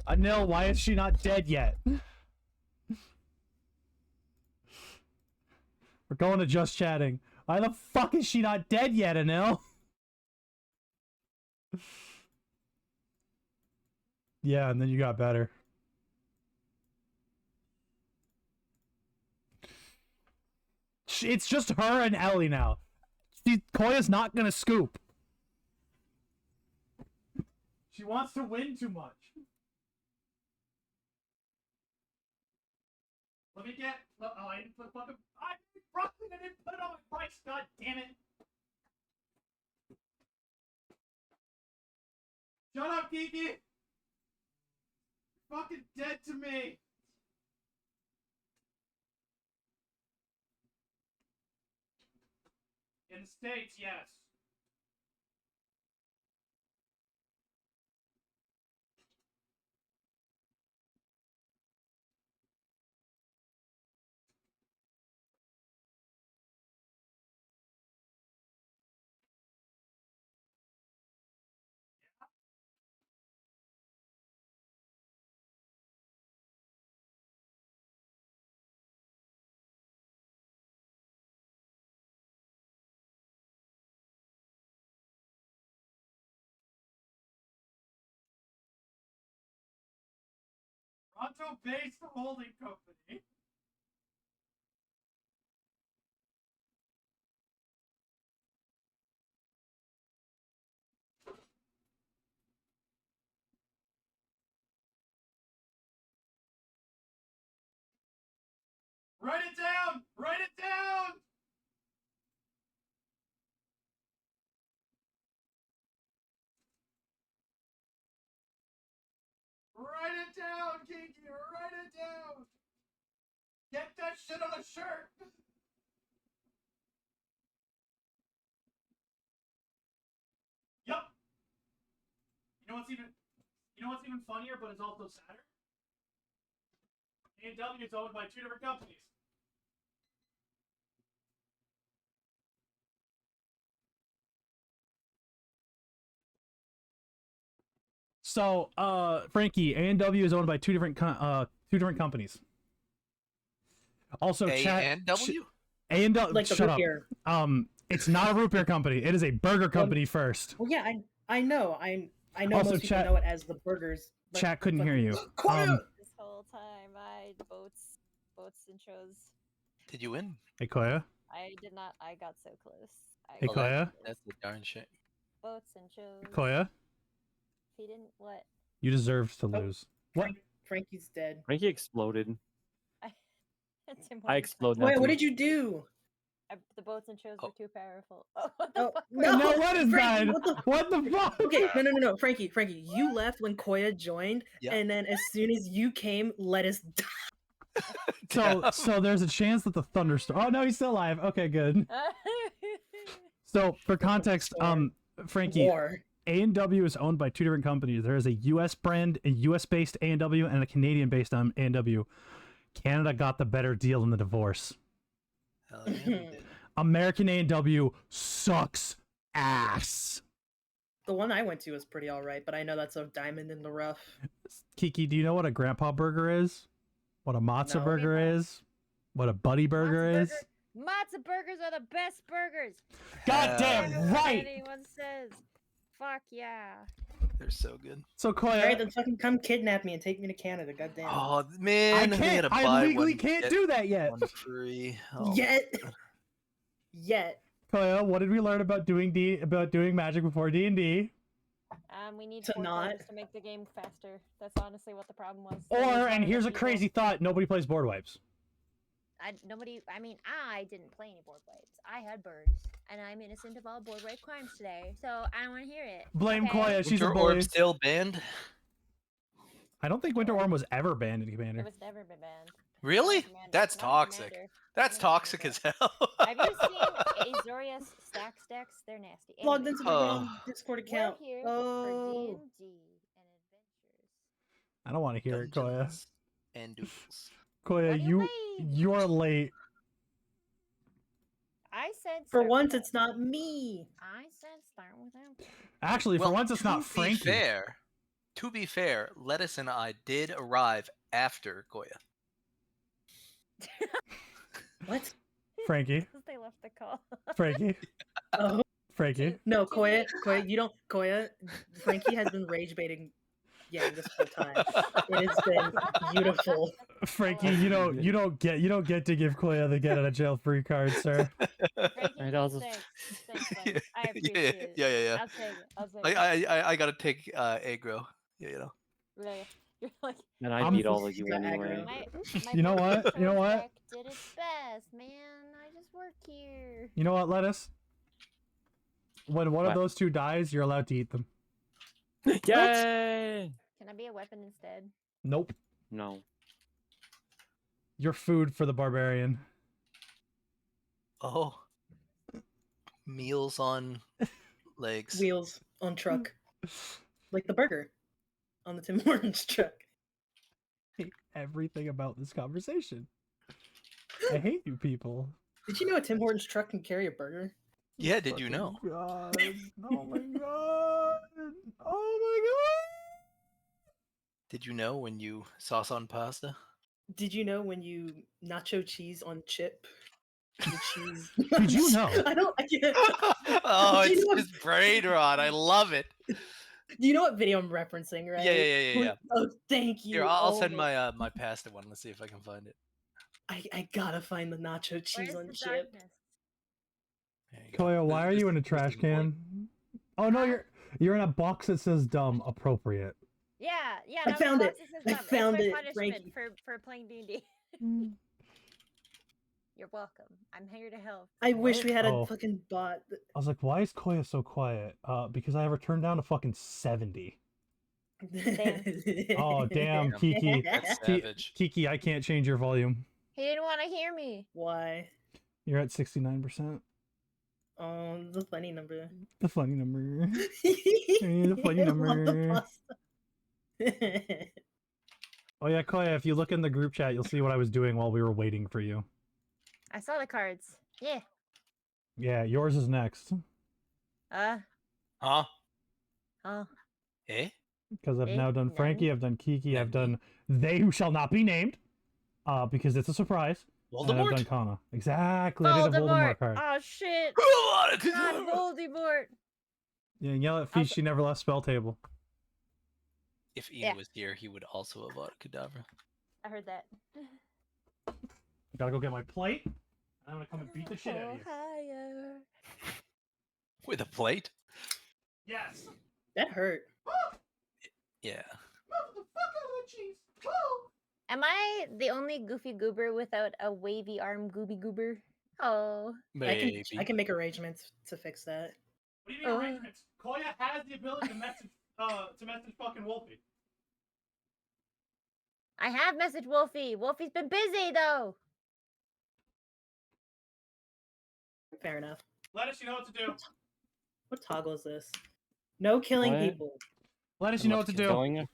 Anil, why is she not dead yet? We're going to just chatting. Why the fuck is she not dead yet, Anil? Yeah, and then you got better. It's just her and Ellie now. Koya's not gonna scoop. She wants to win too much. Let me get. Oh, I didn't put fucking. I didn't put it on my price. God damn it! Shut up, Kiki. You're fucking dead to me. In the States, yes. Toronto-based holding company. Write it down! Write it down! Write it down, Kiki! Write it down! Get that shit on a shirt! Yup! You know what's even funnier, but it's also sadder? A&W is owned by two different companies. So, Frankie, A&W is owned by two different companies. Also, A&W? A&W, Like the shut root up. beer. It's not a root beer company. It is a burger company first. Well, yeah, I know. I know Also, most people know it as the burgers. But Chat couldn't hear you. This whole time, I boats and shows. Did you win? Hey, Koya. I did not. I got so close. Hey, Koya. That's the darn shit. Boats and shows. Koya, He didn't. What? you deserved to lose. What? Frankie's dead. Frankie exploded. Tim, I exploded. Wait, what did you do? The boats and shows were too powerful. Oh, No, what is Frankie, that? What the fuck? Okay, no, Frankie, you left when Koya joined, Yep. and then as soon as you came, let us die. So there's a chance that the thunderstorm. Oh no, he's still alive. Okay, good. So for context, Frankie, War. A&W is owned by two different companies. There is a U.S. brand, a U.S.-based A&W, and a Canadian-based A&W. Canada got the better deal in the divorce. Hell yeah, we did. American A&W sucks ass. The one I went to was pretty alright, but I know that's a diamond in the rough. Kiki, do you know what a grandpa burger is? What a matzo No. burger is? What a buddy burger is? Matzo burgers are the best burgers. Goddamn right! Anyone says, "Fuck yeah." They're so good. So Koya, Alright, then fucking come kidnap me and take me to Canada, goddamn. Oh man, I we had can't. to I buy legally one, can't get do that yet. one free. Oh. Yet. Koya, what did we learn about doing Magic before D&D? We need To 4 not- players to make the game faster. That's honestly what the problem was. Or, and here's a crazy thought: nobody plays board wipes. I didn't play any board wipes. I had birds, and I'm innocent of all board wipe crimes today, so I don't want to hear it. Blame okay? Koya. She's a Winter bully. Orb still banned? I don't think Winter Orm was ever banned in It Commander. was never been banned. Really? Commander. That's Not in toxic. Commander. That's Not in toxic as Commander. hell. Have you seen Azorius stacks decks? They're nasty. Logged Anyways, into the wrong Discord account. we're here Oh. for D&D and adventures. I don't want to hear it, Koya. Dungeons and Doodles. Koya, What do you mean? you're late. I said For start once, without it's not me. I said start without them. Actually, for once, it's not To be Frankie. fair, To be fair, Lettuce and I did arrive after Koya. What? Frankie, Because they left the call. Frankie, Oh Frankie. no, To Koya, be- Koya, you don't, Koya. Frankie has been rage baiting Yang this whole time. It has been beautiful. Frankie, love you don't get to give Koya the get out of jail free card, sir. Frankie, I'll just- thanks, buddy. I appreciate it. Yeah. I'll take it. I'll take it. I gotta take aggro. Yeah, you know. Really. You're like, And I I'm- beat all of you Got anyway. my You know Pokemon what? You know Charge what? deck did its best, man. I just work here. You know what, Lettuce? When one of What? those two dies, you're allowed to eat them. Yay! Can I be a weapon instead? Nope. No. You're food for the barbarian. Oh. Meals on legs. Wheels on truck, like the burger on the Tim Hortons truck. Hate everything about this conversation. I hate you people. Did you know a Tim Hortons truck can carry a burger? Yeah, did you know? God. Oh my god. Oh my Did you know when you sauce on pasta? Did you know when you nacho cheese on chip? The cheese. Did you know? I don't. I can't. Oh, Do you it's know- just brain rot. I love it. Do you know what video I'm referencing, right? Yeah. Oh, thank you. Here, I'll Oh send my- my pasta one. Let's see if I can find it. I gotta find the nacho cheese Where's on the chip. darkness? There you go. Koya, why are This- you in a this trash is the point. can? Oh no, you're in a box that says dumb appropriate. Yeah. I no, found the it. box that says I dumb. It's found my it, punishment Frankie. for playing D&D. You're welcome. I'm here to help. I wish we had a Oh. fucking bot. I was like, why is Koya so quiet? Because I have her turned down to fucking 70. Oh damn, Kiki. That's Ki- savage. Kiki, I can't change your volume. He didn't want to hear me. Why? You're at 69%. Oh, the funny number. The funny number. The funny number. Oh yeah, Koya, if you look in the group chat, you'll see what I was doing while we were waiting for you. I saw the cards. Yeah. Yeah, yours is next. Huh? Oh. Eh? Because I've Eh, now done no. Frankie, I've done Kiki, I've done They Who Shall Not Be Named. Because it's a surprise. And I've Voldemort? done Kana. Exactly, I did a Voldemort card. Oh shit. What? God, Voldemort. Yeah, yell at I'll Feast, she never left spell table. If Ian Yeah. was here, he would also have a cadaver. I heard that. Gotta go get my plate. And I'm gonna come and beat the shit out of you. Higher. With a plate? Yes! That hurt. Yeah. Am I the only goofy goober without a wavy arm gooby goober? Oh. Maybe. I can make arrangements to fix that. What do you mean Uh. arrangements? Koya has the ability to message fucking Wolfie. I have messaged Wolfie. Wolfie's been busy though. Fair enough. Let us, you know what to do. What toggle is this? No killing What? people. Let us, you know what to do. Going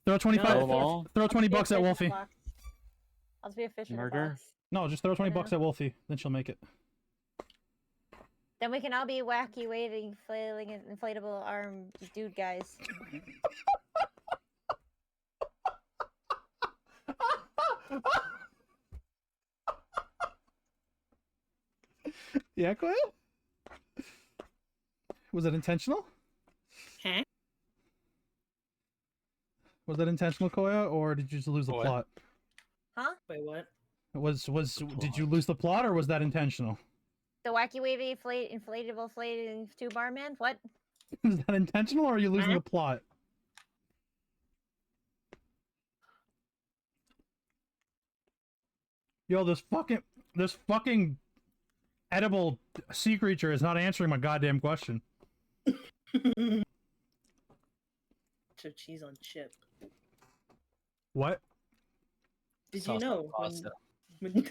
Throw 25. No. all. Throw 20 I'll be a bucks at fish in a Wolfie. box. I'll just be a fish in a Murder? box. No, just throw 20 I bucks know. at Wolfie. Then she'll make it. Then we can all be wacky, waving, flailing, and inflatable arm dude guys. Yeah, Koya? Was it intentional? Huh? Was that intentional, Koya, or did you just lose the What? plot? Huh? Wait, what? Did you lose the plot, or was that intentional? The wacky, wavy, inflatable, flating two bar man? What? Was that intentional, or are you losing Huh? the plot? Yo, this fucking edible sea creature is not answering my goddamn question. So cheese on chip. What? Did Sauce you on know? pasta. When...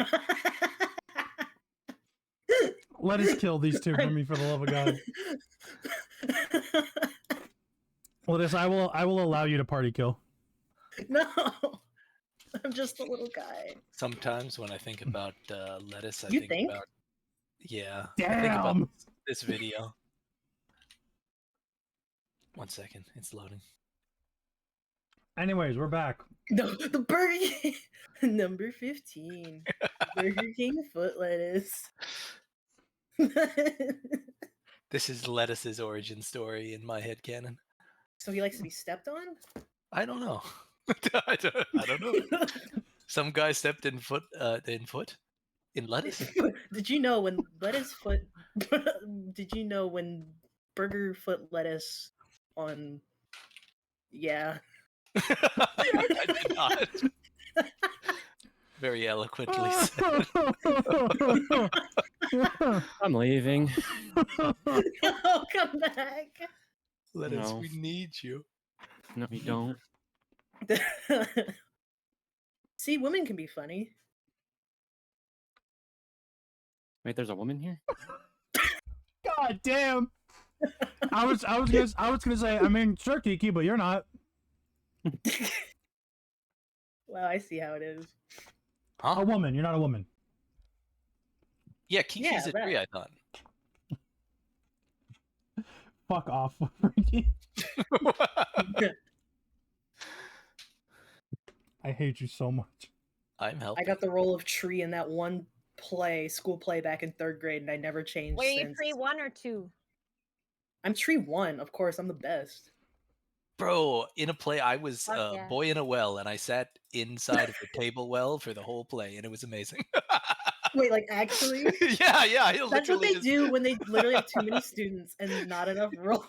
Let us kill these two for me, for the love of God. Let us. I will allow you to party kill. No, I'm just a little guy. Sometimes when I think about lettuce, I You think, think? about I think about Damn. this video. 1 second, it's loading. Anyways, we're back. No, the Burger King. Number 15. Burger King foot lettuce. This is Lettuce's origin story in my head canon. So he likes to be stepped on? I don't know. I don't know. Some guy stepped in lettuce. Did you know when lettuce foot did you know when burger foot lettuce on yeah. I did not. Very eloquently said. I'm leaving. Oh, come back. Lettuce, No. we need you. No, you don't. See, women can be funny. Wait, there's a woman here? God damn. I was gonna say, I mean, sure, Kiki, but you're not. Well, I see how it is. Huh? A woman. You're not a woman. Yeah, Kiki's Yeah, a tree, I thought. Fuck off, Frankie. I hate you so much. I'm helping. I got the role of tree in that one school play back in 3rd grade, and I never changed Were you since. tree 1 or 2? I'm tree 1, of course. I'm the best. Bro, in a play, I was Fuck a yeah. boy in a well, and I sat inside of the table well for the whole play, and it was amazing. Wait, like actually? yeah. I That's what literally they just, do when they literally have too many students and not enough roll.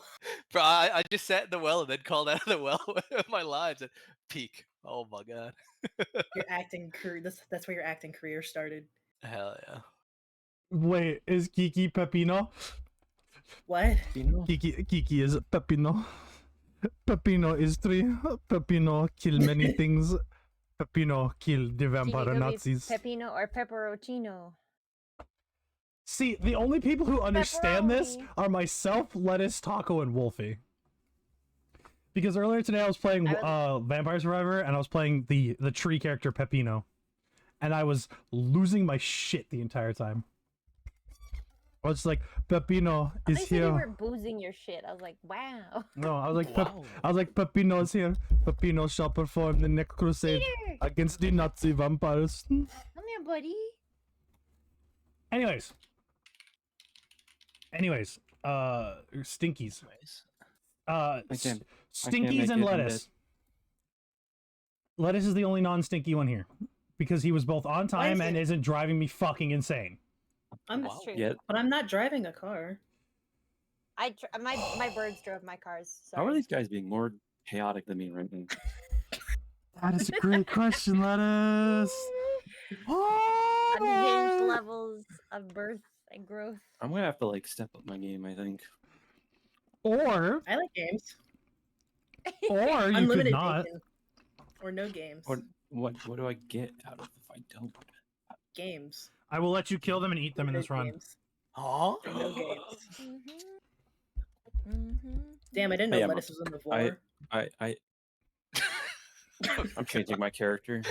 Bro, I just sat in the well and then called out of the well with my lines and peak. Oh my god. Your acting career. That's where your acting career started. Hell yeah. Wait, is Kiki Pepino? What? You know? Kiki is Pepino. Pepino is tree. Pepino kill many things. Pepino kill the vampire Kiki, Nazis. Pepino or pepperoncino? See, the only people who understand this Pepperoni. are myself, Lettuce, Taco, and Wolfie. Because earlier today I was playing Vampire Survivor, and I was playing the tree character Pepino. And I was losing my shit the entire time. I was like, Pepino They is said you here. were boozing your shit. I was like, wow. No, I was like, Wow. Pepino is here. Pepino shall perform the next crusade Peter, against the Nazi vampires. come here, buddy. Anyways, Stinkies. Nice. can't Stinkies make and it, I'm Lettuce. Lettuce is the only non-stinky one here because he was both on time and isn't driving me fucking insane. I'm Wow. That's true. Yeah. But I'm not driving a car. My birds drove my cars. How are Sorry. these guys being more chaotic than me right now? That is a great question, Lettuce. Unhinged levels of birth and growth. I'm gonna have to like step up my game, I think. Or I like games. you could Unlimited not. bacon. Or no games. Or what do I get out of if I don't? Games. I will let you kill them and eat them in this run. Games. Huh? No games. Mm-hmm. Mm-hmm. Damn, I didn't know Hey, lettuce was in the floor. I'm changing my character.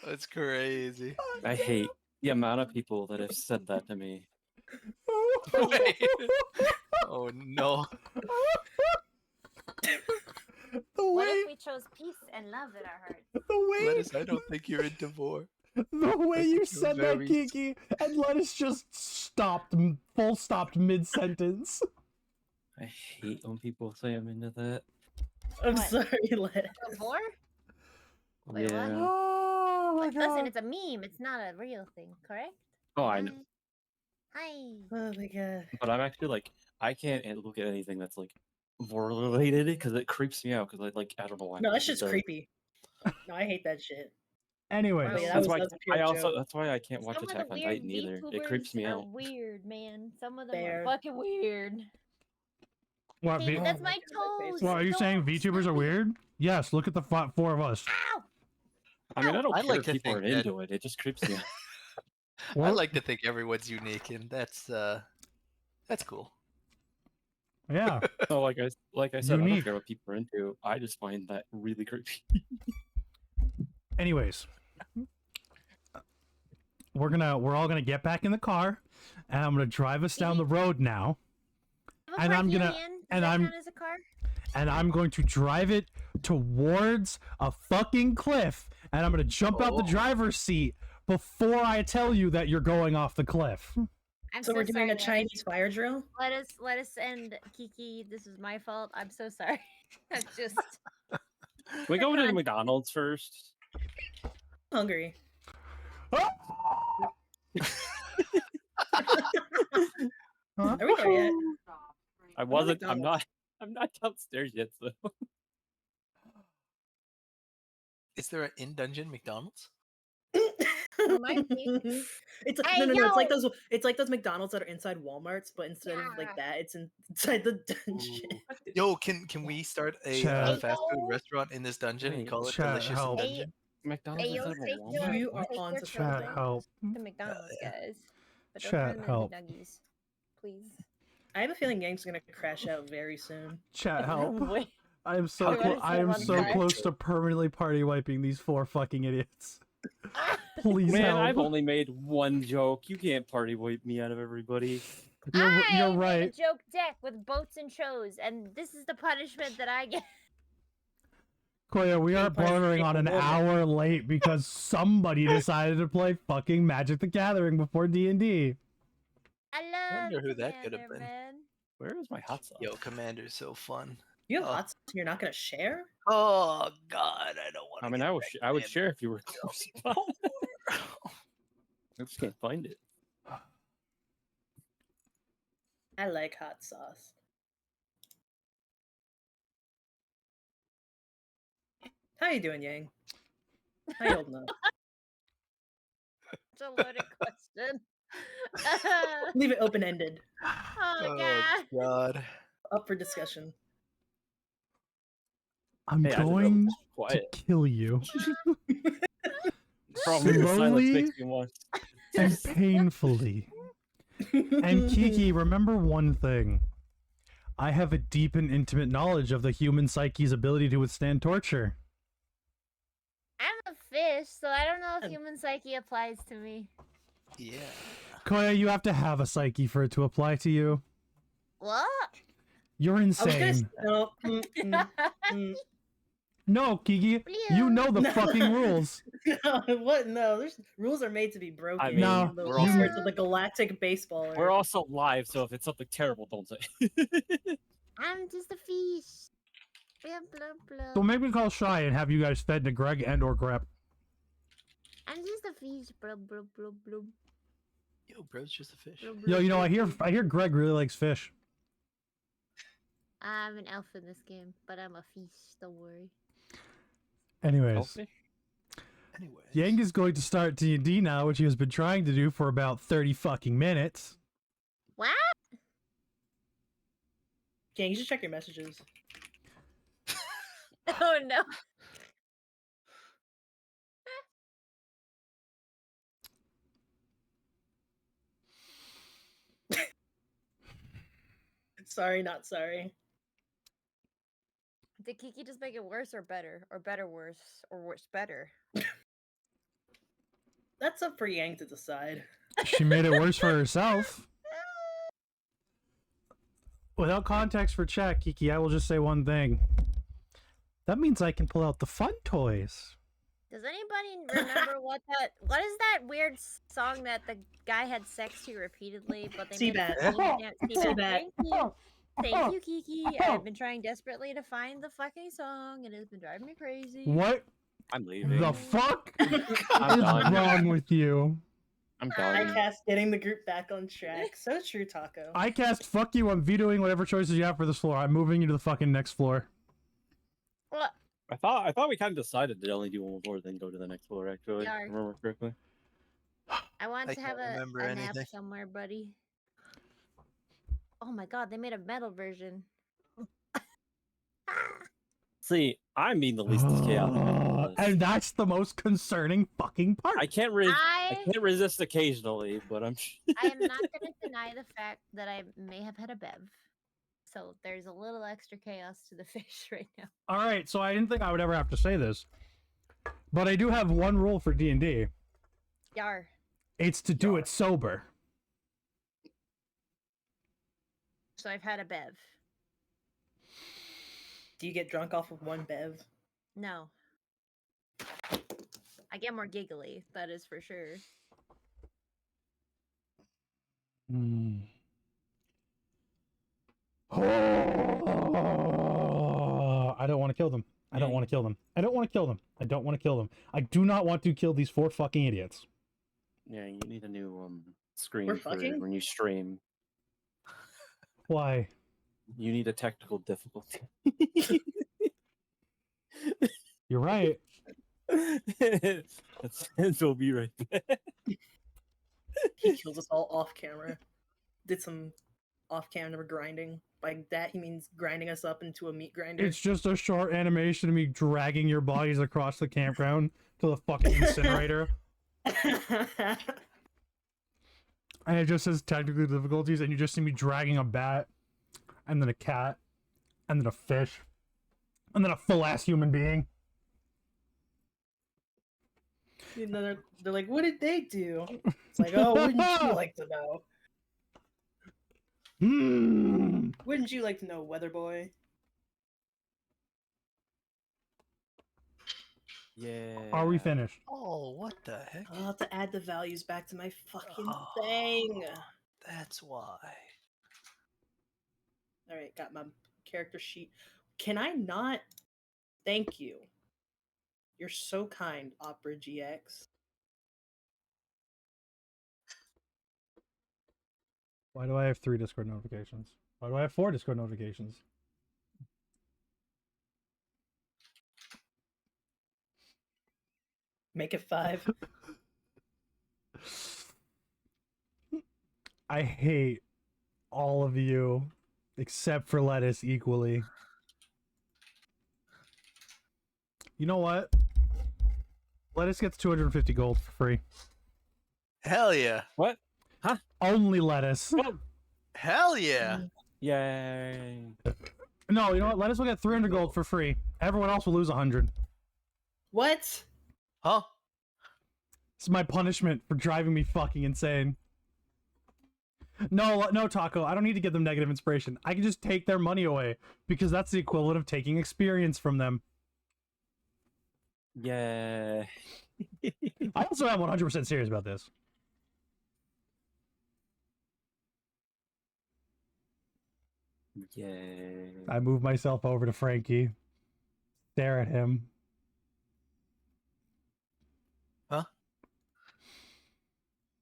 That's crazy. I hate the amount of people that have said that to me. Wait. Oh no. The What way, if we chose peace and love in our hearts? the way, Lettuce, I don't think you're into vor. the way you You're said that, very- Kiki, and Lettuce just stopped mid-sentence. I hate when people say I'm into that. I'm What? sorry, lettuce. Before? Wait, what? Yeah. Oh my Listen, god. it's a meme. It's not a real thing, correct? Oh, I know. Hi. Oh my god. But I'm actually like, I can't look at anything that's like war related because it creeps me out. Because I don't know why. No, that it shit's does. creepy. No, I hate that shit. Anyways, Oh, yeah, that That's was- why that was a pure joke. that's why I can't watch Some of Attack the on weird Titan either. It creeps VTubers me are out. weird, man. Some of them Fair. are fucking weird. what, Hey, V- that's Oh my my God, toes. what, are you saying Don't VTubers are stop it. weird? Yes, look at the four of us. Ow! I mean, I don't I care like if to people think are that- into it. It just creeps me out. I What? like to think everyone's unique, and that's cool. Yeah. So like I said, I don't Unique. care what people are into. I just find that really creepy. Anyways, we're all gonna get back in the car, and I'm gonna drive us down the road now, Have a And I'm gonna- Parhelion. Does and that I'm- count as a car? and I'm going to drive it towards a fucking cliff, and I'm going to jump out the driver's seat before I tell you that you're going off the cliff. I'm So we're doing sorry, a guys. Chinese fire drill? Let us end Kiki. This is my fault. I'm so sorry. I'm just Can we go to McDonald's first? Hungry. Huh? Are we there yet? I at wasn't. I'm McDonald's. not. I'm not downstairs yet, though. Is there an in-dungeon McDonald's? might be. It's Hey, no. It's like yo! those. It's like those McDonald's that are inside WalMarts, but instead of Yeah. like that, it's inside the dungeon. Ooh. Yo, can we start a Chat. fast food Yo. restaurant in this dungeon and Wait, call it chat, Delicious help. Dungeon? McDonald's Hey, yo, instead of a take Walmart? You are take on your to Chat, children help. to McDonald's, yeah. guys. But don't Chat, turn them help. into nuggies, please. I have a feeling Yang's gonna crash out very soon. Chat, help. Wait, I am so How do you close. wanna I set am him on so fire? close to permanently party wiping these 4 fucking idiots. Please Man, help. I've only made one joke. You can't party wipe me out of everybody. You're I made right. a joke deck with boats and shows, and this is the punishment that I get. Koya, we are Being part of the bordering on an Maple Woman. hour late because somebody decided to play fucking Magic the Gathering before D&D. I love Wonder who that could have Commander, been. man. Where is my hot sauce? Yo, Commander's so fun. You have Oh. hot sauce and you're not gonna share? Oh God, I don't want. I mean, I would share if you were close by. I just can't find it. I like hot sauce. How you doing, Yang? How you holding up? It's a loaded question. Leave it open ended, Oh, God. God. up for discussion. I'm Hey, I don't know, going just to quiet. kill you. Problem with the silence Slowly makes me want. and painfully. And Kiki, remember one thing. I have a deep and intimate knowledge of the human psyche's ability to withstand torture. I'm a fish, so I don't know if Um, human psyche applies to me. Yeah. Koya, you have to have a psyche for it to apply to you. What? You're I was gonna. insane. No, No, Kiki, you know the No. fucking rules. no, what? No, there's rules are made to be broken. I mean, No, the we're all- words of the galactic baseballer. We're also live, so if it's something terrible, don't say. I'm just a fish. Blah, blah, blah. So maybe call Shy and have you guys fed to Greg and or Grep. I'm just a fish. Blah, blah, blah, blah, Yo, bro's just a fish. blah, Yo, blah, you know, blah. I hear Greg really likes fish. I'm an elf in this game, but I'm a fish. Don't worry. Anyways, Healthy? Anyways. Yang is going to start D&D now, which he has been trying to do for about 30 fucking minutes. What? Gang, you should check your messages. Oh no. Sorry, not sorry. Did Kiki just make it worse or better? Or better worse? Or worse better? That's up for Yang to decide. She made it worse for herself. Without context for chat, Kiki, I will just say one thing. That means I can pull out the fun toys. Does anybody remember what is that weird song that the guy had sex to repeatedly, but they made Seabat. a theme dance? Seabat. Thank you. Thank you, Kiki. I've been trying desperately to find the fucking song, and it's been driving me crazy. What I'm leaving. the fuck I'm is done. wrong with you? I'm I done. cast getting the group back on track. So true, Taco. I cast fuck you. I'm vetoing whatever choices you have for this floor. I'm moving you to the fucking next floor. What? I thought we kind of decided to only do one floor, then go to the next floor. Actually, if I Yarr. remember correctly. I want I to have can't a remember nap anything. somewhere, buddy. Oh my god, they made a metal version. See, I'm being the least chaotic. of this. And that's the most concerning fucking part. I can't resist occasionally, but I'm. I am not going to deny the fact that I may have had a bev. So there's a little extra chaos to the fish right now. All right, so I didn't think I would ever have to say this, but I do have one rule for D&D. Yar. It's to do it sober. So I've had a bev. Do you get drunk off of one bev? No. I get more giggly, that is for sure. Hmm. I don't want to kill them. I don't want to kill them. I don't want to kill them. I don't want to kill them. I do not want to kill these 4 fucking idiots. Yeah, you need a new screen We're for fucking? when you stream. Why? You need a technical difficulty. You're right. That's will be right there. He kills us all off camera. Did some off camera grinding. By that he means grinding us up into a meat grinder. It's just a short animation of me dragging your bodies across the campground to the fucking incinerator. And it just says technical difficulties, and you just see me dragging a bat, and then a cat, and then a fish, and then a full-ass human being. You know, they're like, what did they do? It's like, oh, wouldn't you like to know? Hmm. Wouldn't you like to know, Weather Boy? Yeah. Are we finished? Oh, what the heck? I'll have to add the values back to my fucking Oh. thing. That's why. Alright, got my character sheet. Can I not? Thank you. You're so kind, Opera GX. Why do I have 3 Discord notifications? Why do I have 4 Discord notifications? Make it 5. I hate all of you, except for Lettuce, equally. You know what? Lettuce gets 250 gold for free. Hell yeah. What? Only Lettuce. Hell yeah. Yay. No, you know what? Lettuce will get 300 gold for free. Everyone else will lose 100. What? Huh? It's my punishment for driving me fucking insane. No, Taco, I don't need to give them negative inspiration. I can just take their money away, because that's the equivalent of taking experience from them. Yeah. I also am 100% serious about this. Yay. I move myself over to Frankie, stare at him. Huh?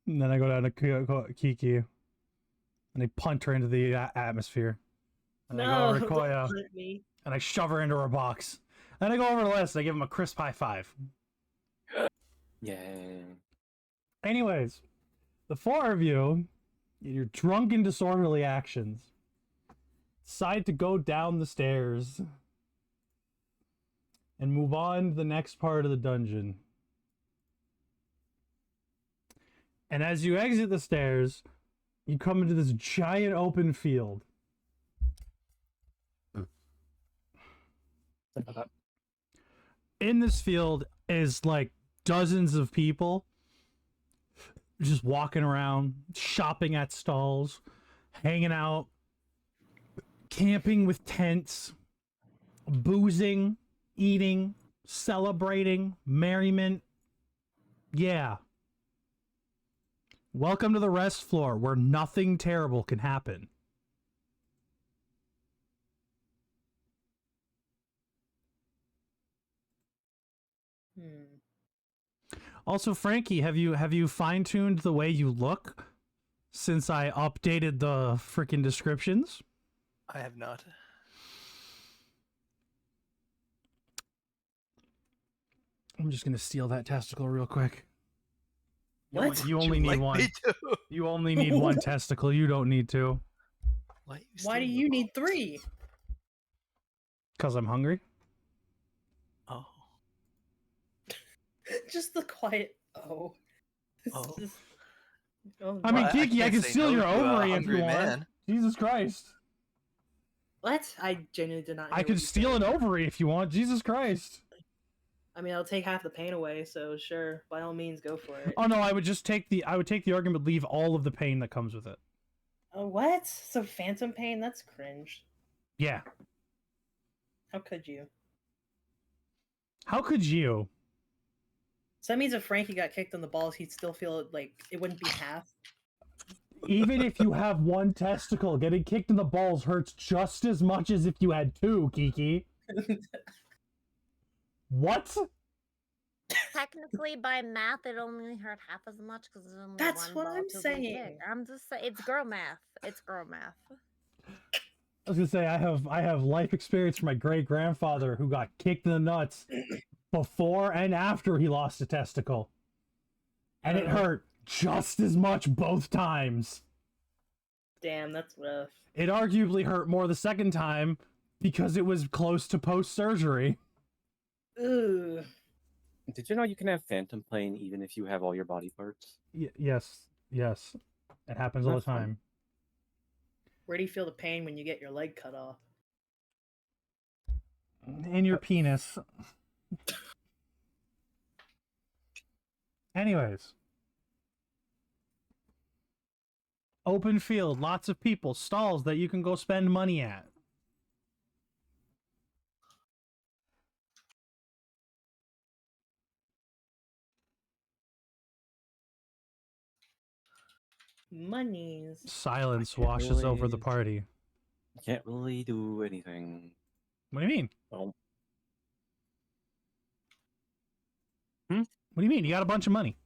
And then I go down to Kiki, and I punt her into the atmosphere. And I go over to don't Koya, hurt me. and I shove her into her box. Then I go over to Les, and I give him a crisp high 5. Yay. Anyways, the 4 of you, in your drunken, disorderly actions, decide to go down the stairs and move on to the next part of the dungeon. And as you exit the stairs, you come into this giant open field. In this field is like dozens of people just walking around, shopping at stalls, hanging out, camping with tents, boozing, eating, celebrating, merriment. Yeah. Welcome to the rest floor, where nothing terrible can happen. Also, Frankie, have you fine-tuned the way you look since I updated the freaking descriptions? I have not. I'm just gonna steal that testicle real quick. What? You Would only need like one. me to? You only need one testicle. You don't need two. Why Why do stealing you them need 3? Cause I'm hungry. all? Just the quiet. Oh. Oh. Oh, I mean, Well, Kiki, I can't can say steal no your to a ovary if hungry you want. man. Jesus Christ. what? I genuinely did not. I hear could what you steal said. an ovary if you want. Jesus Christ. I mean, I'll take half the pain away. So sure, by all means, go for it. Oh no, I would take the organ, but leave all of the pain that comes with it. Oh, what? So phantom pain? That's cringe. Yeah. How could you? How could you? So that means if Frankie got kicked in the balls, he'd still feel like it wouldn't be half. Even if you have one testicle, getting kicked in the balls hurts just as much as if you had two, Kiki. What? Technically, by math, it only hurt half as much because there's only That's one what ball I'm to be saying. kicked. I'm just saying, it's girl math. It's girl math. I was gonna say I have life experience from my great grandfather who got kicked in the nuts before and after he lost a testicle, and it hurt just as much both times. Damn, that's rough. It arguably hurt more the second time because it was close to post-surgery. Ooh. Did you know you can have phantom pain even if you have all your body parts? Yes, it happens all the That's fun. time. Where do you feel the pain when you get your leg cut off? In your penis. Anyways. Open field, lots of people, stalls that you can go spend money at. Monies. Silence can't washes over the really- party. Can't really do anything. What do you mean? Well, What do you mean? You got a bunch of money.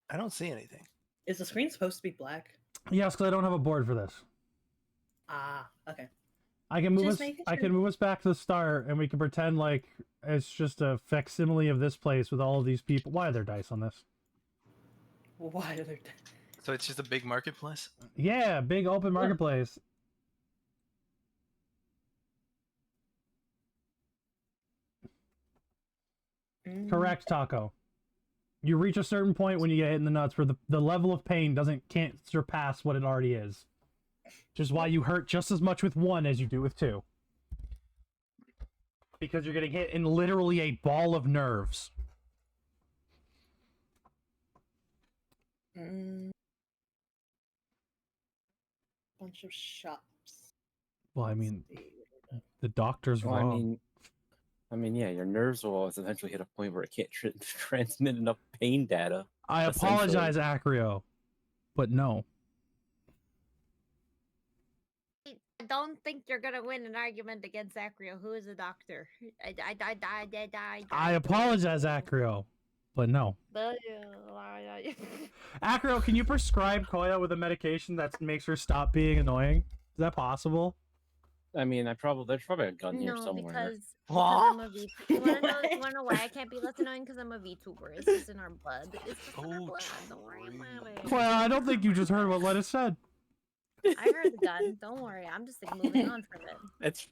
I don't see anything. Is the screen supposed to be black? Yes, because I don't have a board for this. Ah, okay. I can move Just us. making I sure. can move us back to the start, and we can pretend like it's just a facsimile of this place with all of these people. Why are there dice on this? Why are there? So it's just a big marketplace? Yeah, big open marketplace. Correct, Taco. You reach a certain point when you get hit in the nuts where the level of pain can't surpass what it already is. Which is why you hurt just as much with one as you do with two. Because you're getting hit in literally a ball of nerves. Bunch of shops. Well, I mean, Let's see. the doctor's well, wrong. I mean, yeah, your nerves will eventually hit a point where it can't transmit enough pain data. I apologize, Acrio, but no. I don't think you're gonna win an argument against Acrio, who is a doctor. I apologize, Acrio, but no. Acrio, can you prescribe Koya with a medication that makes her stop being annoying? Is that possible? I mean, there's probably a gun here No, somewhere. because What? I'm a V. You wanna know why I can't be less annoying? Because I'm a VTuber. It's just in our blood. It's just in our Oh, blood. Don't worry about it. Koya, I don't think you just heard what Lettuce said. I heard the gun. Don't worry. I'm just like, moving on from it. It's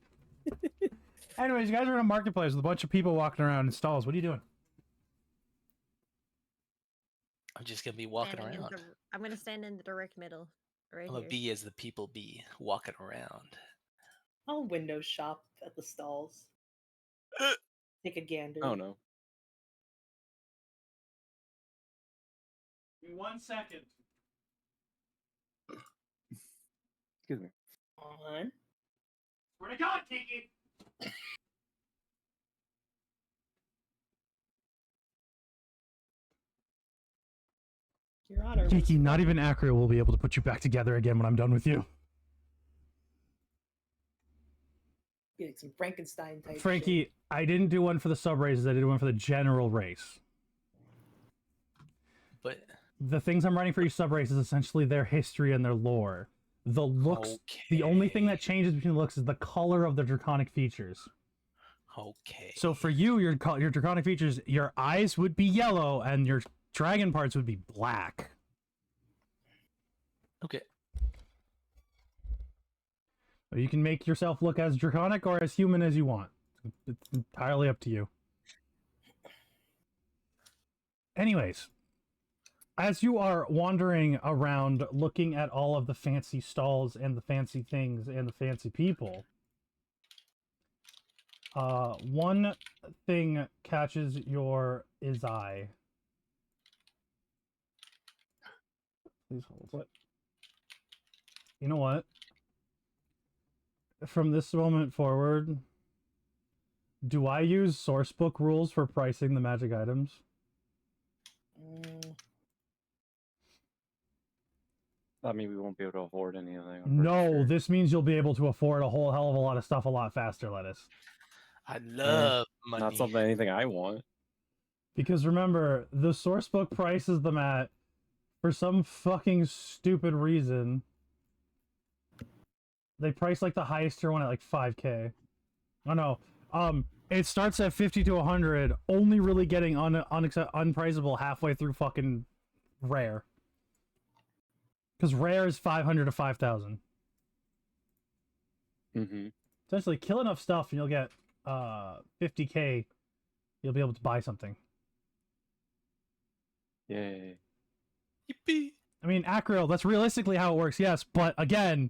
Anyways, you guys are in a marketplace with a bunch of people walking around in stalls. What are you doing? I'm just gonna be walking Standing in around. I'm gonna stand in the direct middle, right I'm a here. bee as the people be, walking around. I'll window shop at the stalls. Take a gander. oh no. Give me 1 second. Excuse me. On. Swear to God, Kiki! Your Honor. Kiki, not even Acrio will be able to put you back together again when I'm done with you. Getting some Frankenstein type. Frankie, I didn't do one for the sub races, I did one for the general race. But The things I'm writing for each sub race is essentially their history and their lore. The looks, the only thing that changes between the looks is the color of the draconic features. Okay. So for you, your draconic features, your eyes would be yellow and your dragon parts would be black. Okay. So you can make yourself look as draconic or as human as you want. It's entirely up to you. Anyways, as you are wandering around looking at all of the fancy stalls and the fancy things and the fancy people, one thing catches your eye. Please hold. What? You know what? from this moment forward, do I use sourcebook rules for pricing the magic items? I mean, we won't be able to afford anything. No, Sure. this means you'll be able to afford a whole hell of a lot of stuff a lot faster, Lettuce. I love Not money. anything I want. Because remember, the sourcebook prices them at, for some fucking stupid reason, they price like the highest tier one at like 5K. Oh no, it starts at 50 to 100, only really getting unpriceable halfway through fucking rare. Because rare is 500 to 5,000. Mm-hmm. Essentially, kill enough stuff and you'll get 50K. You'll be able to buy something. Yay. Yippee. I mean, Acro, that's realistically how it works, yes, but again,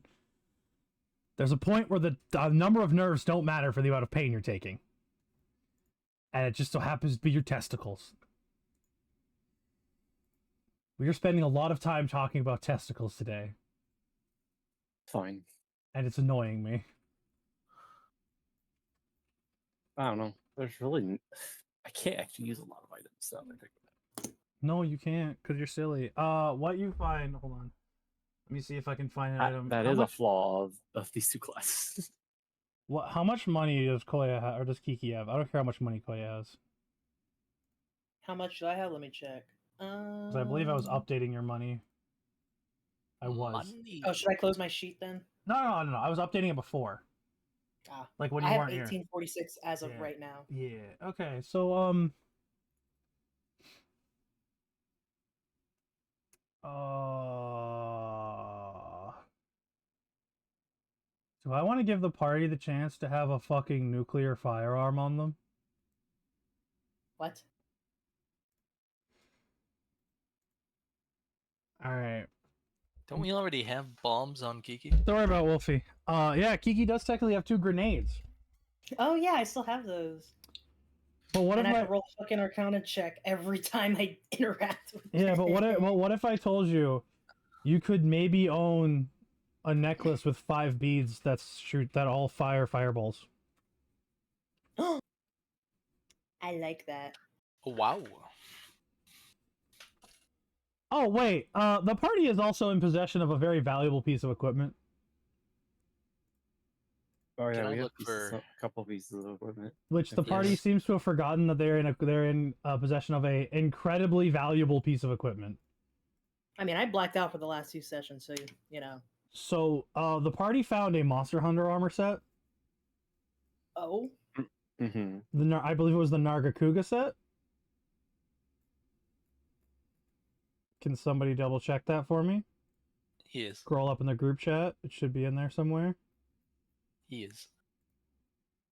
there's a point where the number of nerves don't matter for the amount of pain you're taking. And it just so happens to be your testicles. We are spending a lot of time talking about testicles today. Fine. And it's annoying me. I don't know. There's really... I can't actually use a lot of items, so I think... No, you can't, because you're silly. What you find... Hold on. Let me see if I can find an item. That is a flaw of these two classes. What? How much money does Koya have, or does Kiki have? I don't care how much money Koya has. How much do I have? Let me check. 'Cause I believe I was updating your money. I was. Money. Oh, should I close my sheet then? No. I was updating it before. Ah, Like when I you have weren't here. 1846 as of Yeah. right now. Yeah. Okay. So do I want to give the party the chance to have a fucking nuclear firearm on them? What? Alright. Don't we already have bombs on Kiki? Don't worry about Wolfie. Yeah, Kiki does technically have 2 grenades. Oh yeah, I still have those. But what And if I have to roll a fucking Arcana check every time I interact with Yeah, but what if I told you you could maybe own a necklace with 5 beads that all fire fireballs? I like that. Wow. Oh wait, the party is also in possession of a very valuable piece of equipment. Oh yeah, Can I we have look for- a couple pieces of equipment. Which the party Yes. seems to have forgotten that they're in possession of a incredibly valuable piece of equipment. I mean, I blacked out for the last 2 sessions, so you know. So, the party found a Monster Hunter armor set. Oh, Mm-hmm. I believe it was the Nargacuga set. Can somebody double check that for me? He is. Scroll up in the group chat. It should be in there somewhere. He is.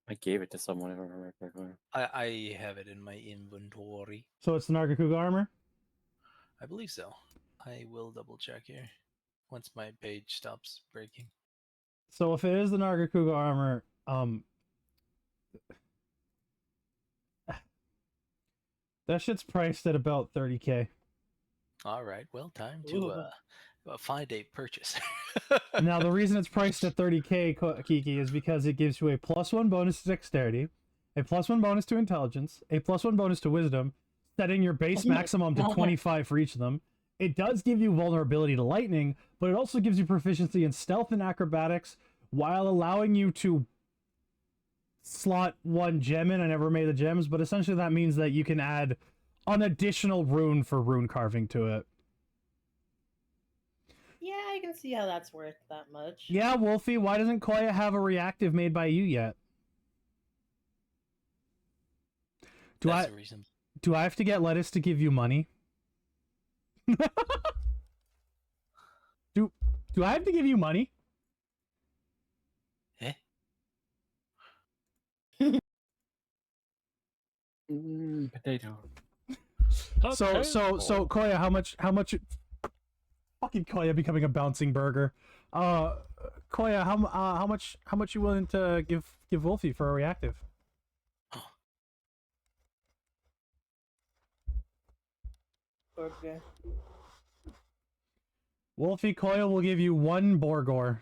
I gave it to someone if I remember correctly. I have it in my inventory. So it's the Nargacuga armor? I believe so. I will double check here once my page stops breaking. So if it is the Nargacuga armor, that shit's priced at about 30K. All right. Well, time to find a purchase. Now, the reason it's priced at 30K, Kiki, is because it gives you a +1 bonus to dexterity, a +1 bonus to intelligence, a +1 bonus to wisdom, setting your base Oh my maximum to God. 25 for each of them. It does give you vulnerability to lightning, but it also gives you proficiency in stealth and acrobatics, while allowing you to slot 1 gem in. I never made the gems, but essentially that means that you can add an additional rune for rune carving to it. yeah, I can see how that's worth that much. Yeah, Wolfie, why doesn't Koya have a reactive made by you yet? That's the reason. Do I have to get Lettuce to give you money? do I have to give you money? Eh? Potato. So Koya, how much fucking Koya becoming a bouncing burger. Koya, how much you willing to give Wolfie for a reactive? Okay. Wolfie, Koya will give you 1 Borgor.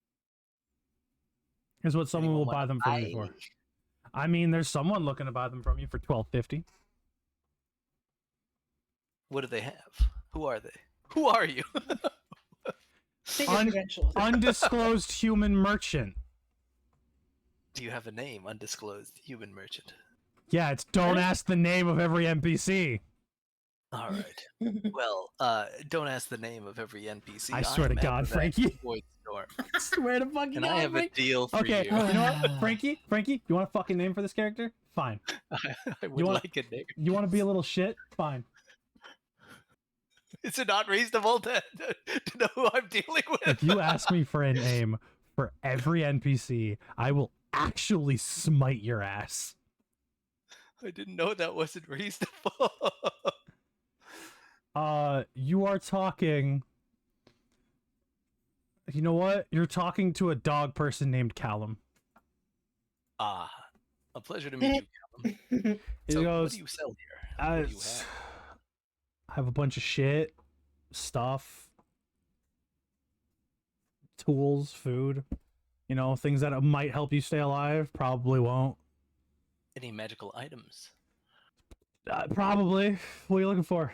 is what someone will Anyone buy wanna them from you for. I mean, there's someone looking to buy them from you for $12.50. What do they have? Who are they? Who are you? State your credentials. Undisclosed human merchant. Do you have a name? Undisclosed human merchant. Yeah, it's don't ask the name of every NPC. All right. Well, don't ask the name of every NPC. I swear to am God, Ambervac Frankie. Void Storm, I swear to fucking and God, I have a Frankie. deal for Okay, you. you know what, Frankie, you want a fucking name for this character? Fine. I would wanna- like a name. You want to be a little shit? Fine. Is it not reasonable to know who I'm dealing with? If you ask me for a name for every NPC, I will actually smite your ass. I didn't know that wasn't reasonable. You are talking. You know what? You're talking to a dog person named Callum. A pleasure to meet you, Callum. He So, goes, what do you sell here? What do you have? I have a bunch of shit, stuff, tools, food, you know, things that might help you stay alive, probably won't. Any magical items? Probably. What are you looking for?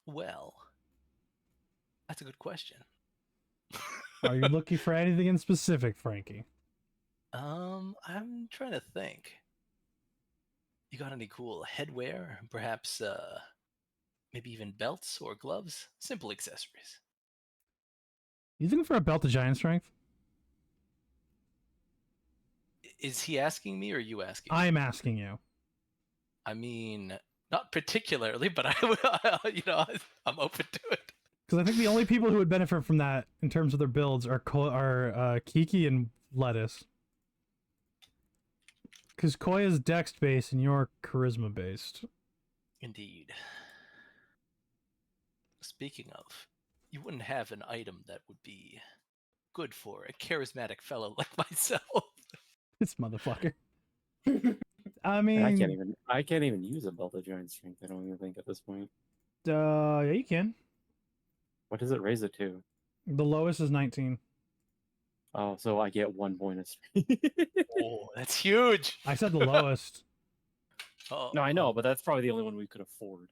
Well, that's a good question. Are you looking for anything in specific, Frankie? I'm trying to think. You got any cool headwear? Perhaps, maybe even belts or gloves? Simple accessories. You looking for a belt of giant strength? Is he asking me or you asking? I'm asking you. I mean, not particularly, but I'm open to it. Because I think the only people who would benefit from that in terms of their builds are Kiki and Lettuce. Because Koi is dex based and you're charisma based. Indeed. Speaking of, you wouldn't have an item that would be good for a charismatic fellow like myself. This motherfucker. I mean, I can't even use a belt of giant strength. I don't even think at this point. yeah, you can. What does it raise it to? The lowest is 19. Oh, so I get 1 point of strength. Oh, that's huge. I said the lowest. Oh, No, I know, but that's probably the only one we could afford.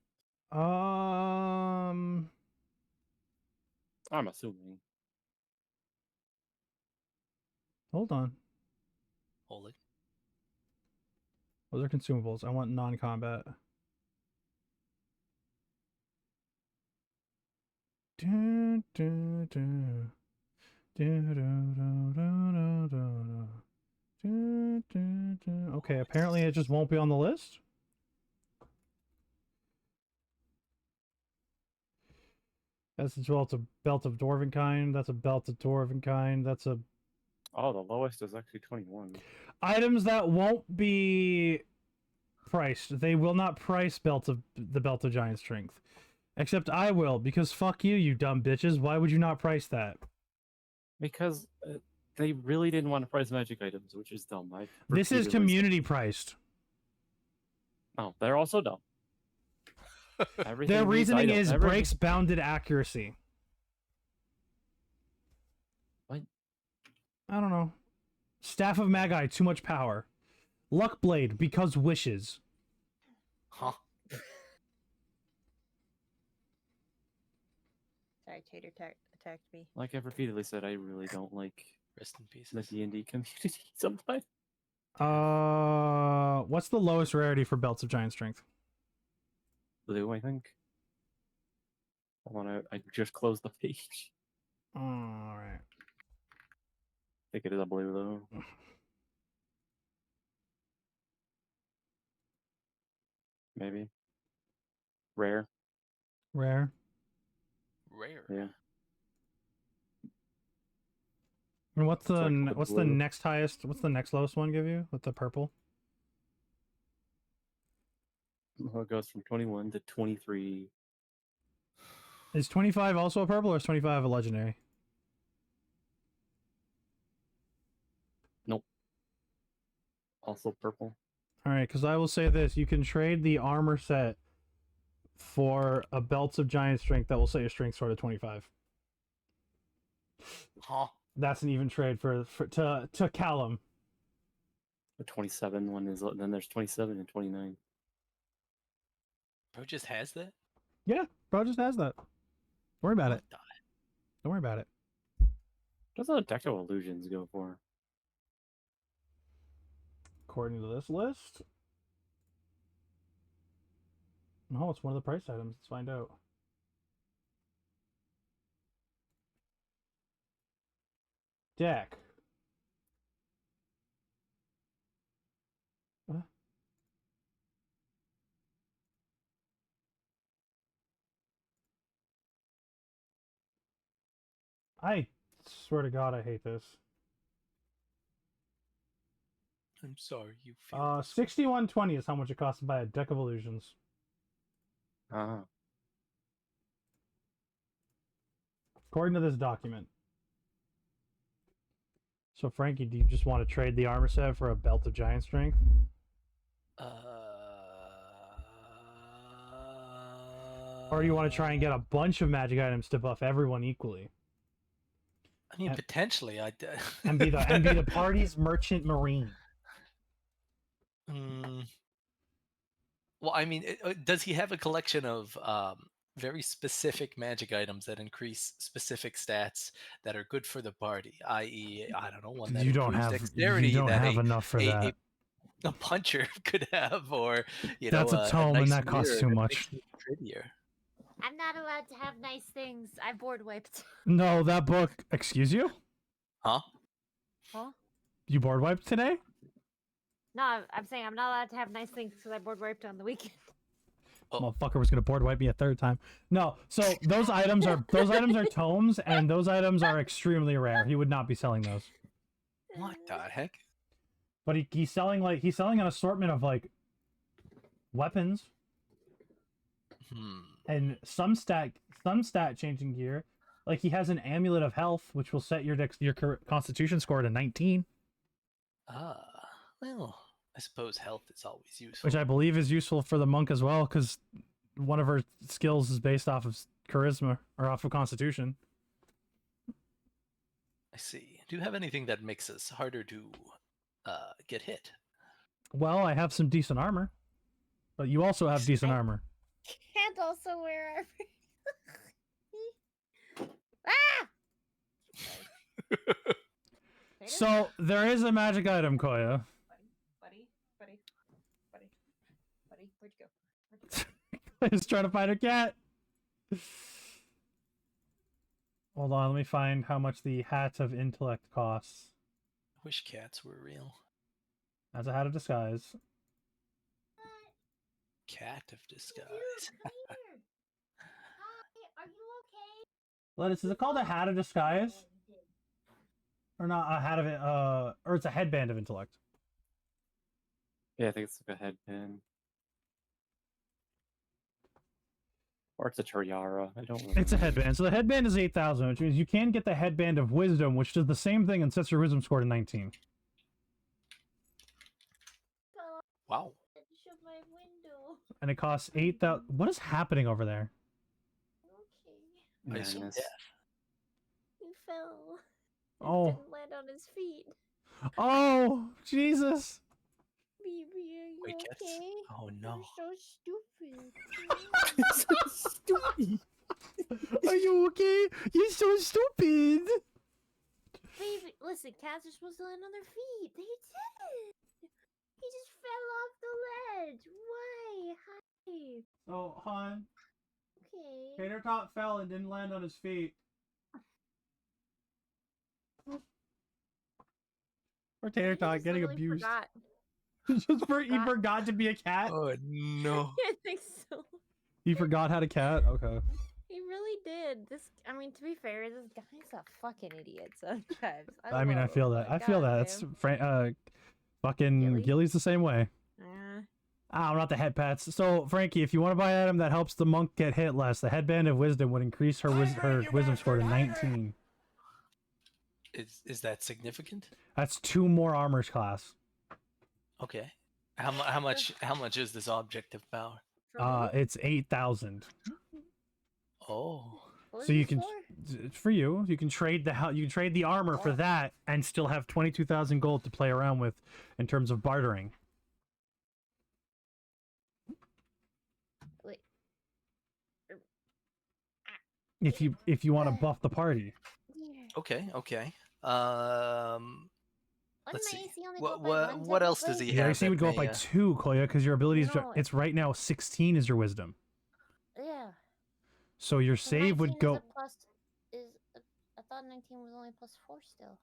Um, I'm assuming. hold on. Holy. Those are consumables. I want non-combat. Dun, dun, dun. Dun, dun, dun, dun, dun, dun. Dun, dun, dun. Okay, apparently it just won't be on the list. That's a belt of dwarven kind. That's a belt of dwarven kind. That's a Oh, the lowest is actually 21. items that won't be priced. They will not price the belt of giant strength. Except I will, because fuck you, you dumb bitches. Why would you not price that? Because they really didn't want to price magic items, which is dumb. This is community priced. Oh, they're also dumb. Their reasoning is breaks bounded accuracy. What? I don't know. Staff of Magi, too much power. Luck Blade, because wishes. Huh? Sorry, Tater attacked me. Like I've repeatedly said, I really don't like Rest in peace. the D&D community sometimes. What's the lowest rarity for belts of giant strength? Blue, I think. Hold on, I just closed the page. Alright. I think it is a blue, though. Maybe. Rare. Rare. Rare. Yeah. And what's the like the what's the blue. next highest? What's the next lowest one give you with the purple? Well, it goes from 21 to 23. Is 25 also a purple or is 25 a legendary? Nope. Also purple. Alright, because I will say this. You can trade the armor set for a belts of giant strength that will set your strength sword at 25. Huh? That's an even trade to Callum. The 27 one is. Then there's 27 and 29. Bro just has that? Yeah, bro just has that. Don't worry about it. What the- Don't worry about it. What does the Deco Illusions go for? According to this list. No, it's one of the price items. Let's find out. Deck. What? I swear to God, I hate this. I'm sorry you feel this way. 6120 is how much it costs to buy a deck of illusions. According to this document. So, Frankie, do you just want to trade the armor set for a belt of giant strength? Or do you want to try and get a bunch of magic items to buff everyone equally? I mean, and- potentially, And be the party's merchant marine? Well, I mean, does he have a collection of very specific magic items that increase specific stats that are good for the party? I.e., I don't know, one that You don't improves have dexterity you don't that have enough for that. a puncher could have, or That's a tome, and nice that costs mirror too that much. makes it prettier. I'm not allowed to have nice things. I board wiped. No, that book. Excuse you? Huh? Huh? You board wiped today? No, I'm saying I'm not allowed to have nice things because I board wiped on the weekend. Oh. Motherfucker was gonna board wipe me a third time. No, so those items are tomes, and those items are extremely rare. He would not be selling those. What the heck? But he's selling an assortment of like weapons and some stat changing gear. Like he has an amulet of health, which will set your constitution score to 19. Well, I suppose health is always useful. Which I believe is useful for the monk as well, because one of her skills is based off of charisma or off of constitution. I see. Do you have anything that makes us harder to get hit? Well, I have some decent armor, but you also have decent armor. Can't also wear armor. Ah! So there is a magic item, Koya. Buddy, where'd you go? He's trying to find her cat. Hold on, let me find how much the Hat of Intellect costs. Wish cats were real. That's a Hat of Disguise. Cat of disguise. Come here. Hi, are you okay? Lettuce, is it called a Hat of Disguise? Or not a hat of it, or it's a headband of intellect. Yeah, I think it's like a headband. Or it's a tiara. I don't remember. It's a headband. So the headband is 8,000, which means you can get the headband of wisdom, which does the same thing and sets your wisdom score to 19. Wow. Shut my window. And it costs 8,000. What is happening over there? Okay. I assume Madness. death. He fell. Oh. Didn't land on his feet. Oh, Jesus. Baby, are you Wait, cats? okay? Oh no. You're so stupid. Are you okay? You're so stupid. Baby, listen, cats are supposed to land on their feet. They didn't. He just fell off the ledge. Why? Hi. So, hon, Okay. Tater Tot fell and didn't land on his feet. Or Tater He Tot just getting literally abused. Forgot. He forgot to be a cat? Oh no. I think so. He forgot how to cat? Okay. He really did. I mean, to be fair, this guy's a fucking idiot sometimes. I mean, I feel that. I feel that. It's fucking Gilly? Gilly's the same way. Yeah. Ah, not the head pats. So, Frankie, if you want to buy an item that helps the monk get hit less, the headband of wisdom would increase her wisdom score to 19. Is that significant? That's 2 more armor's class. Okay. How much is this object of power? For me? It's 8,000. Oh. What So was you it can for? it's for you. You can trade the armor for that and still have 22,000 gold to play around with in terms of bartering. Wait. If you want to buff the party. Here. Okay. Wouldn't Let's my see. AC only go up by What one what else does technically? he Your have? AC that would go up by may, 2, Koya, because your ability is No. it's right now 16 is your wisdom. Yeah. So your So save would 19 go. Is a plus, I thought 19 was only +4 still.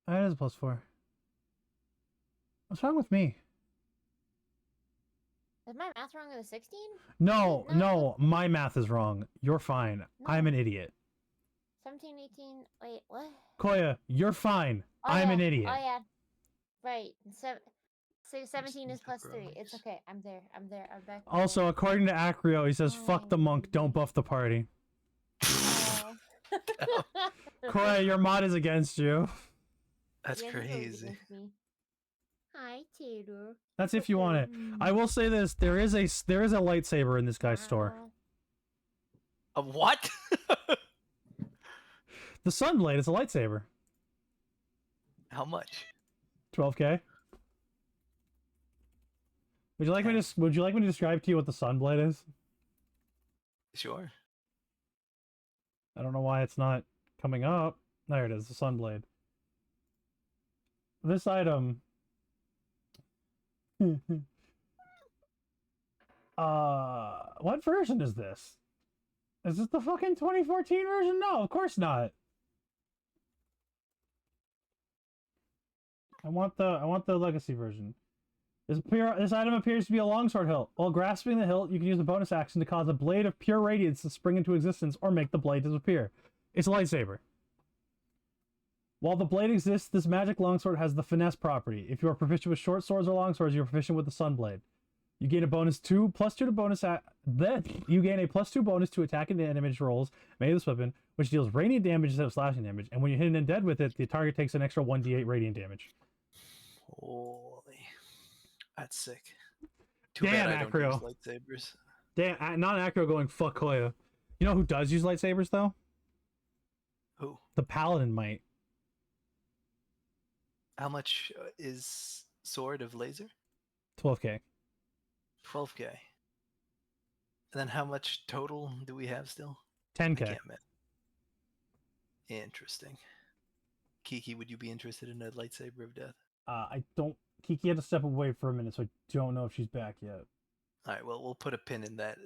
That is a +4. What's wrong with me? Is my math wrong with the 16? No, No. no, my math is wrong. You're fine. I'm No. an idiot. 17, 18. Wait, what? Koya, you're fine. Oh, I'm yeah. an idiot. Oh yeah. Right. So 17 is Seems +3. It's like okay. I'm there. I'm back. Also, according to Acrio, he says, "Fuck the monk. Don't buff the party." Oh. Koya, your mod is against you. That's Yeah, he's always crazy. against me. Hi, Tater. That's if you want it. I will say this: there is a lightsaber in this guy's store. Wow. What? The Sunblade is a lightsaber. How much? 12K. Would you like me to describe to you what the Sunblade is? Sure. I don't know why it's not coming up. There it is, the Sunblade. This item. What version is this? Is this the fucking 2014 version? No, of course not. I want the legacy version. This item appears to be a longsword hilt. While grasping the hilt, you can use the bonus action to cause a blade of pure radiance to spring into existence or make the blade disappear. It's a lightsaber. While the blade exists, this magic longsword has the finesse property. If you are proficient with short swords or longswords, you are proficient with the Sunblade. You gain a +2 to bonus. You gain a +2 bonus to attack and damage rolls made of this weapon, which deals radiant damage instead of slashing damage. And when you hit an undead with it, the target takes an extra 1d8 radiant damage. Holy, that's sick. Damn, bad I don't Acrio. use lightsabers. Damn, non-acro going fuck Koya. You know who does use lightsabers though? Who? The Paladin might. How much is Sword of Laser? 12K. 12K. And then how much total do we have still? 10K. I can't remember. Interesting. Kiki, would you be interested in a lightsaber of death? I don't. Kiki had to step away for a minute, so I don't know if she's back yet. All right. Well, we'll put a pin in that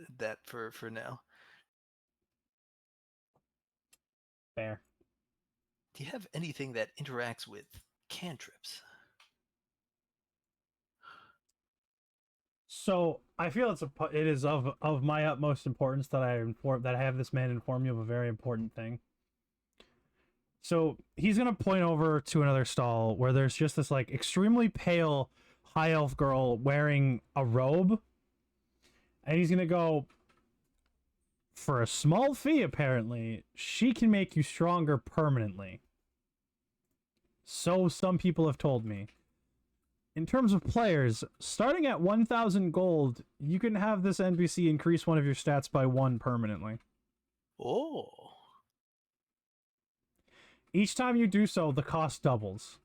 for now. Fair. Do you have anything that interacts with cantrips? So I feel it is of my utmost importance that I have this man inform you of a very important thing. So he's gonna point over to another stall where there's just this like extremely pale high elf girl wearing a robe, and he's gonna go, for a small fee apparently, she can make you stronger permanently. So some people have told me. In terms of players, starting at 1,000 gold, you can have this NPC increase one of your stats by 1 permanently. Oh. Each time you do so, the cost doubles.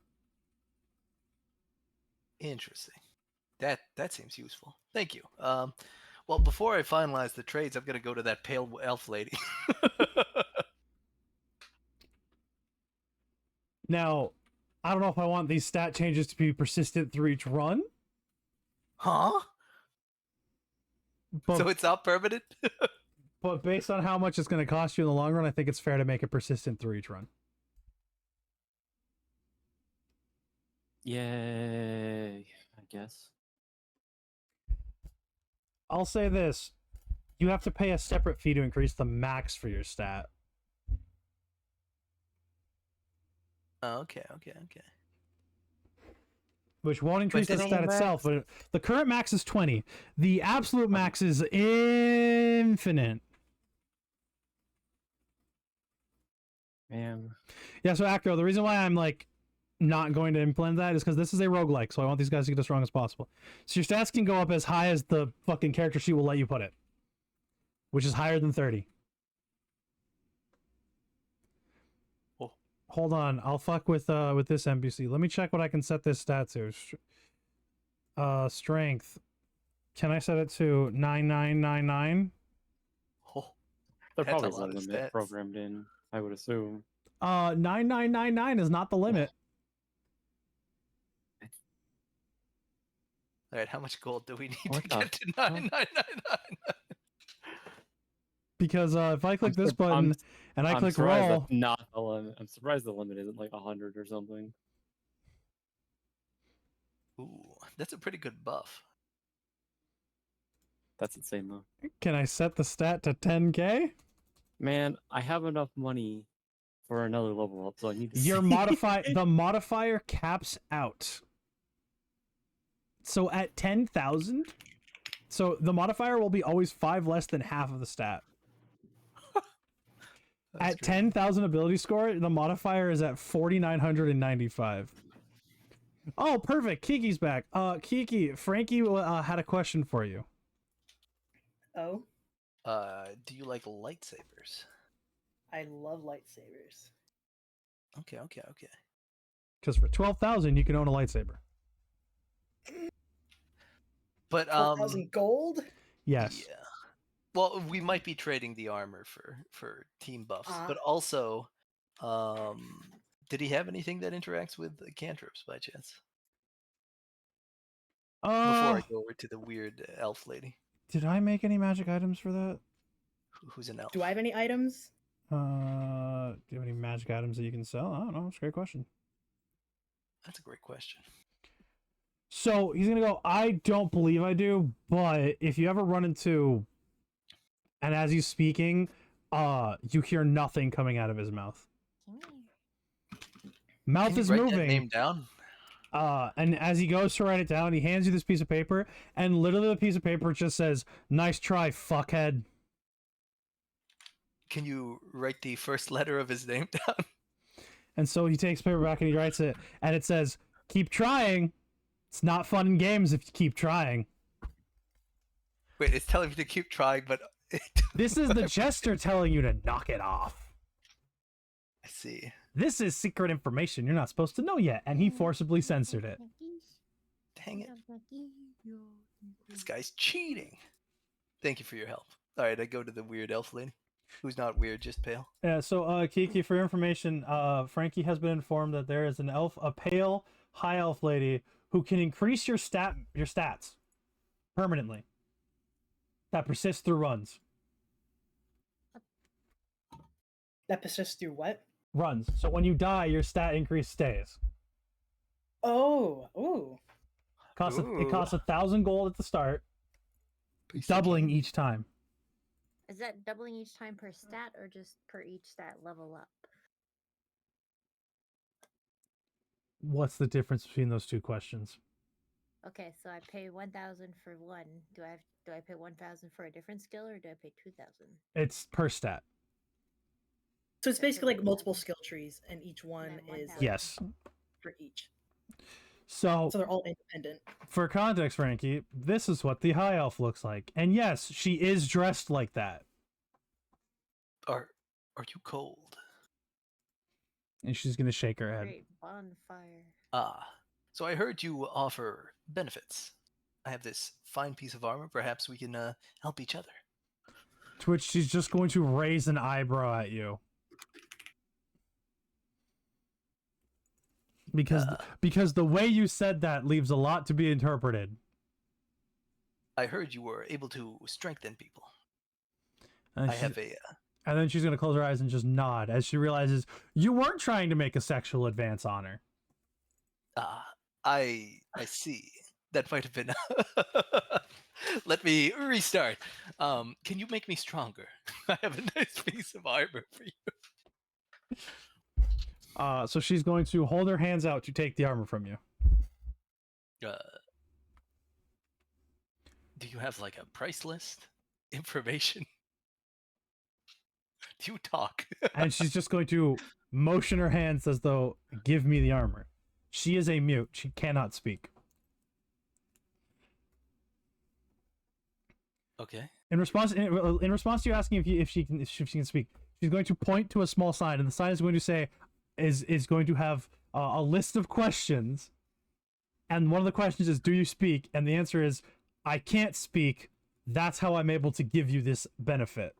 Interesting. That seems useful. Thank you. Well, before I finalize the trades, I've got to go to that pale elf lady. Now, I don't know if I want these stat changes to be persistent through each run. Huh? But, So it's not permanent? but based on how much it's going to cost you in the long run, I think it's fair to make it persistent through each run. Yay, I guess. I'll say this. You have to pay a separate fee to increase the max for your stat. Oh, okay. Which won't increase the doesn't stat it itself, but the current max is 20. The absolute max is infinite. Man. Yeah, so Acro, the reason why I'm like not going to implement that is because this is a roguelike, so I want these guys to get as strong as possible. So your stats can go up as high as the fucking character sheet will let you put it, which is higher than 30. Hold on, I'll fuck with this NPC. Let me check what I can set this stat to. Strength. Can I set it to 9999? Oh, There That's a probably is a lot of limit stats. programmed in, I would assume. 9999 is not the limit. all right. How much gold do we need What to the get to 9999? Because if I click this sur- I'm- button and I I'm click surprised roll, that's not the limit. I'm surprised the limit isn't like 100 or something. Ooh, that's a pretty good buff. That's insane though. can I set the stat to 10k? Man, I have enough money for another level up, so I need to Your see. the modifier caps out. So at 10,000, so the modifier will be always 5 less than half of the stat. That's At great. 10,000 ability score, the modifier is at 4,995. Oh, perfect. Kiki's back. Kiki, Frankie had a question for you. Oh, Do you like lightsabers? I love lightsabers. Okay. Because for 12,000, you can own a lightsaber. But 12,000 gold? Yes. yeah. Well, we might be trading the armor for team buffs, but Ah. also, did he have anything that interacts with the cantrips by chance? Before I go over to the weird elf lady, Did I make any magic items for that? who's an elf. Do I have any items? Do you have any magic items that you can sell? I don't know. It's a great question. That's a great question. So he's gonna go, I don't believe I do, but if you ever run into, and as he's speaking, you hear nothing coming out of his mouth. Mouth Can you is write that moving. name down? And as he goes to write it down, he hands you this piece of paper, and literally the piece of paper just says, "Nice try, fuckhead." Can you write the first letter of his name down? And so he takes paper back and he writes it, and it says, "Keep trying. It's not fun in games if you keep trying." Wait, it's telling me to keep trying, but This is the Jester telling you to knock it off. I see. This is secret information you're not supposed to know yet, and he forcibly censored it. Dang it. This guy's cheating. Thank you for your help. All right, I go to the weird elf lady, who's not weird, just pale. Yeah, so Kiki, for your information, Frankie has been informed that there is a pale high elf lady who can increase your stats permanently. That persists through runs. That persists through what? Runs. So when you die, your stat increase stays. Oh, ooh. It costs 1,000 gold at the start, doubling each time. Is that doubling each time per stat or just per each stat level up? What's the difference between those two questions? Okay, so I pay 1,000 for one. Do I pay 1,000 for a different skill or do I pay 2,000? It's per stat. So it's basically like multiple skill trees, and each one then is 1,000. Yes. for each. So So they're all independent. for context, Frankie, this is what the high elf looks like. And yes, she is dressed like that. Are you cold? And she's going to shake her head. Great bonfire. Ah, so I heard you offer benefits. I have this fine piece of armor. Perhaps we can help each other. To which she's just going to raise an eyebrow at you. Because the way you said that leaves a lot to be interpreted. I heard you were able to strengthen people. And I have a... and then she's going to close her eyes and just nod as she realizes you weren't trying to make a sexual advance on her. I see. That might have been... Let me restart. Can you make me stronger? I have a nice piece of armor for you. So she's going to hold her hands out to take the armor from you. Do you have like a price list? Information? Do you talk? And she's just going to motion her hands as though, give me the armor. She is a mute. She cannot speak. Okay. In response to you asking if she can speak, she's going to point to a small sign, and the sign is going to say, is going to have a list of questions, and one of the questions is, "Do you speak?" And the answer is, "I can't speak. That's how I'm able to give you this benefit."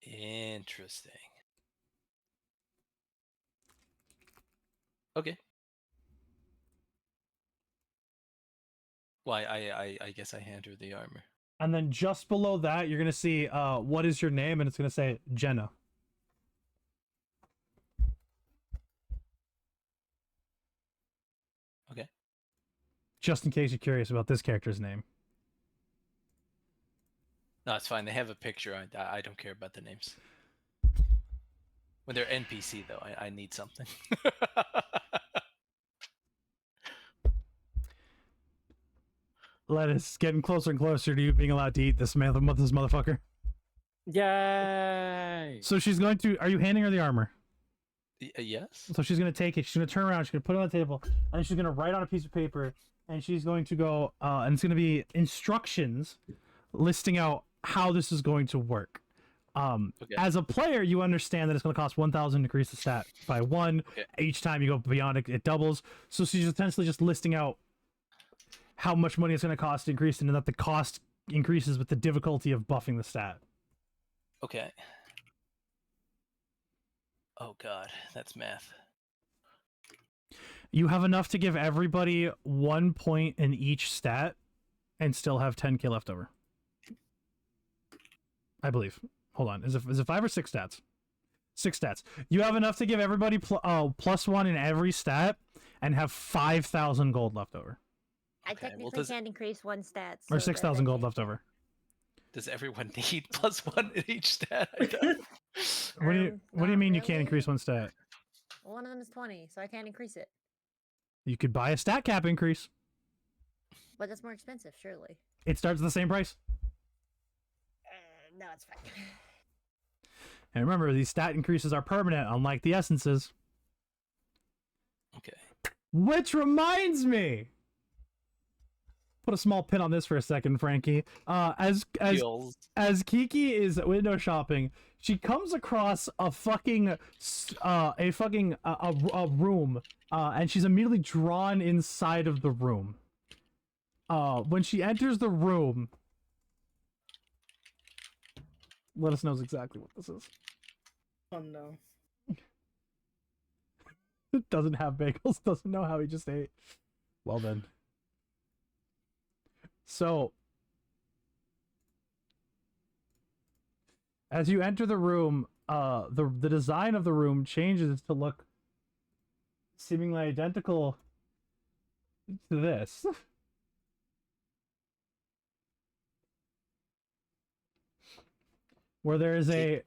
Interesting. Okay. Why, I guess I hand her the armor. And then just below that, you're gonna see what is your name, and it's gonna say Jenna. Okay. Just in case you're curious about this character's name. No, it's fine. They have a picture. I don't care about the names. When they're NPC, though, I need something. Lettuce getting closer and closer to you being allowed to eat this motherfucker. Yay! So she's going to. Are you handing her the armor? Yes. So she's gonna take it. She's gonna turn around. She's gonna put it on the table, and she's gonna write on a piece of paper. And she's going to go. And it's gonna be instructions listing out how this is going to work. Okay. As a player, you understand that it's going to cost 1,000 to increase the stat by 1. Okay. Each time you go beyond it, it doubles. So she's essentially just listing out how much money it's going to cost to increase, and that the cost increases with the difficulty of buffing the stat. Okay. Oh god, that's math. You have enough to give everybody 1 point in each stat, and still have 10k left over. I believe. Hold on. Is it 5 or 6 stats? 6 stats. You have enough to give everybody +1 in every stat, and have 5,000 gold left over. I Okay, well, technically can't increase one stat. Or so 6,000 that- gold left over. Does everyone need +1 in each stat? I don't- What do you Not mean you can't really. increase one stat? One of them is 20, so I can't increase it. You could buy a stat cap increase. But that's more expensive, surely. It starts at the same price. No, it's fine. And remember, these stat increases are permanent, unlike the essences. Okay. Which reminds me! Put a small pin on this for a second, Frankie. As Skills. Kiki is window shopping, she comes across a fucking room, and she's immediately drawn inside of the room. When she enters the room, let us know exactly what this is. Oh no. Doesn't have bagels, doesn't know how he just ate. Well then. So, as you enter the room, the design of the room changes to look seemingly identical to this. Where there is a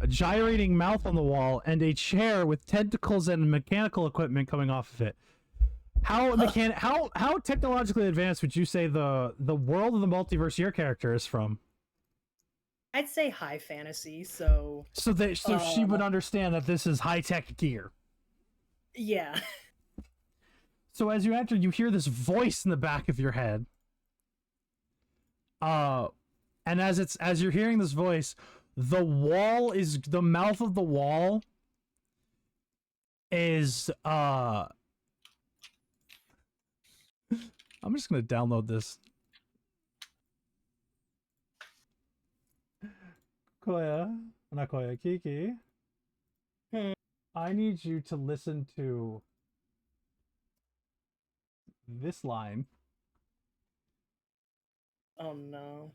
gyrating mouth on the wall and a chair with tentacles and mechanical equipment coming off of it. How technologically advanced would you say the world of the multiverse your character is from? I'd say high fantasy, so So she would understand that this is high tech gear. yeah. So as you enter, you hear this voice in the back of your head. And as you're hearing this voice, the mouth of the wall is I'm just gonna download this. Kiki. I need you to listen to this line. Oh no.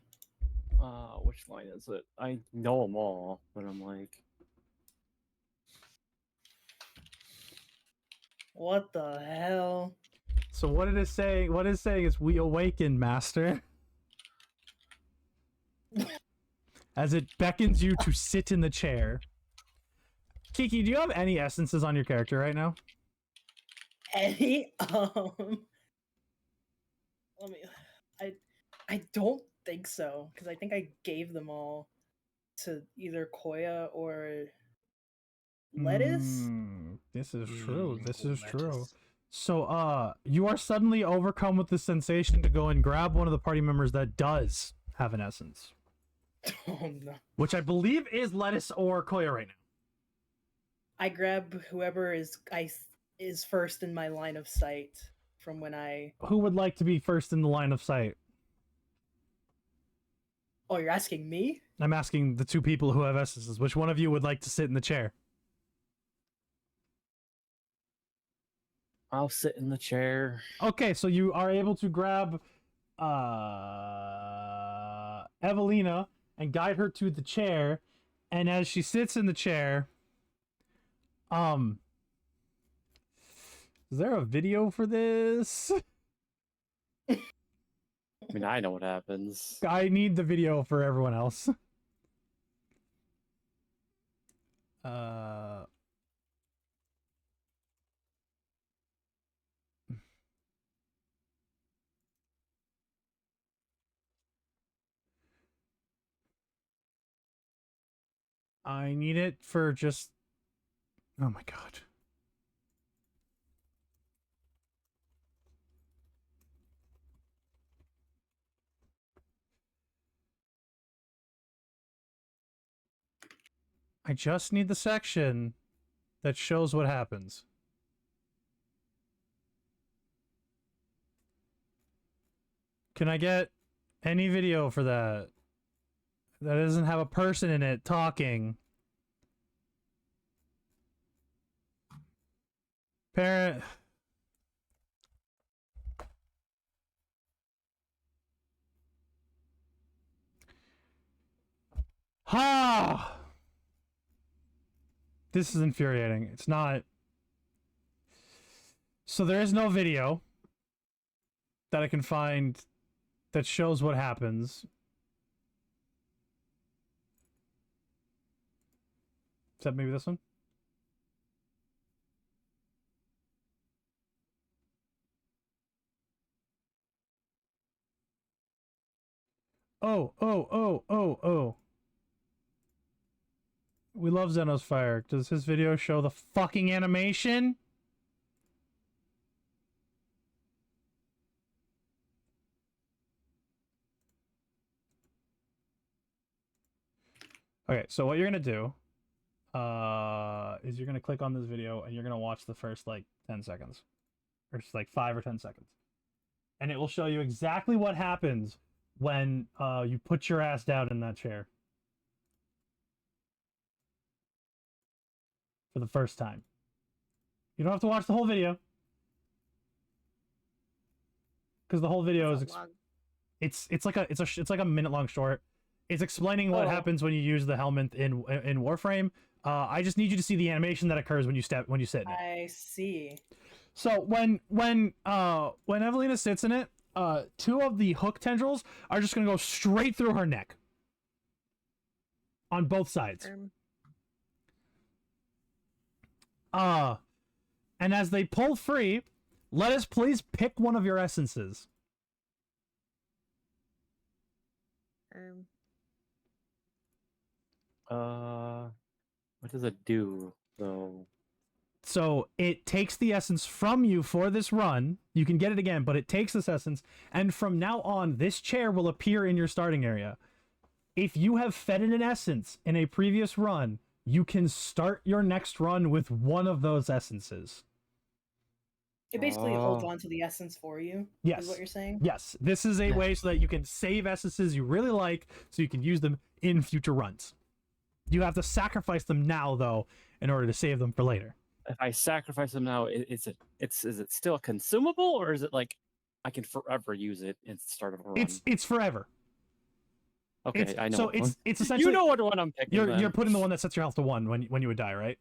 Which line is it? I know them all, but I'm like, What the hell? So what it is saying is, "We awaken, master." As it beckons you to sit in the chair. Kiki, do you have any essences on your character right now? Any let me I don't think so, because I think I gave them all to either Koya or Lettuce. This is true. This is true. Lettuce. So, you are suddenly overcome with the sensation to go and grab one of the party members that does have an essence. Oh no. which I believe is Lettuce or Koya right now. I grab whoever is first in my line of sight from when I. Who would like to be first in the line of sight? Oh, you're asking me? I'm asking the two people who have essences. Which one of you would like to sit in the chair? I'll sit in the chair. Okay, so you are able to grab Evelina and guide her to the chair, and as she sits in the chair, is there a video for this? I mean, I know what happens. I need the video for everyone else. I need it for just... Oh my god. I just need the section that shows what happens. Can I get any video for that? That doesn't have a person in it talking. Parent. Ha! This is infuriating. It's not. So there is no video that I can find that shows what happens. Is that maybe this one? Oh. We love Zeno's Fire. Does his video show the fucking animation? Okay, so what you're gonna do is you're gonna click on this video and you're gonna watch the first like 10 seconds. Or just like 5 or 10 seconds. And it will show you exactly what happens when you put your ass down in that chair. For the first time. You don't have to watch the whole video. Because the whole video is it's like a minute long short. It's explaining what happens when you use the helmet in Warframe. I just need you to see the animation that occurs when you sit in it. I see. So when Evelina sits in it, 2 of the hook tendrils are just gonna go straight through her neck. On both sides. And as they pull free, let us please pick one of your essences. What does it do though? So it takes the essence from you for this run. You can get it again, but it takes this essence, and from now on, this chair will appear in your starting area. If you have fed in an essence in a previous run, you can start your next run with one of those essences. It basically holds on to the essence for you. Yes. Is what you're saying? Yes. This is a way so that you can save essences you really like, so you can use them in future runs. You have to sacrifice them now, though, in order to save them for later. If I sacrifice them now, is it still consumable, or is it like I can forever use it at the start of a run? It's forever. Okay, I know. So it's essentially, you know what one I'm picking. You're putting the one that sets your health to 1 when you would die, right?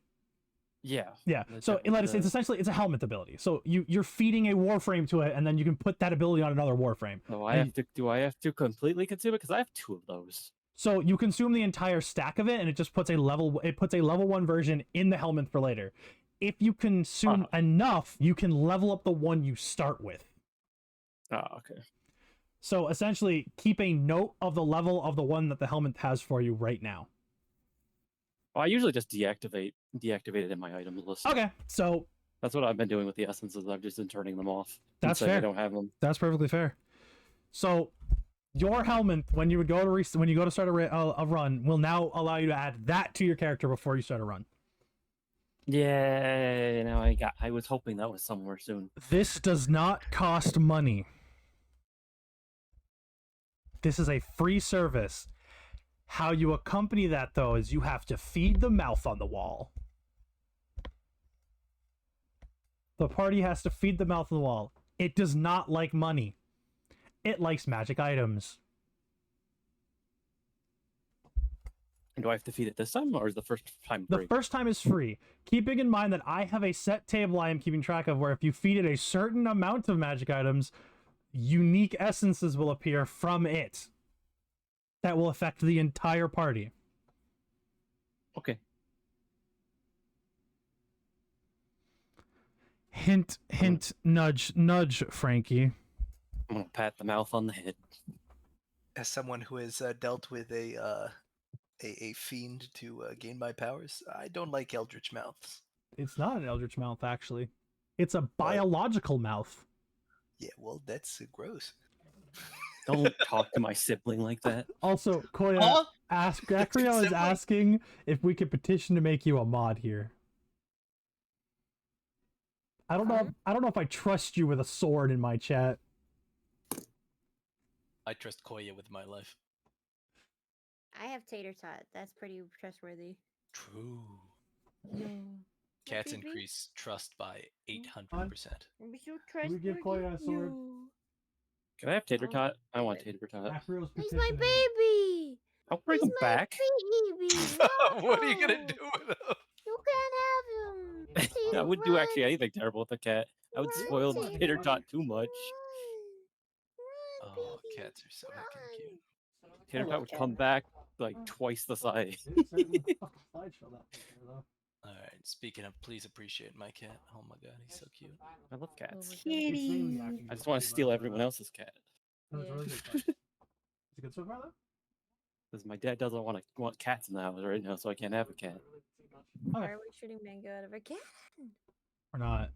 Yeah. Yeah. So it's essentially a helmet ability. So you're feeding a warframe to it, and then you can put that ability on another warframe. So do I have to completely consume it? Because I have 2 of those. So you consume the entire stack of it, and it just puts a level 1 version in the helmet for later. If you consume enough, you can level up the one you start with. Oh, okay. So essentially, keep a note of the level of the one that the helmet has for you right now. Well, I usually just deactivate it in my item list. Okay, so that's what I've been doing with the essences. I've just been turning them off. That's fair. I don't have them. That's perfectly fair. So Your helmet, when you would go to when you go to start a run, will now allow you to add that to your character before you start a run. Yeah, now I was hoping that was somewhere soon. This does not cost money. This is a free service. How you accompany that, though, is you have to feed the mouth on the wall. The party has to feed the mouth on the wall. It does not like money. It likes magic items. And do I have to feed it this time, or is the first time The free? first time is free. Keeping in mind that I have a set table I am keeping track of where if you feed it a certain amount of magic items, unique essences will appear from it that will affect the entire party. Okay. Hint, hint, nudge, nudge, Frankie. I'm gonna pat the mouth on the head. As someone who has dealt with a fiend to gain my powers, I don't like eldritch mouths. It's not an eldritch mouth, actually. It's a biological mouth. Yeah, well, that's gross. Don't talk to my sibling like that. Also, Koya, Huh? Acrio is Sibling? asking if we could petition to make you a mod here. I don't know. I don't know if I trust you with a sword in my chat. I trust Koya with my life. I have tater tot. That's pretty trustworthy. True. Yeah. Cats Baby? increase trust by 800%. I'm so Can we give Koya a sword? Can I have tater Oh, tot? I want tater tot. Acrio's He's my petitioning. baby. I'll bring He's him my back. baby. What are you gonna No! do with him? You can't have him. I Tater, wouldn't do actually run. anything terrible with a cat. I would Run, spoil Tater. tater tot too much. Run, Oh, baby. cats are so heckin' cute. Tater love tot would cat. come back like twice the size. Alright, speaking of, please appreciate my cat. Oh my god, he's so cute. I love cats. Kitty. I just want to steal everyone else's cat No, it's Yeah. really good fun. Is it good so far, though? because my dad doesn't want cats in the house right now, so I can't have a cat. Why Okay. are we shooting mango out of a cat? Or not.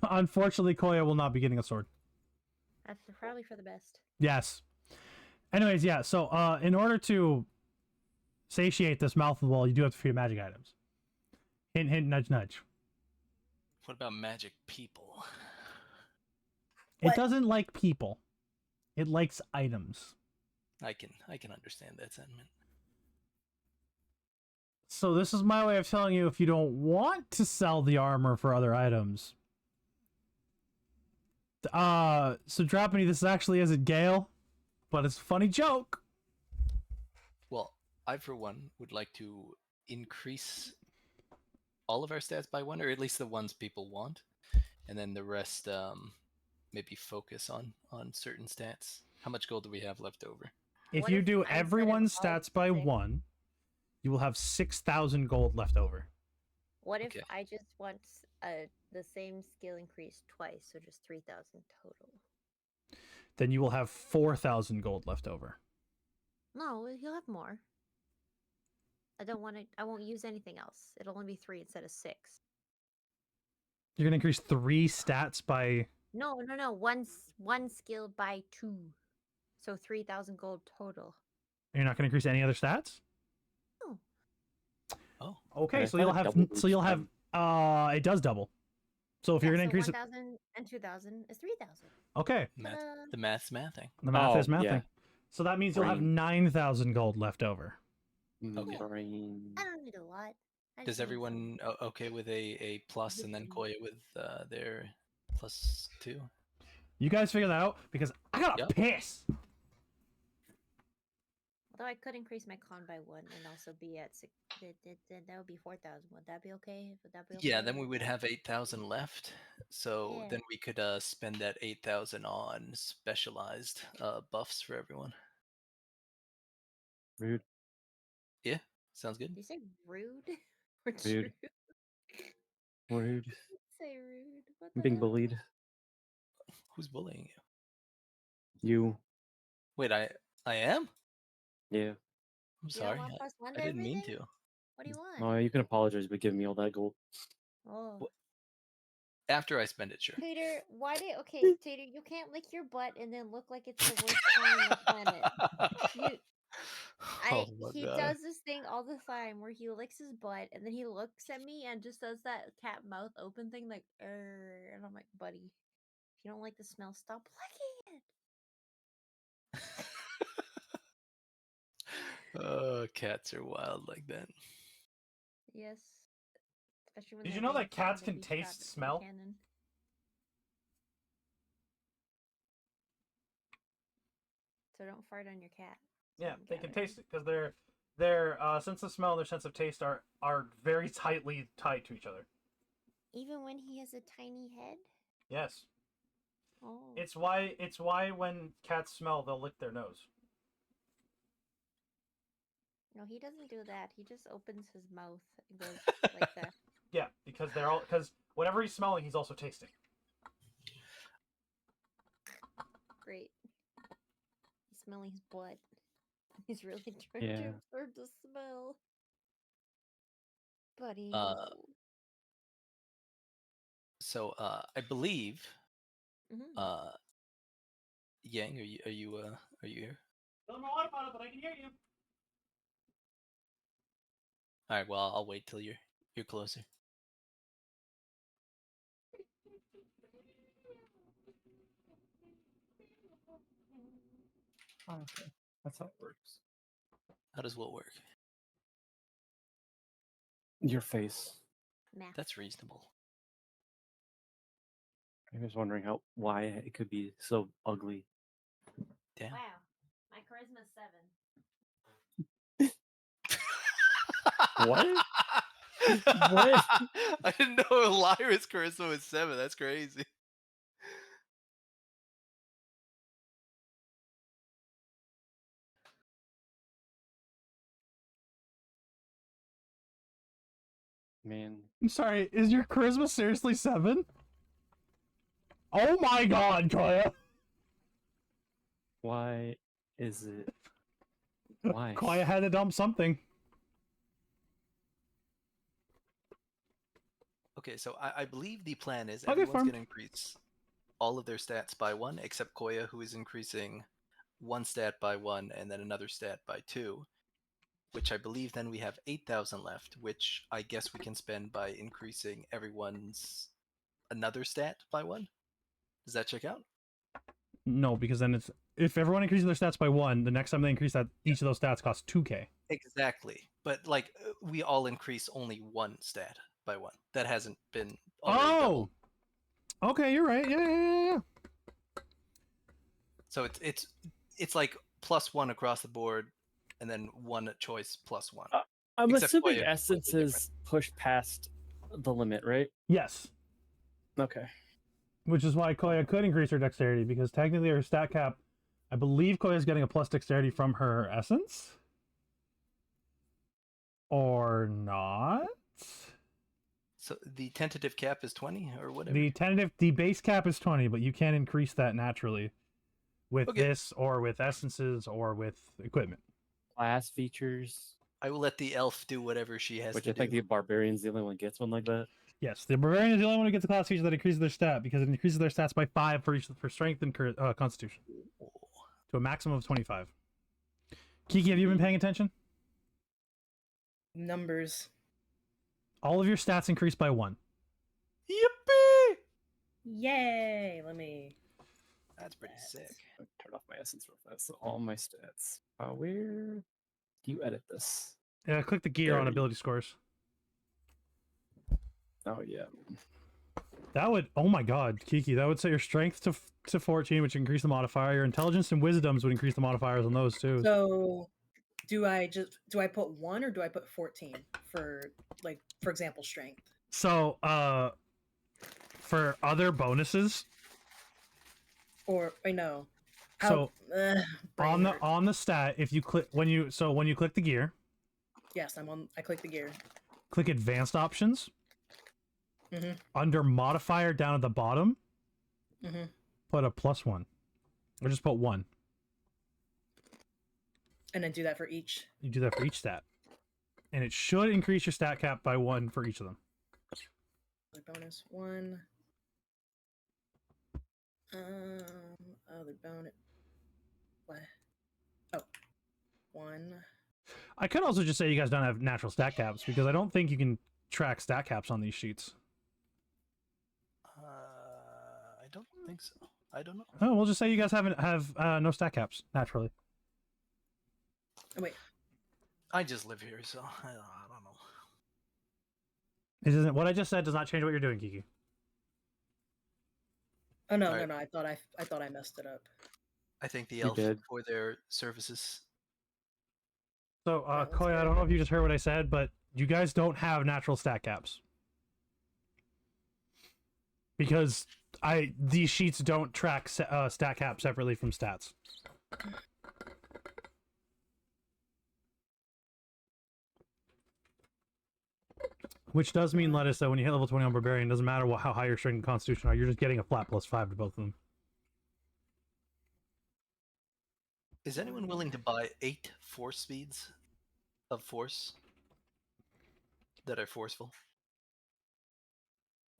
Unfortunately, Koya will not be getting a sword. That's probably for the best. Yes. Anyways, yeah, so in order to satiate this mouth of the wall, you do have to feed magic items. Hint, hint, nudge, nudge. What about magic people? It What? doesn't like people. It likes items. I can understand that sentiment. So this is my way of telling you if you don't want to sell the armor for other items. So Drapany, this actually isn't Gale, but it's a funny joke. Well, I for one would like to increase all of our stats by one, or at least the ones people want, and then the rest maybe focus on certain stats. How much gold do we have left over? If What you if do I set it everyone's all stats by to 1, you will have 6,000 gold left over. What if Okay. I just want the same skill increase twice, so just 3,000 total? Then you will have 4,000 gold left over. No, you'll have more. I don't want to. I won't use anything else. It'll only be 3 instead of 6. You're gonna increase 3 stats by. No. One skill by 2, so 3,000 gold total. You're not gonna increase any other stats. No. Oh, Okay, I so thought you'll it have. doubled So you'll each have. time. It does double. So if you're gonna increase it. 1,000 and 2,000 is 3,000. Okay, math, Ta-da. the math's mathing. the math is Oh, mathing. yeah. So that means you'll have Brain. 9,000 gold left over. Okay. Brain. I don't need a lot. I Does just need everyone okay with a plus, and then Koya with their +2? You guys figure that out because I gotta Yep. piss. Although I could increase my con by 1 and also be at 6. That would be 4,000. Would that be okay? Would that be okay? Yeah, then we would have 8,000 left. So Yeah. then we could spend that 8,000 on specialized buffs for everyone. Rude. Yeah, sounds good. Did you say rude? Or Rude. true? Rude. Say rude. What I'm the being hell? bullied. Who's bullying you? You. Wait, I am? Yeah. I'm You don't sorry. want +1 I to didn't mean everything? to. What do you want? Oh, you can apologize by giving me all that gold. Oh. What? After I spend it, sure. Tater, Tater, you can't lick your butt and then look like it's the worst smell on the planet. Oh my He god. does this thing all the time where he licks his butt and then he looks at me and just does that cat mouth open thing like, and I'm like, buddy, if you don't like the smell, stop licking it. Cats are wild like that. Yes. Especially when Did they're you know being that cats found to can be taste shot from smell? cannon. So don't fart on your cat. Yeah, they can Got it. taste it because their sense of smell and their sense of taste are very tightly tied to each other. Even when he has a tiny head? Yes. Oh. It's why when cats smell, they'll lick their nose. No, he doesn't do that. He just opens his mouth and goes like that. Yeah, because whatever he's smelling, he's also tasting. Great. He's smelling his butt. He's really trying Yeah. to absorb the smell. Buddy. So I believe Mhm. Yang, are you here? Don't know what about it, but I can hear you. All right, well, I'll wait till you're closer. Oh, okay. That's how it works. How does what work? Your face. Math. That's reasonable. I was wondering why it could be so ugly. Damn. Wow. My charisma's 7. What? What? I didn't know Lyra's charisma was 7. That's crazy. Man, I'm sorry, is your charisma seriously 7? Oh my god, Koya! why is it? Why? Koya had to dump something. Okay, so I believe the plan is Okay, everyone's fine. going to increase all of their stats by 1, except Koya, who is increasing 1 stat by 1 and then another stat by 2, which I believe then we have 8,000 left, which I guess we can spend by increasing everyone's another stat by 1. Does that check out? No, because then it's if everyone increases their stats by 1, the next time they increase that, each of those stats costs 2k. Exactly. But like we all increase only 1 stat by 1. That hasn't been already doubled. Okay, you're right. Yeah. So it's like +1 across the board, and then 1 choice +1. I'm Except assuming Koya, essences push past the limit, right? Yes. Okay. Which is why Koya could increase her dexterity, because technically her stat cap, I believe Koya's getting a plus dexterity from her essence? Or not? So the tentative cap is 20 or whatever. The base cap is 20, but you can increase that naturally with Okay. this or with essences or with equipment. Class features, I will let the elf do whatever she has which to I think do. the barbarian's the only one gets one like that. Yes, the barbarian is the only one who gets a class feature that increases their stat, because it increases their stats by 5 for strength and constitution to a maximum of 25. Kiki, have you been paying attention? Numbers. All of your stats increase by 1. Yippee! Yay! Let me. That's pretty sick. I'll turn off my essence real fast. So all my stats. Where do you edit this? Click the gear There on we- ability scores. Oh yeah. That would, oh my god, Kiki, that would set your strength to 14, which increase the modifier. Your intelligence and wisdoms would increase the modifiers on those too. So, do I put 1 or do I put 14 for, like, for example, strength? So, for other bonuses, Or I know. So, brain hurt. on the stat, if you click when you click the gear, Yes, I click the gear. click advanced options. Mhm. Under modifier down at the bottom, Mhm. put a +1, or just put 1. And then do that for each. You do that for each stat, and it should increase your stat cap by 1 for each of them. Bonus 1. Oh, they're bound it. What? Oh, 1. I could also just say you guys don't have natural stat caps because I don't think you can track stat caps on these sheets. I don't think so. I don't know. Oh, we'll just say you guys have no stat caps naturally. Oh, wait. I just live here, so I don't know. It isn't what I just said does not change what you're doing, Kiki. Oh no, Alright. no, no! I thought I messed it up. I thank the You elf did. for their services. So, let's Koya, I don't know if you just heard what I said, but you guys don't have natural stat caps because these sheets don't track stat cap separately from stats. Which does mean, Lettuce, that when you hit level 20 on Barbarian, it doesn't matter how high your strength and Constitution are, you're just getting a flat +5 to both of them. Is anyone willing to buy 8 force speeds of force that are forceful?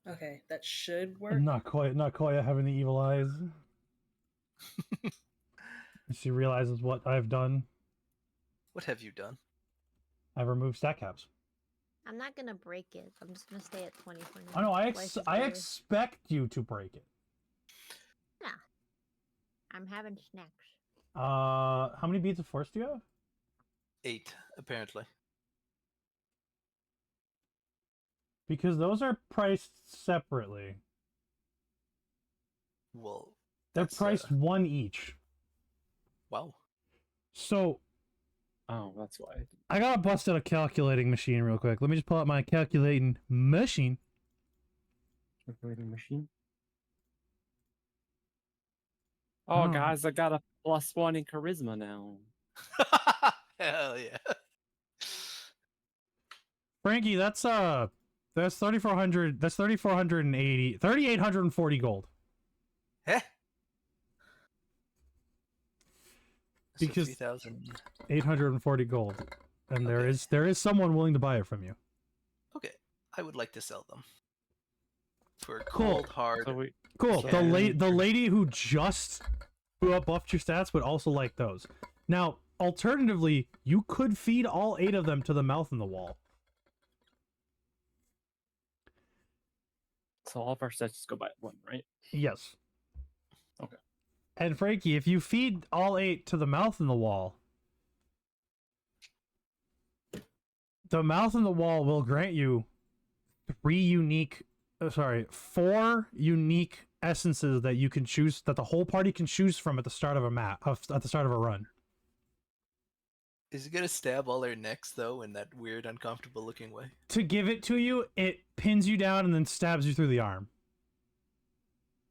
Okay, that should work. Not Koya having the evil eyes. She realizes what I've done. What have you done? I've removed stat caps. I'm not gonna break it. I'm just gonna stay at 20 for now. I know. I Life is expect you to break it. Yeah. I'm having snacks. How many beads of force do you have? 8, apparently. Because those are priced separately. Well, They're that's, priced 1 each. Wow. So Oh, that's why. I gotta bust out a calculating machine real quick. Let me just pull out my calculating machine. Calculating machine. Oh, guys, I got a +1 in charisma now. Hell yeah. Frankie, that's 3,400. That's 3,480. 3,840 gold. Heh. So Because 3,000. 840 gold, and Okay. there is someone willing to buy it from you. Okay, I would like to sell them for Cool. cold hard. So we, Cool. So- The lady who just buffed your stats would also like those. Now, alternatively, you could feed all 8 of them to the mouth in the wall. so all of our sets just go by 1, right? Yes. Okay. And Frankie, if you feed all 8 to the mouth in the wall, the mouth in the wall will grant you 4 unique essences that you can choose, that the whole party can choose from at the start of at the start of a run. Is it gonna stab all their necks though in that weird, uncomfortable looking way? To give it to you, it pins you down and then stabs you through the arm.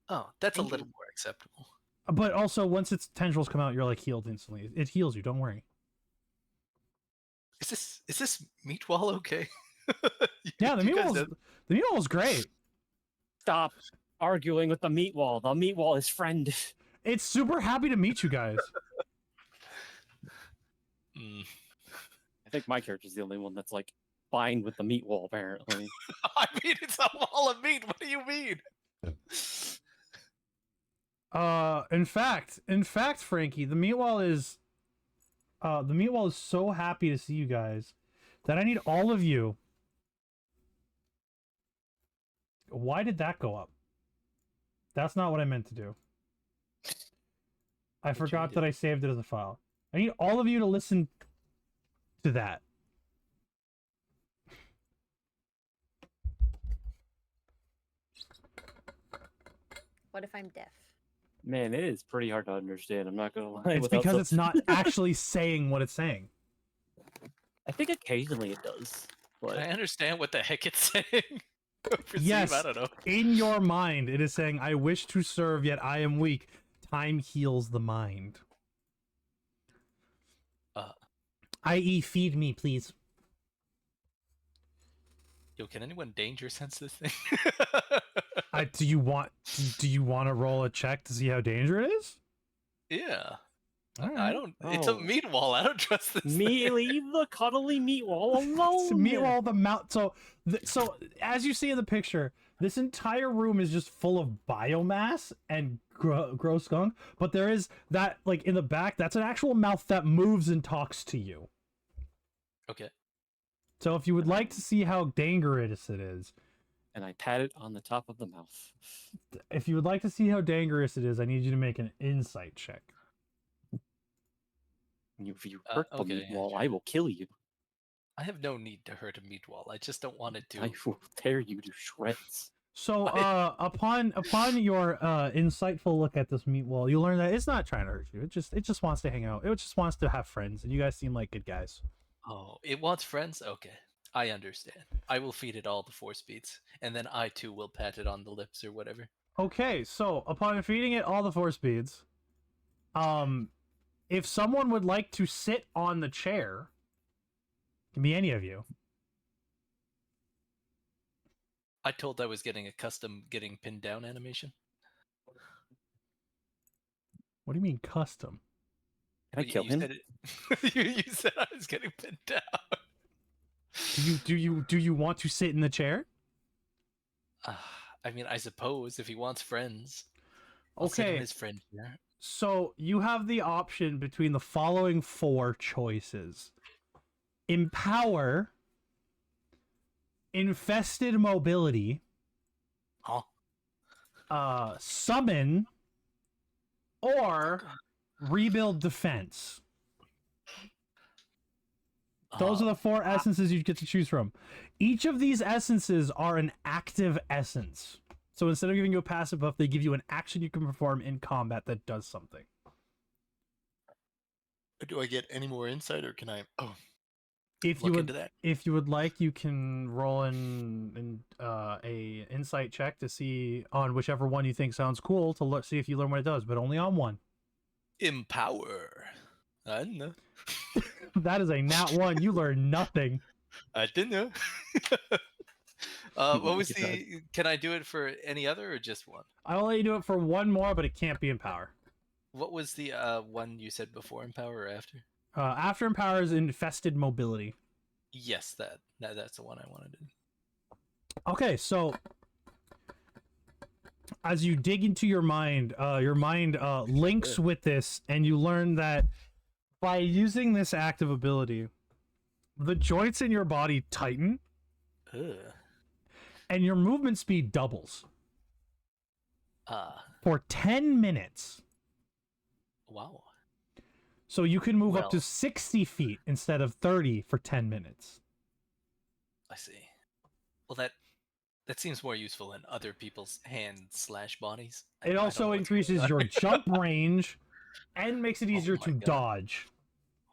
Oh, that's a Thank little you. more acceptable. But also, once its tendrils come out, you're like healed instantly. It heals you. Don't worry. Is this meat wall okay? Yeah, the You guys meat wall is great. Stop arguing with the meat wall. The meat wall is friend. It's super happy to meet you guys. Mm. I think my character's the only one that's like fine with the meat wall, apparently. I mean, it's a wall of meat. What do you mean? In fact, Frankie, the meat wall is so happy to see you guys that I need all of you. Why did that go up? That's not what I meant to do. I forgot that I saved it as a file. I need all of you to listen to that. What if I'm deaf? Man, it is pretty hard to understand. I'm not gonna lie. It's without because it's not subtitles. actually saying what it's saying. I think occasionally it does. But I understand what the heck it's saying. Perceive, Yes. I don't know. In your mind, it is saying, I wish to serve, yet I am weak. Time heals the mind. I.e., feed me, please. Yo, can anyone danger sense this thing? Do you want to roll a check to see how dangerous it is? Yeah. All right. I don't. It's a Oh. meat wall. I don't trust this. me thing. leave the cuddly meat wall alone. So meanwhile, the mouth. So as you see in the picture, This entire room is just full of biomass and gross skunk, but there is that, like, in the back, that's an actual mouth that moves and talks to you. Okay. So if you would like to see how dangerous it is, And I pat it on the top of the mouth. if you would like to see how dangerous it is, I need you to make an insight check. If you hurt the okay, meat wall, sure. I will kill you. I have no need to hurt a meat wall. I just don't want it to. I will tear you to shreds. So, upon your insightful look at this meat wall, you learn that it's not trying to hurt you. It just wants to hang out. It just wants to have friends, and you guys seem like good guys. Oh, it wants friends? Okay. I understand. I will feed it all the force beats, and then I too will pat it on the lips or whatever. Okay, so upon feeding it all the force beads, if someone would like to sit on the chair, it can be any of you. I told I was getting a custom getting pinned down animation. What do you mean custom? Can I kill him? Said it... you said I was getting pinned down. Do you want to sit in the chair? I mean, I suppose if he wants friends, I'll sit in his friend here. So you have the option between the following 4 choices: Empower, Infested Mobility, Summon, or Rebuild Defense. Those are the 4 essences you get to choose from. Each of these essences are an active essence. So instead of giving you a passive buff, they give you an action you can perform in combat that does something. Do I get any more insight, or can I? Oh, if look you would, into that. If you would like, you can roll in a insight check to see on whichever one you think sounds cool to see if you learn what it does, but only on one. Empower. I don't know. That is a nat 1. You learn nothing. I didn't know. What was the? Can I do it for any other or just one? I'll let you do it for one more, but it can't be Empower. What was the one you said before Empower or after? After Empower is Infested Mobility. Yes, that's the one I wanted to do. Okay, so as you dig into your mind links with this, and you learn that by using this active ability, the joints in your body tighten, and your movement speed doubles for 10 minutes. Wow. So you can move up to 60 feet instead of 30 for 10 minutes. I see. Well, that seems more useful in other people's hands/bodies. It also increases your jump range and makes it easier to God. dodge.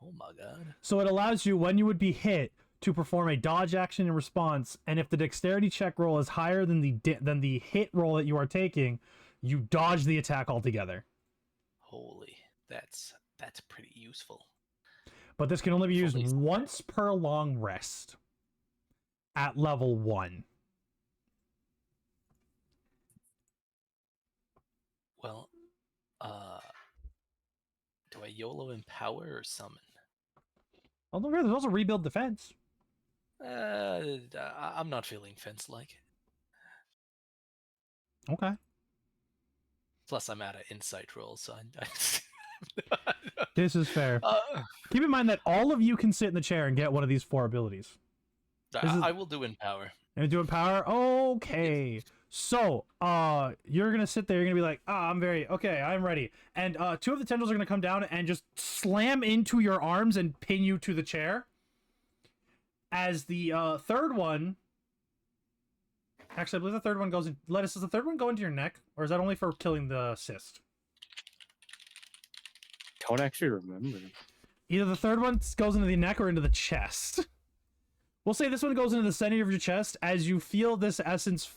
Oh my god. So it allows you, when you would be hit, to perform a dodge action in response, and if the dexterity check roll is higher than the hit roll that you are taking, you dodge the attack altogether. Holy, that's pretty useful. But this can only be used once per long rest at level 1. Well, do I YOLO Empower or Summon? Oh, no, there's also Rebuild Defense. I'm not feeling fence-like. Okay. Plus, I'm out of insight rolls, so This is fair. Keep in mind that all of you can sit in the chair and get one of these 4 abilities. I will do Empower. You're gonna do Empower? Okay. So, you're gonna sit there, you're gonna be like, I'm ready. And 2 of the tendrils are gonna come down and just slam into your arms and pin you to the chair. As the third one... Actually, I believe the third one goes in... Lettuce, does the third one go into your neck? Or is that only for killing the cyst? Don't actually remember. Either the third one goes into the neck or into the chest. We'll say this one goes into the center of your chest as you feel this essence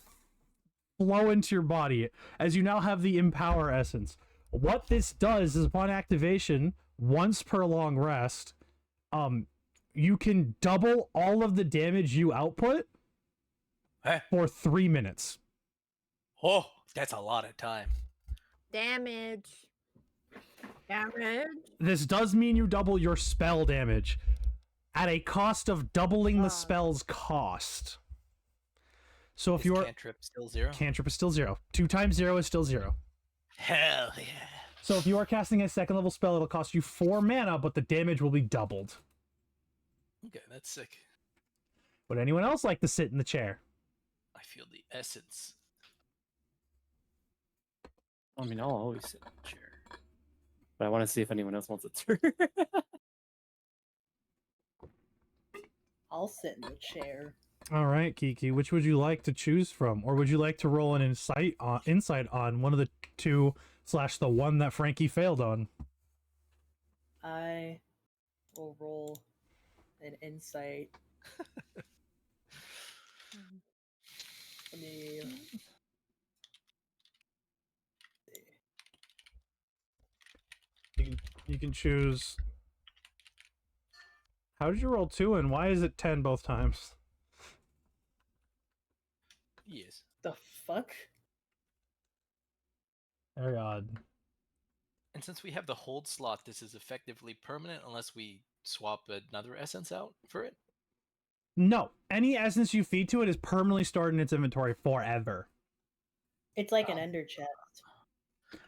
flow into your body, as you now have the Empower essence. What this does is, upon activation, once per long rest, you can double all of the damage you output for 3 minutes. Oh, that's a lot of time. Damage. This does mean you double your spell damage at a cost of doubling the spell's cost. So if Is your cantrip still 0? cantrip is still 0. 2 times 0 is still 0. Hell yeah. So if you are casting a second level spell, it'll cost you 4 mana, but the damage will be doubled. Okay, that's sick. Would anyone else like to sit in the chair? I feel the essence. I mean, I'll always sit in the chair. But I want to see if anyone else wants a turn. I'll sit in the chair. All right, Kiki, which would you like to choose from? Or would you like to roll an insight on one of the 2 / the one that Frankie failed on? I will roll an insight. Let me You can choose. How did you roll 2 and why is it 10 both times? Yes. the fuck? Very odd. And since we have the hold slot, this is effectively permanent unless we swap another essence out for it? No, any essence you feed to it is permanently stored in its inventory forever. It's like an Oh. ender chest.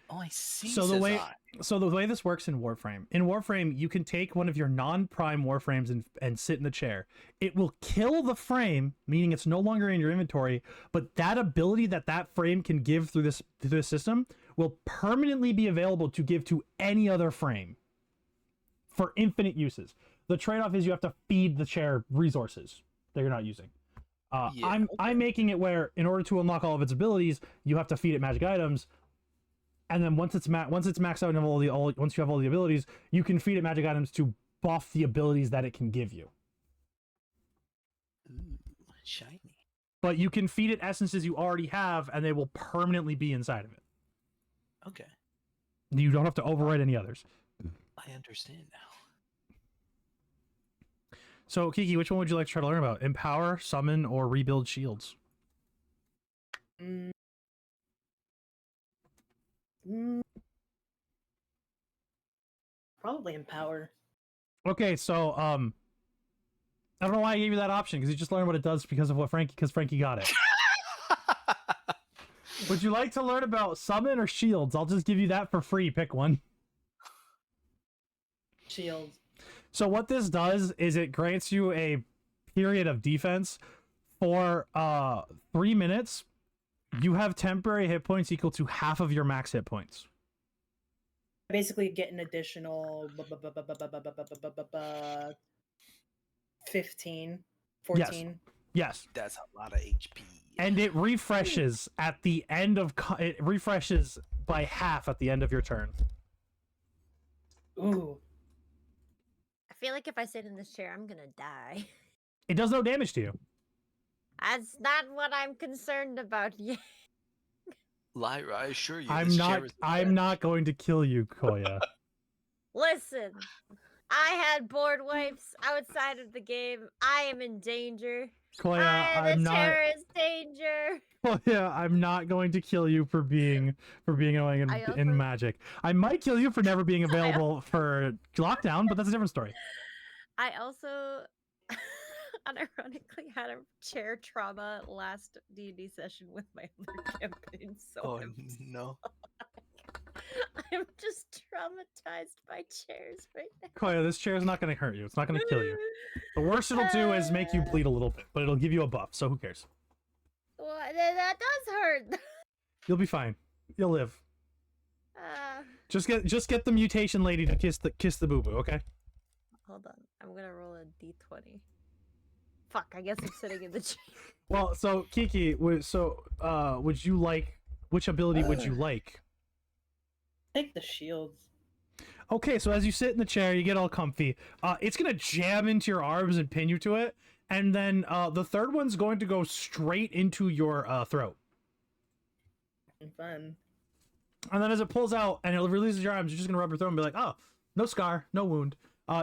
Oh, I see. So the says way I. so the way this works in Warframe, you can take one of your non-prime Warframes and sit in the chair. It will kill the frame, meaning it's no longer in your inventory, but that ability that frame can give through this system will permanently be available to give to any other frame for infinite uses. The trade-off is you have to feed the chair resources that you're not using. Yeah, I'm making it where in order to unlock all of its abilities, you have to feed it magic items. And then once it's maxed out and once you have all the abilities, you can feed it magic items to buff the abilities that it can give you. Ooh, shiny. But you can feed it essences you already have, and they will permanently be inside of it. Okay, You don't have to overwrite any others. I understand now. So, Kiki, which one would you like to try to learn about? Empower, summon, or rebuild shields? Mm. Mm. Probably empower. Okay, so I don't know why I gave you that option because you just learned what it does because Frankie got it. Would you like to learn about summon or shields? I'll just give you that for free. Pick one. Shields. So what this does is it grants you a period of defense for 3 minutes. You have temporary hit points equal to half of your max hit points. Basically get an additional 15, 14. Yes. That's a lot of HP. And it refreshes at the end of it refreshes by half at the end of your turn. Ooh. I feel like if I sit in this chair, I'm gonna die. It does no damage to you. That's not what I'm concerned about yet. Lyra, I assure you, I'm this not chair is the I'm best. not going to kill you, Koya. Listen, I had board wipes outside of the game. I am in danger. Koya, The I'm not chair is danger. Koya, I'm not going to kill you for being annoying I in also- Magic. I might kill you for never being available for lockdown, but that's a different story. I also unironically had a chair trauma last D&D session with my other campaign, so Oh I'm, no. I'm just traumatized by chairs right now. Koya, this chair is not going to hurt you. It's not going to kill you. The worst it'll do is make you bleed a little bit, but it'll give you a buff, so who cares? Well, that does hurt. You'll be fine. You'll live. Uh, Just get the mutation lady to kiss the boo boo, okay? hold on, I'm gonna roll a d20. Fuck, I guess I'm sitting in the chair. Well, so Kiki, would you like which ability would you like? Take the shields. Okay, so as you sit in the chair, you get all comfy. It's gonna jam into your arms and pin you to it, and then the third one's going to go straight into your throat. Fun. And then as it pulls out and it releases your arms, you're just gonna rub your throat and be like, "Oh, no scar, no wound."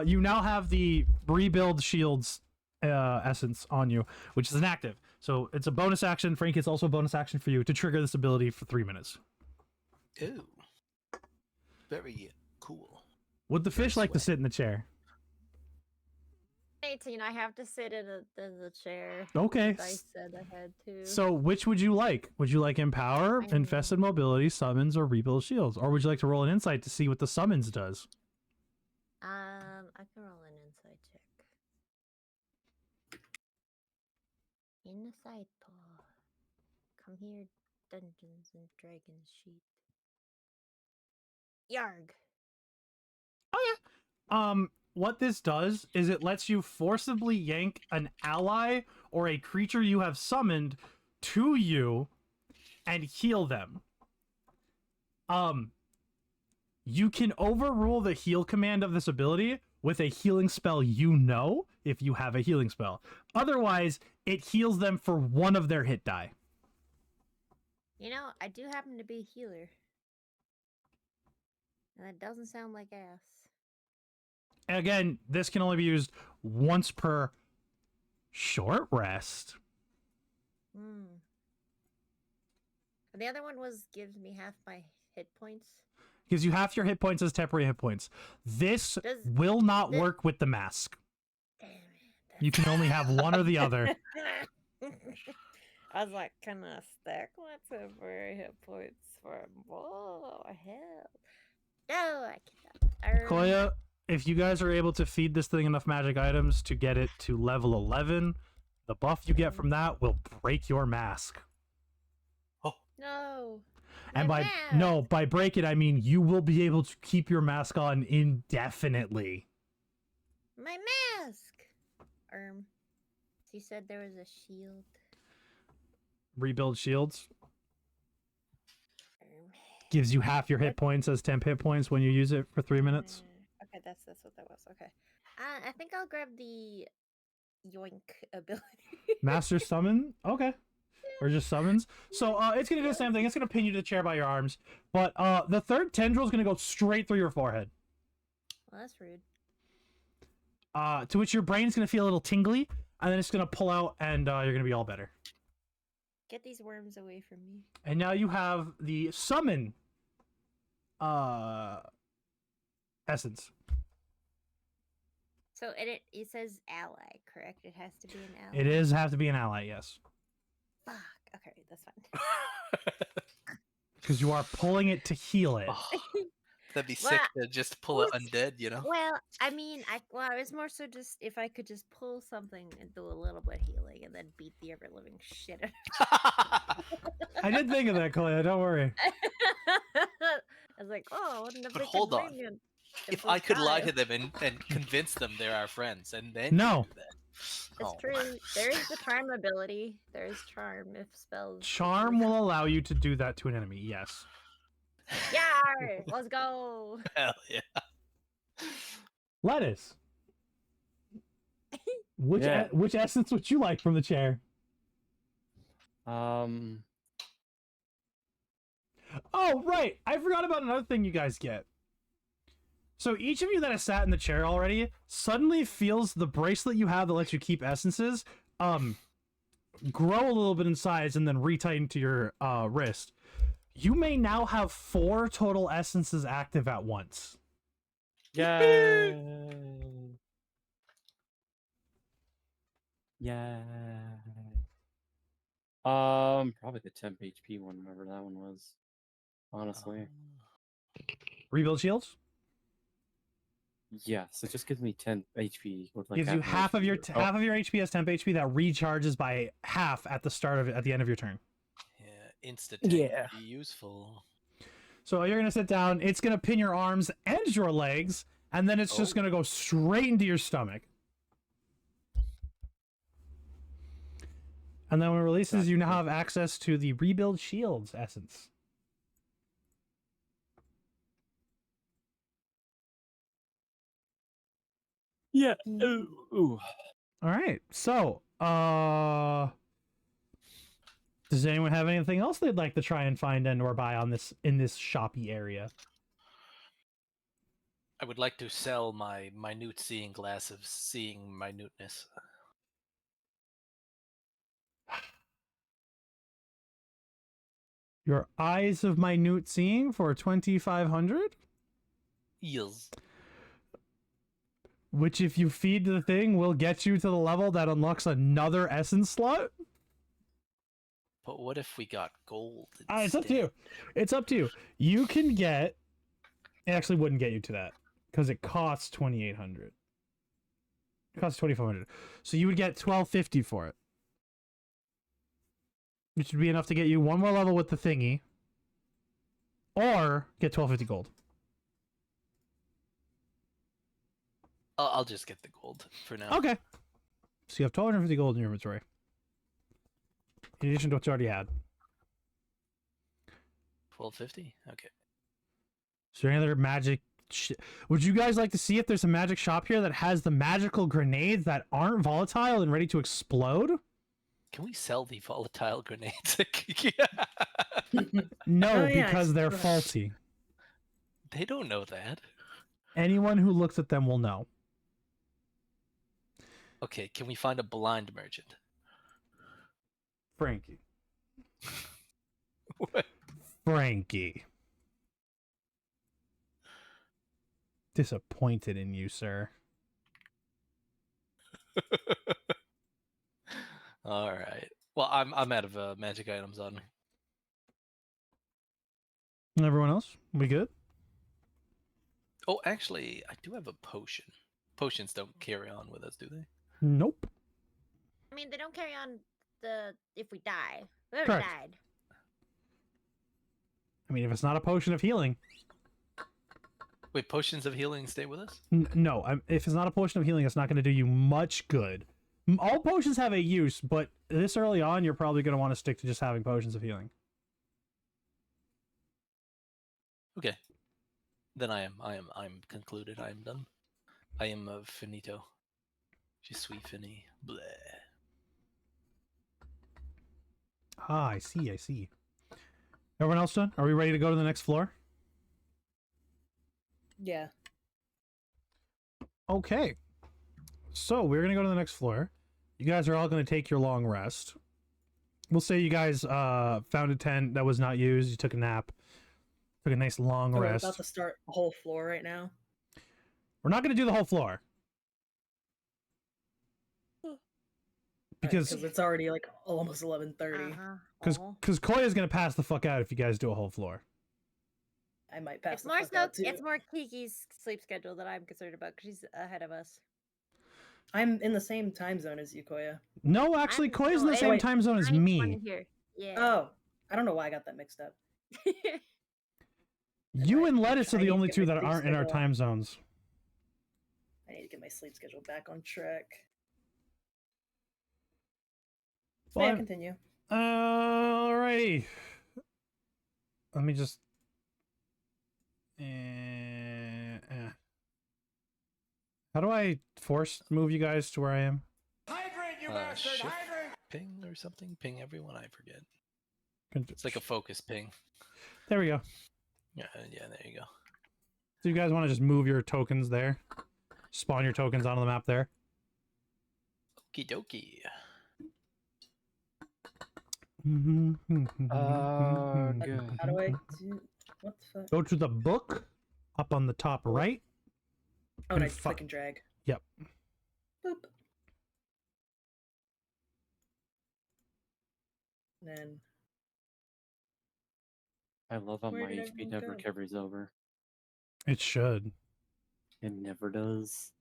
You now have the rebuild shields essence on you, which is inactive. So it's a bonus action. Frank, it's also a bonus action for you to trigger this ability for 3 minutes. Ooh. Very cool. Would the fish like to sweet. sit in the chair? 18. I have to sit in the chair. Okay. The dice said I had to. So which would you like? Would you like Empower, Infested Mobility, Summons, or Rebuild Shields? Or would you like to roll an Insight to see what the Summons does? I can roll an insight check. Insight paw. Come here, Dungeons and Dragons sheet. Yarg. What this does is it lets you forcibly yank an ally or a creature you have summoned to you and heal them. You can overrule the heal command of this ability with a healing spell if you have a healing spell. Otherwise, it heals them for one of their hit die. You know, I do happen to be a healer. And that doesn't sound like ass. And again, this can only be used once per short rest. Hmm. The other one gives me half my hit points. Gives you half your hit points as temporary hit points. This will not work with the mask. Damn it. You can only have one or the other. I was like, can I stack my temporary hit points for more help? No, I cannot. Koya, if you guys are able to feed this thing enough magic items to get it to level 11, the buff you get from that will break your mask. No. And My by break it, I mean you will be able to keep your mask on indefinitely. My mask. She said there was a shield. Rebuild shields. Gives you half your hit points as temp hit points when you use it for 3 minutes. Okay, that's what that was. Okay. I think I'll grab the yoink ability. Master summon? Okay. Or just summons. So it's going to do the same thing. It's going to pin you to the chair by your arms. But the third tendril is going to go straight through your forehead. Well, that's rude. To which your brain is going to feel a little tingly. And then it's going to pull out and you're going to be all better. Get these worms away from me. And now you have the summon essence. So it says ally, correct? It has to be an ally. It is have to be an ally, yes. Fuck. Okay, that's fine. Because you are pulling it to heal it. Oh, that'd be sick to just pull it undead, you know? Well, I mean, it was more so just if I could just pull something and do a little bit of healing and then beat the ever living shit out I did think of that, Koya, don't worry. I was like, oh, wouldn't But hold on. If I could lie to them and convince them they're our friends, and then No. do that. It's true. There is the charm ability. There is charm if spells. Charm will allow you to do that to an enemy, yes. Yeah, let's go. Hell yeah. Lettuce. Which Yeah. which essence would you like from the chair? Oh, Oh, right. I forgot about another thing you guys get. So each of you that has sat in the chair already suddenly feels the bracelet you have that lets you keep essences grow a little bit in size and then retighten to your wrist. You may now have 4 total essences active at once. yay! Yay! Probably the temp HP one, whatever that one was. Honestly, Rebuild shields yes, it just gives me 10 HP. With like gives you half of your HP. half of your HP as temp HP that recharges by half at the end of your turn. Yeah, instant Yeah. be useful. So you're gonna sit down. It's gonna pin your arms and your legs, and then it's just gonna go straight into your stomach. And then when it releases, you now have access to the Rebuild Shields essence. Yeah. Ooh. All right. So, does anyone have anything else they'd like to try and find and or buy on in this shoppy area? I would like to sell my minute seeing glass of seeing minuteness. Your eyes of minute seeing for 2,500. Eels. which if you feed the thing will get you to the level that unlocks another essence slot. But what if we got gold? It's up to you. It's up to you. You can get. It actually wouldn't get you to that because it costs 2,800. It costs 2,400. So you would get 1,250 for it, which would be enough to get you one more level with the thingy, or get 1,250 gold. I'll just get the gold for now. Okay. So you have 1,250 gold in your inventory, in addition to what you already had. 1250. Okay. Is there any other magic? Would you guys like to see if there's a magic shop here that has the magical grenades that aren't volatile and ready to explode? Can we sell the volatile grenades? No, Oh, yeah, because they're it's- faulty. They don't know that. Anyone who looks at them will know. Okay, can we find a blind merchant? Frankie. What? Frankie. Disappointed in you, sir. All right. Well, I'm out of magic items on me. And everyone else? We good? Oh, actually, I do have a potion. Potions don't carry on with us, do they? Nope. I mean, they don't carry on if we die. We already Correct. died. I mean, if it's not a potion of healing. Wait, potions of healing stay with us? No, if it's not a potion of healing, it's not going to do you much good. All potions have a use, but this early on, you're probably going to want to stick to just having potions of healing. Okay. Then I'm concluded. I am done. I am finito. Je suis fini. Bleh. Ah, I see, I see. Everyone else done? Are we ready to go to the next floor? Yeah. Okay. So we're gonna go to the next floor. You guys are all gonna take your long rest. We'll say you guys found a tent that was not used. You took a nap. Took a nice long So we're rest. about to start the whole floor right now. We're not gonna do the whole floor. Because Because it's already like almost 11:30. because Uh-huh. Koya's gonna pass the fuck out if you guys do a whole floor. I might pass It's the more fuck out too. it's more Kiki's sleep schedule that I'm concerned about because she's ahead of us. I'm in the same time zone as you, Koya. No, actually, I'm- Koya's in the no, same wait. time zone as I'm me. one here. Yeah. Oh, I don't know why I got that mixed up. You I- and Lettuce I are need the to only get two my that sleep aren't in our schedule. time zones. I need to get my sleep schedule back on track. So yeah, Well, continue. Alrighty. Let me just. How do I force move you guys to where I am? Shift ping or something? Ping everyone? I forget. It's like a focus ping. There we go. Yeah, there you go. So you guys want to just move your tokens there? Spawn your tokens onto the map there? Okie dokie. Good. How do I do? What the fuck? Go to the book up on the top right. Oh, and I and click and drag. Yep. Boop. And then I love how Where my did HP everyone never go? carries over. It should. It never does.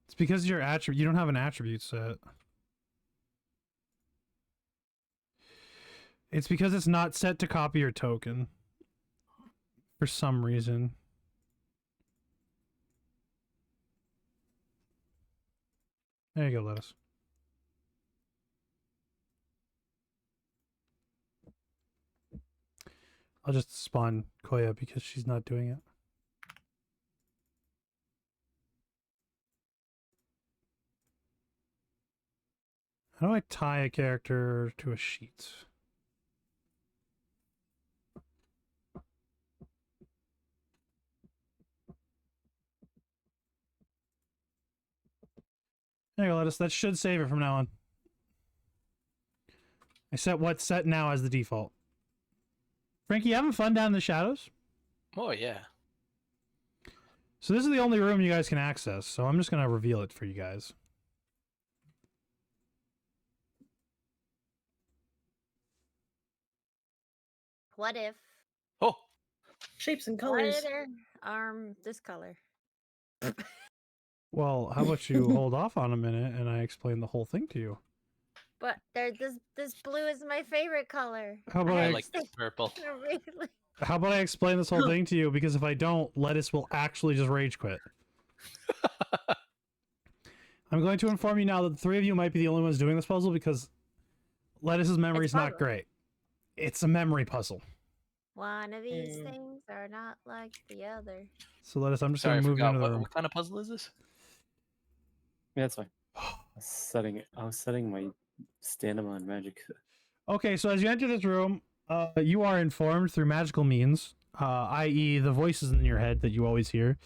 It's because your attribute. You don't have an attribute set. It's because it's not set to copy your token. For some reason. There you go, Lettuce. I'll just spawn Koya because she's not doing it. How do I tie a character to a sheet? There you go, Lettuce. That should save it from now on. I set what's set now as the default. Frankie, you having fun down in the shadows? Oh yeah. So this is the only room you guys can access, so I'm just gonna reveal it for you guys. What if? Oh, Shapes and Why colors. are their arm this color? Well, how about you hold off on a minute and I explain the whole thing to you? But this blue is my favorite color. How about I I, like this purple. Really? how about I explain this whole thing to you? Because if I don't, Lettuce will actually just rage quit. I'm going to inform you now that the three of you might be the only ones doing this puzzle because Lettuce's memory is not puzzle. great. It's a memory puzzle. One of these Mm. things are not like the other. So Lettuce, I'm just Sorry, I going to move you forgot. into the room. What kind of puzzle is this? Yeah, that's fine. I was setting my stamina on magic. Okay, so as you enter this room, you are informed through magical means, i.e. the voices in your head that you always hear,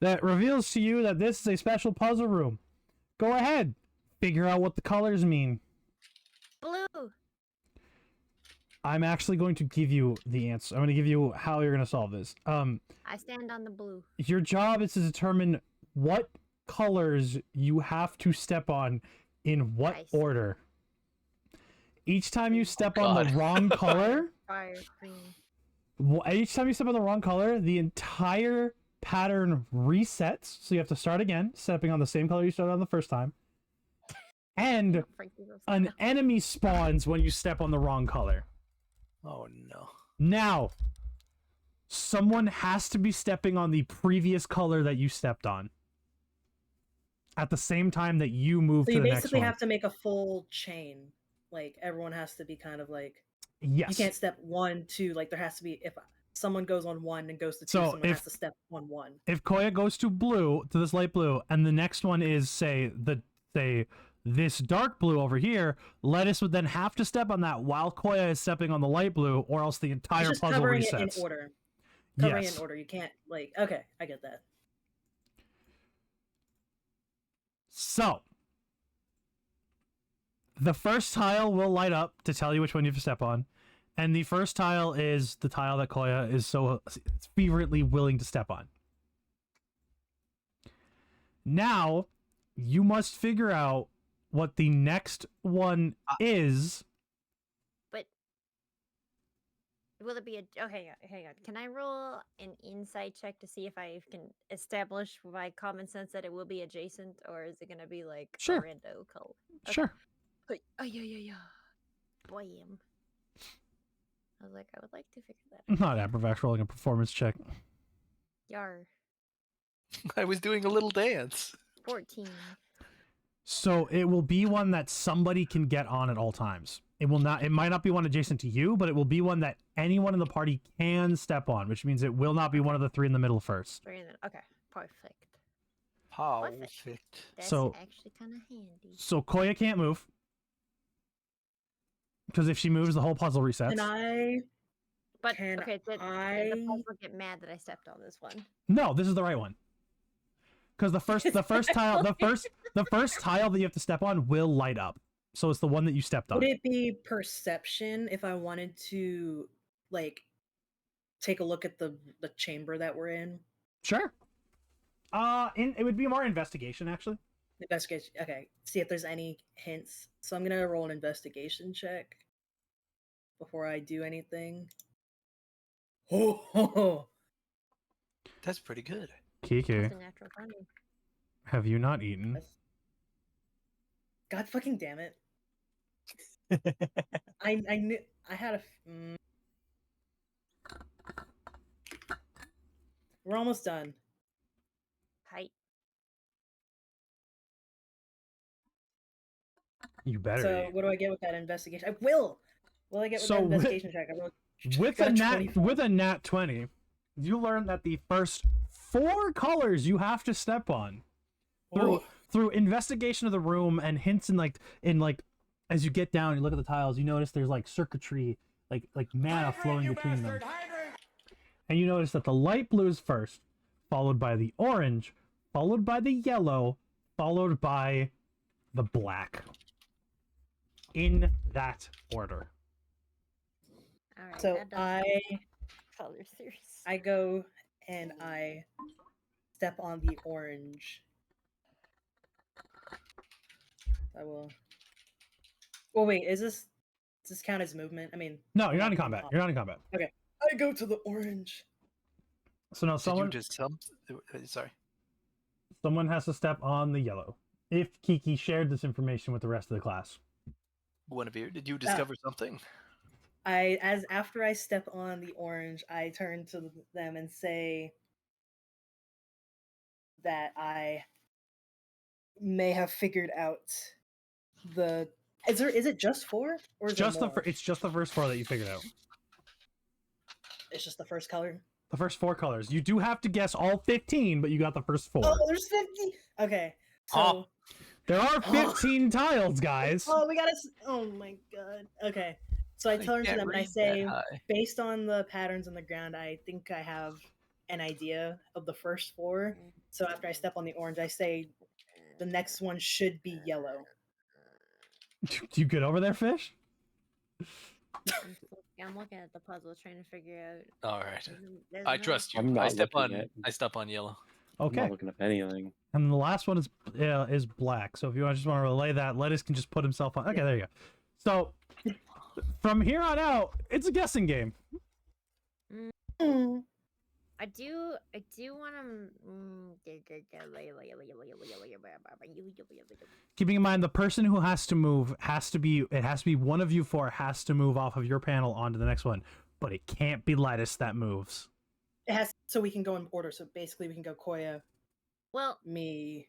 that reveals to you that this is a special puzzle room. Go ahead, figure out what the colors mean. Blue. I'm actually going to give you the answer. I'm going to give you how you're going to solve this. I stand on the blue. Your job is to determine what colors you have to step on in what Nice. order. Each time you step on God. the wrong color, Fire green. each time you step on the wrong color, the entire pattern resets. So you have to start again, stepping on the same color you started on the first time. And an enemy spawns when you step on the wrong color. Oh no. Now, someone has to be stepping on the previous color that you stepped on at the same time that you move So to you the next basically one. have to make a full chain. Like everyone has to be kind of like Yes. you can't step 1, 2. Like there has to be if someone goes on 1 and goes to 2, So someone has to step on 1. If Koya goes to blue, to this light blue, and the next one is say this dark blue over here, Lettuce would then have to step on that while Koya is stepping on the light blue, or else the entire It's just puzzle covering resets. it in order. Covering Yes. it in order. You can't like okay, I get that. So the first tile will light up to tell you which one you have to step on. And the first tile is the tile that Koya is so fervently willing to step on. Now, you must figure out what the next one is. But will it be a? Oh, hang on. Can I roll an insight check to see if I can establish by common sense that it will be adjacent, or is it gonna be like Sure. a rando color? Okay. Sure. Oh yeah. Bam. I was like, I would like to figure that out. Not Abervax rolling a performance check. Yar. I was doing a little dance. 14. So it will be one that somebody can get on at all times. It might not be one adjacent to you, but it will be one that anyone in the party can step on, which means it will not be one of the three in the middle first. Okay, perfect. Perfect. That's So- actually kind of handy. So Koya can't move. Because if she moves, the whole puzzle resets. Can I But Can okay, did the I- puzzle get mad that I stepped on this one? No, this is the right one. Because the first tile that you have to step on will light up. So it's the one that you stepped on. would it be perception if I wanted to like take a look at the chamber that we're in? Sure. It would be more investigation actually. Investigation. Okay. See if there's any hints. So I'm gonna roll an investigation check before I do anything. Oh, That's pretty good. Kiki, That's a natural 20. have you not eaten? that's- God fucking damn it! I knew I had a. We're almost done. Height. You better So eat. what do I get with that investigation? I will. Will I get with So that with- investigation check? I rolled With got a a nat 24. with a nat 20, you learn that the first 4 colors you have to step on through investigation of the room and hints in like as you get down and you look at the tiles, you notice there's like circuitry, like mana flowing between them. And you notice that the light blue is first, followed by the orange, followed by the yellow, followed by the black. In that order. All right. So that does I color series. go and I step on the orange, I will. Well, wait, does this count as movement? I mean, No, I'm you're not in moving combat. up. You're not in combat. I go to the orange. So now Did someone you just sorry. someone has to step on the yellow. If Kiki shared this information with the rest of the class. One of you. Did you discover something? After I step on the orange, I turn to them and say that I may have figured out the. Is it just 4 or is Just there more? it's just the first 4 that you figured out. It's just the first color. The first 4 colors. You do have to guess all 15, but you got the first 4. Oh, there's 50. Okay, so. Oh. There are 15 tiles, guys. Oh, we gotta. Oh my god. Okay, so I turn to can't them and I read that say, high. based on the patterns on the ground, I think I have an idea of the first 4. So after I step on the orange, I say the next one should be yellow. Do you get over there, Fish? I'm looking at the puzzle, trying to figure out. All right. There's I no- trust you. I'm not I step looking on. at- I step on yellow. I'm Okay. not looking up anything. And the last one is black. So if you just want to relay that, Lettuce can just put himself on. Okay, there you go. So from here on out, it's a guessing game. I do want Keeping in mind the person who has to move has to be one of you 4 has to move off of your panel onto the next one, but it can't be Lettuce that moves. It has so we can go in order. So basically, we can go Koya, Well, me.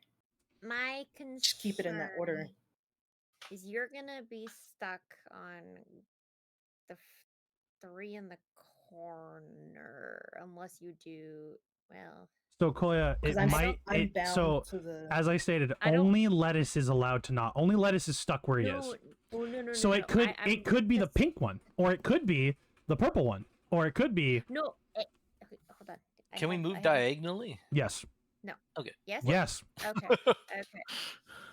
my concern Just keep it in that order. is you're gonna be stuck on the 3 in the corner unless you do well. So Koya, it I'm might bound so to the. as I stated, I don't- only Lettuce is allowed to not. Only Lettuce is stuck where he is. No. So it could I'm be the just- pink one, or it could be the purple one, or it could be No. Okay, hold on. Can we move I have- diagonally? yes, Yes. yes. Okay.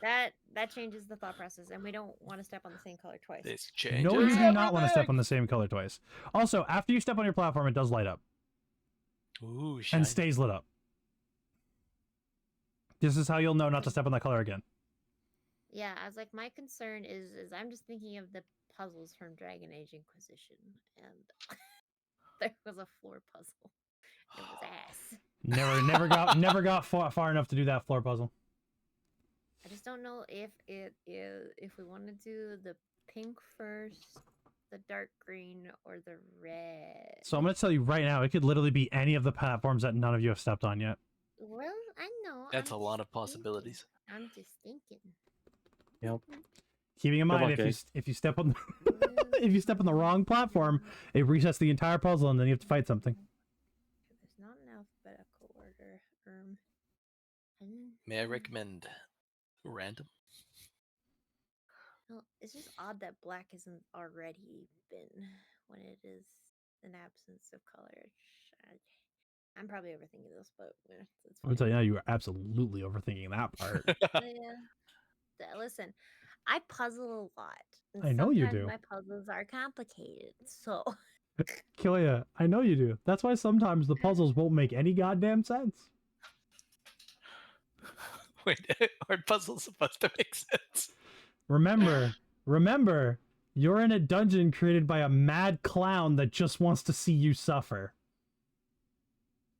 Okay. That changes the thought process, and we don't want to step on the same color twice. This changes. No, you do not want to step everything. on the same color twice. Also, after you step on your platform, it does light up Ooh, and shiny. stays lit up. This is how you'll know not to step on that color again. Yeah, I was like, my concern is I'm just thinking of the puzzles from Dragon Age Inquisition, and there was a floor puzzle. It was ass. Never got far enough to do that floor puzzle. I just don't know if we want to do the pink first, the dark green, or the red. So I'm gonna tell you right now, it could literally be any of the platforms that none of you have stepped on yet. Well, I know. That's I'm a lot just of possibilities. thinking. I'm just thinking. Yep. Keeping in Good mind, luck, if you step on if you step on the wrong platform, it resets the entire puzzle, and then you have to fight something. There's not an alphabetical order. May I recommend random? Well, it's just odd that black isn't already been when it is an absence of color. I'm probably overthinking this, but it's I'm gonna tell you now, you are absolutely overthinking that part. Yeah. Listen, I puzzle a lot. And I know you sometimes do. My puzzles are complicated, so Killia, I know you do. That's why sometimes the puzzles won't make any goddamn sense. Wait, are puzzles supposed to make sense? Remember, you're in a dungeon created by a mad clown that just wants to see you suffer.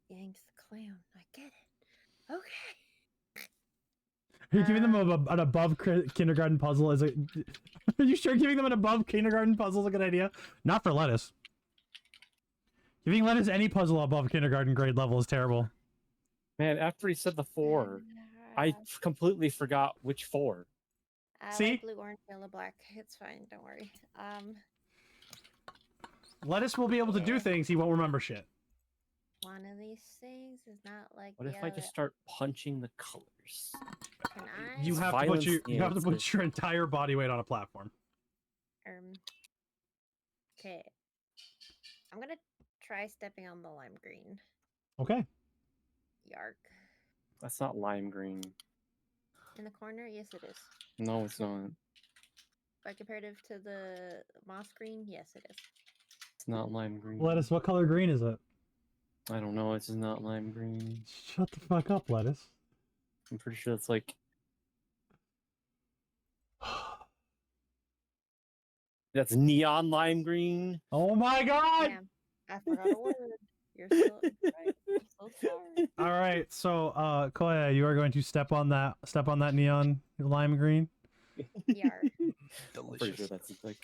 Yang's the clown. I get it. Okay. Are you giving them an above kindergarten puzzle? Are you sure giving them an above kindergarten puzzle is a good idea? Not for Lettuce. Giving Lettuce any puzzle above kindergarten grade level is terrible. Man, after he said the 4, I completely forgot which 4. See? Like blue, orange, yellow, black. It's fine. Don't worry. Lettuce will be able to do Yeah. things, he won't remember shit. One of these things is not like. What the if I other. just start punching the colors? Can I? You have to put Violence, you have to it's put your entire body weight on a platform. Okay. I'm gonna try stepping on the lime green. Okay. Yark. That's not lime green. In the corner? Yes, it is. No, it's not. But comparative to the moss green, yes, it is. It's not lime green. Lettuce, what color green is it? I don't know. This is not lime green. Shut the fuck up, lettuce. I'm pretty sure it's like that's neon lime green. Oh my god! Damn, I forgot a word. You're so right. I'm so sorry. All right, so Koya, you are going to step on that neon lime green. Yar. I'm pretty sure Delicious. that's like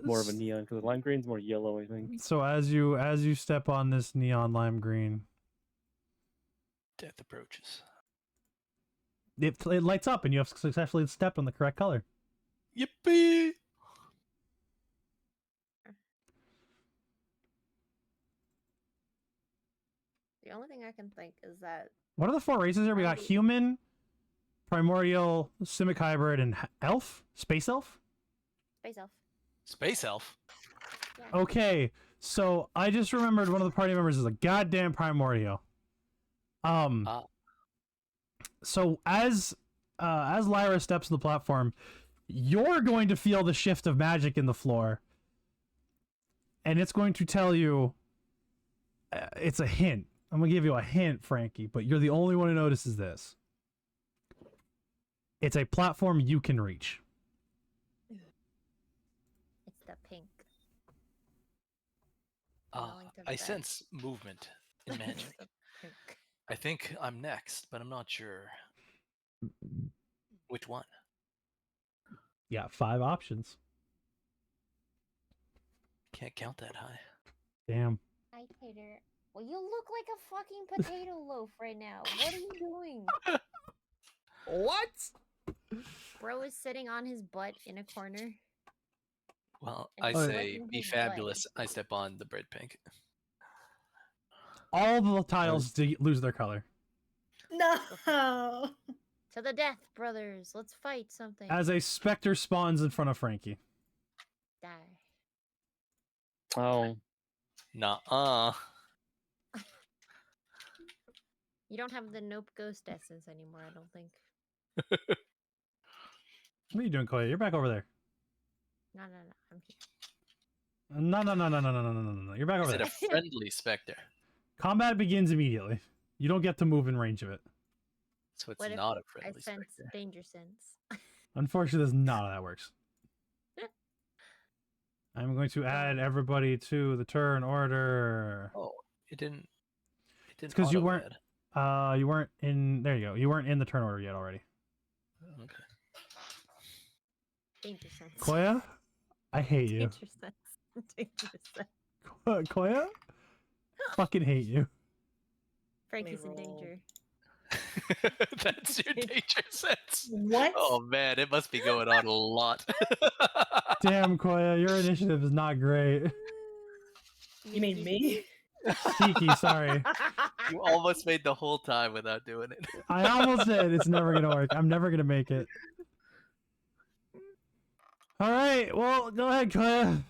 more of a neon because the lime green's more yellow, I think. So as you step on this neon lime green, Death approaches. it lights up and you have successfully stepped on the correct color. Yippee! The only thing I can think is that What are the 4 races here? We got Alrighty. human, primordial, simic hybrid, and elf? Space elf? Space Elf. Space elf. Yeah. Okay, so I just remembered one of the party members is a goddamn primordial. So as Lyra steps to the platform, you're going to feel the shift of magic in the floor, and it's going to tell you. It's a hint. I'm gonna give you a hint, Frankie, but you're the only one who notices this. It's a platform you can reach. It's the pink. Ah, Going to I the sense movement in It's magic. the pink. I think I'm next, but I'm not sure which one. Yeah, 5 options. Can't count that high. Damn. Hi, Tater. Well, you look like a fucking potato loaf right now. What are you doing? What? Bro is sitting on his butt in a corner. Well, And I Oh, say flipping be his butt. fabulous. I step on the bread pink. All the tiles lose their color. No. To the death, brothers. Let's fight something. As a specter spawns in front of Frankie. Die. Oh, Nuh-uh. You don't have the nope ghost essence anymore, I don't think. What are you doing, Koya? You're back over there. No, I'm here. No. You're back Is over it there. a friendly specter? Combat begins immediately. You don't get to move in range of it. So it's What if not a I friendly sense specter. danger sense. Unfortunately, that's not how that works. I'm going to add everybody to the turn order. Oh, it didn't. It didn't. 'cause you auto weren't- add. You weren't in. There you go. You weren't in the turn order yet already. Okay. Danger sense. Koya, I hate you. Danger sense. Danger sense. Koya, fucking hate you. Frankie's in roll. danger. That's your danger sense. What? Oh man, it must be going on a lot. Damn, Koya, your initiative is not great. You mean me? Kiki, sorry. You almost made the whole time without doing it. I almost did. It's never gonna work. I'm never gonna make it. All right. Well, go ahead, Koya.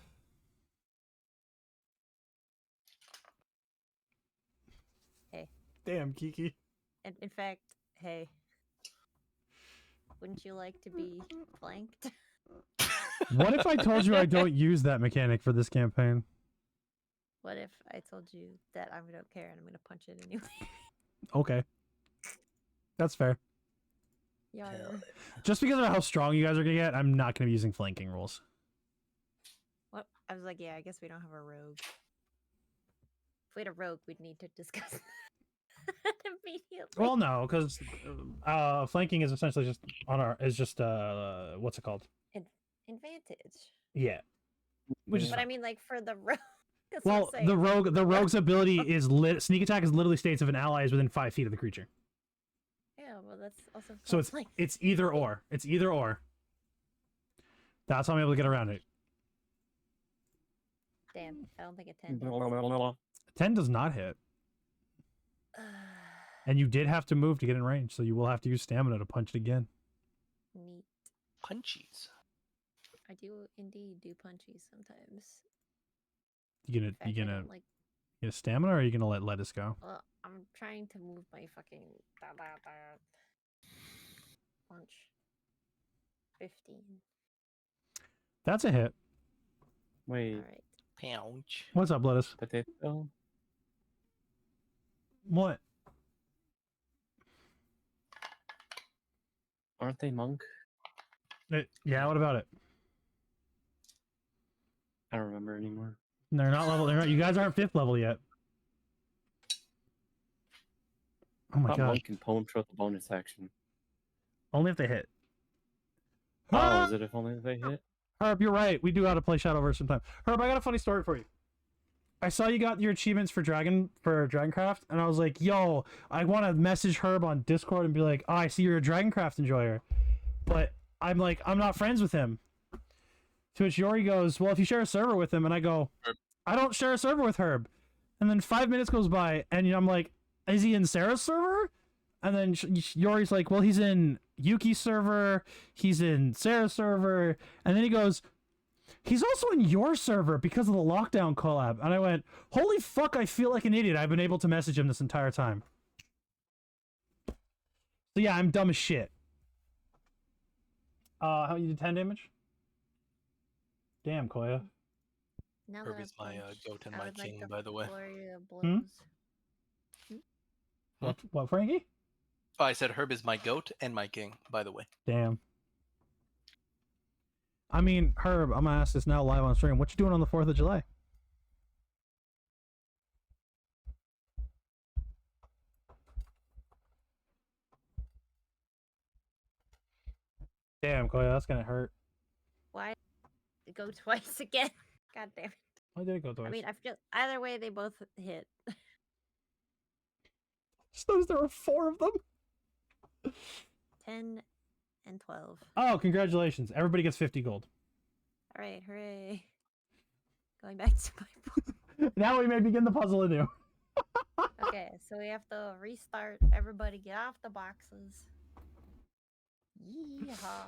Hey. Damn, Kiki. And in fact, hey. Wouldn't you like to be flanked? What if I told you I don't use that mechanic for this campaign? What if I told you that I don't care and I'm gonna punch it anyway? Okay. That's fair. Yar. Just because of how strong you guys are gonna get, I'm not gonna be using flanking rules. What? I was like, yeah, I guess we don't have a rogue. If we had a rogue, we'd need to discuss that immediately. Well, no, because flanking is essentially just what's it called? Advantage. Yeah. Which is But I mean, like, for the rogue. that's what I'm well, saying, the like, rogue's ability is sneak attack is literally states if an ally is within 5 feet of the creature. Yeah, well, that's also. So that's like, it's either or. It's either or. That's how I'm able to get around it. damn, I don't think a 10 10 does not hit. And you did have to move to get in range, so you will have to use stamina to punch it again. Neat. Punchies. I do indeed do punchy sometimes. You In fact, I gonna don't, like, get a stamina, or are you gonna let lettuce go? well, I'm trying to move my fucking punch. 15. That's a hit. wait, All right. Pouch. What's up, lettuce? potato? What? Aren't they monk? Yeah, what about it? I don't remember anymore. They're not level. They're not. You guys aren't 5th level yet. Oh my Not god! monk can poem throughout the bonus action. Only if they hit. Oh, is it if only if they hit? Herb, you're right. We do have to play Shadowverse sometime. Herb, I got a funny story for you. I saw you got your achievements for Dragoncraft, and I was like, yo, I want to message Herb on Discord and be like, oh, I see you're a Dragoncraft enjoyer. But I'm like, I'm not friends with him. To which Yori goes, well, if you share a server with him, and I go, Herb. I don't share a server with Herb. And then 5 minutes goes by, and I'm like, is he in Sarah's server? And then Yori's like, well, he's in Yuki's server, he's in Sarah's server, and then he goes, he's also in your server because of the lockdown collab. And I went, holy fuck, I feel like an idiot. I've been able to message him this entire time. So yeah, I'm dumb as shit. How you did 10 damage? Damn, Koya. Now Herb that is I've my punched, goat and I my would like king, to by the way. Gloria blows. What, Frankie? Oh, I said Herb is my goat and my king, by the way. Damn. I mean, Herb, I'm gonna ask this now live on stream. What you doing on the 4th of July? Damn, Koya, that's gonna hurt. Why go twice again? God damn it. Why did it go twice? I mean, I feel either way they both hit. Just noticed there were 4 of them. 10 and 12. Oh, congratulations. Everybody gets 50 gold. All right, hooray. Going back to my Now we may begin the puzzle anew. Okay, so we have to restart. Everybody get off the boxes. Yeehaw.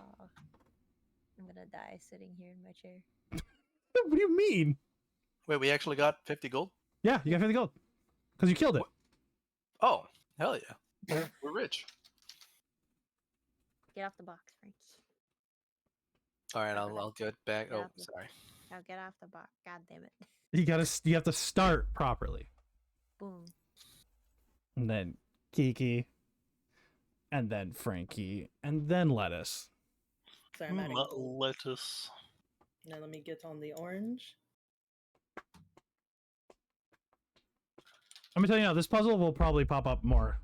I'm gonna die sitting here in my chair. What do you mean? Wait, we actually got 50 gold? Yeah, you got 50 gold. Because you killed it. Oh, hell yeah. We're rich. Get off the box, Frankie. All right, I'll get back. Oh, Yeah. sorry. Now get off the box. God damn it. You have to start properly. Boom. And then Kiki. And then Frankie. And then Lettuce. Sorry, I'm adding gold. Lettuce. Now let me get on the orange. Let me tell you now, this puzzle will probably pop up more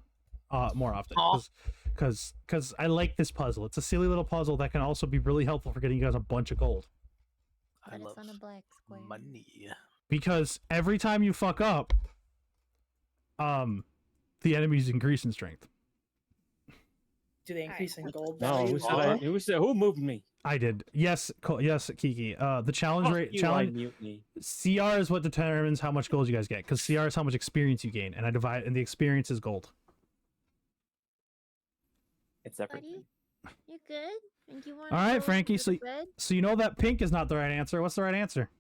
often. Aw. Because I like this puzzle. It's a silly little puzzle that can also be really helpful for getting you guys a bunch of gold. I But love it's on a black square. money. Because every time you fuck up, the enemies increase in strength. Do they increase in gold No, value? who said I? Who moved me? I did. Yes, yes, Kiki. The challenge Fuck rate you, challenge mutiny. CR is what determines how much gold you guys get, because CR is how much experience you gain, and the experience is gold. It's everything. Buddy, you good? And you want All right, Frankie, so bed? you know that pink is not the right answer. What's the right answer?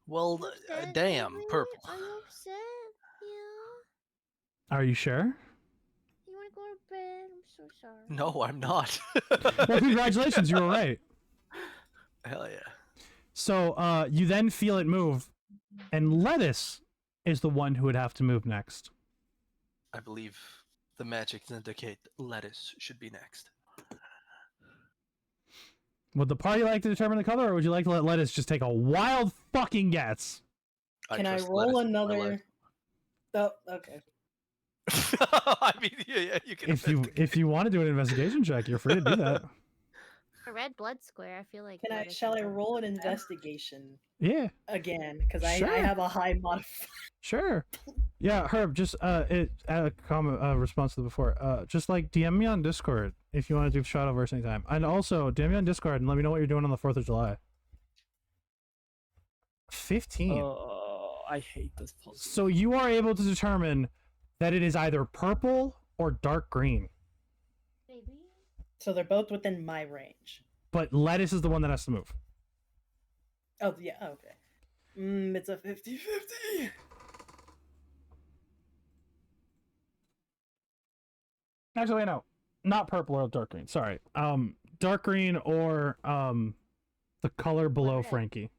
Well, You upset damn, over it? purple. Are you upset? Yeah. Are you sure? You want to go to bed? I'm so sorry. No, I'm not. Well, congratulations, you were right. Hell yeah. So you then feel it move, and Lettuce is the one who would have to move next. I believe the magics indicate lettuce should be next. Would the party like to determine the color, or would you like to let Lettuce just take a wild fucking guess? Can I trust roll lettuce with my another? life. Oh, okay. I mean, yeah, you can. If you want to do an investigation check, you're free to do that. A red blood square. I feel like. Can I? lettuce Shall is I a- roll an investigation Yeah, again? Because Sure. I have a high modifier. sure. Yeah, Herb, just a comment response to the before. Just like DM me on Discord if you want to do Shadowverse anytime, and also DM me on Discord and let me know what you're doing on the 4th of July. 15. Oh, I hate this puzzle. So you are able to determine that it is either purple or dark green, Baby. So they're both within my range. but Lettuce is the one that has to move. Oh yeah. Okay. It's a 50-50. Actually, no, not purple or dark green. Sorry. Dark green or the color below Red. Frankie,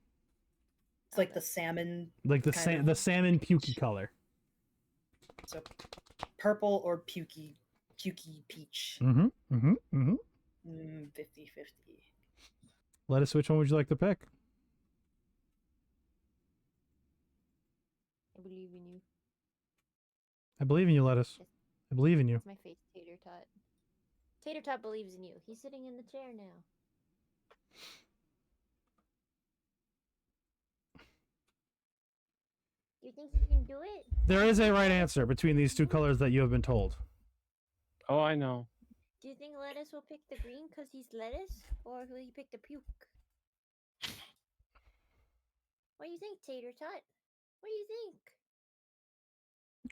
It's like the salmon. like the Kind of. the salmon pukey color. So purple or pukey peach. Mm-hmm. Mm-hmm. Mm-hmm. 50-50. Lettuce, which one would you like to pick? I believe in you. I believe in you, Lettuce. Yes. I believe in you. That's my face, Tater Tot. Tater Tot believes in you. He's sitting in the chair now. Do you think he can do it? There is a right answer between these two colors that you have been told. Oh, I know. Do you think Lettuce will pick the green because he's lettuce? Or will he pick the puke? What do you think, Tater Tot? What do you think?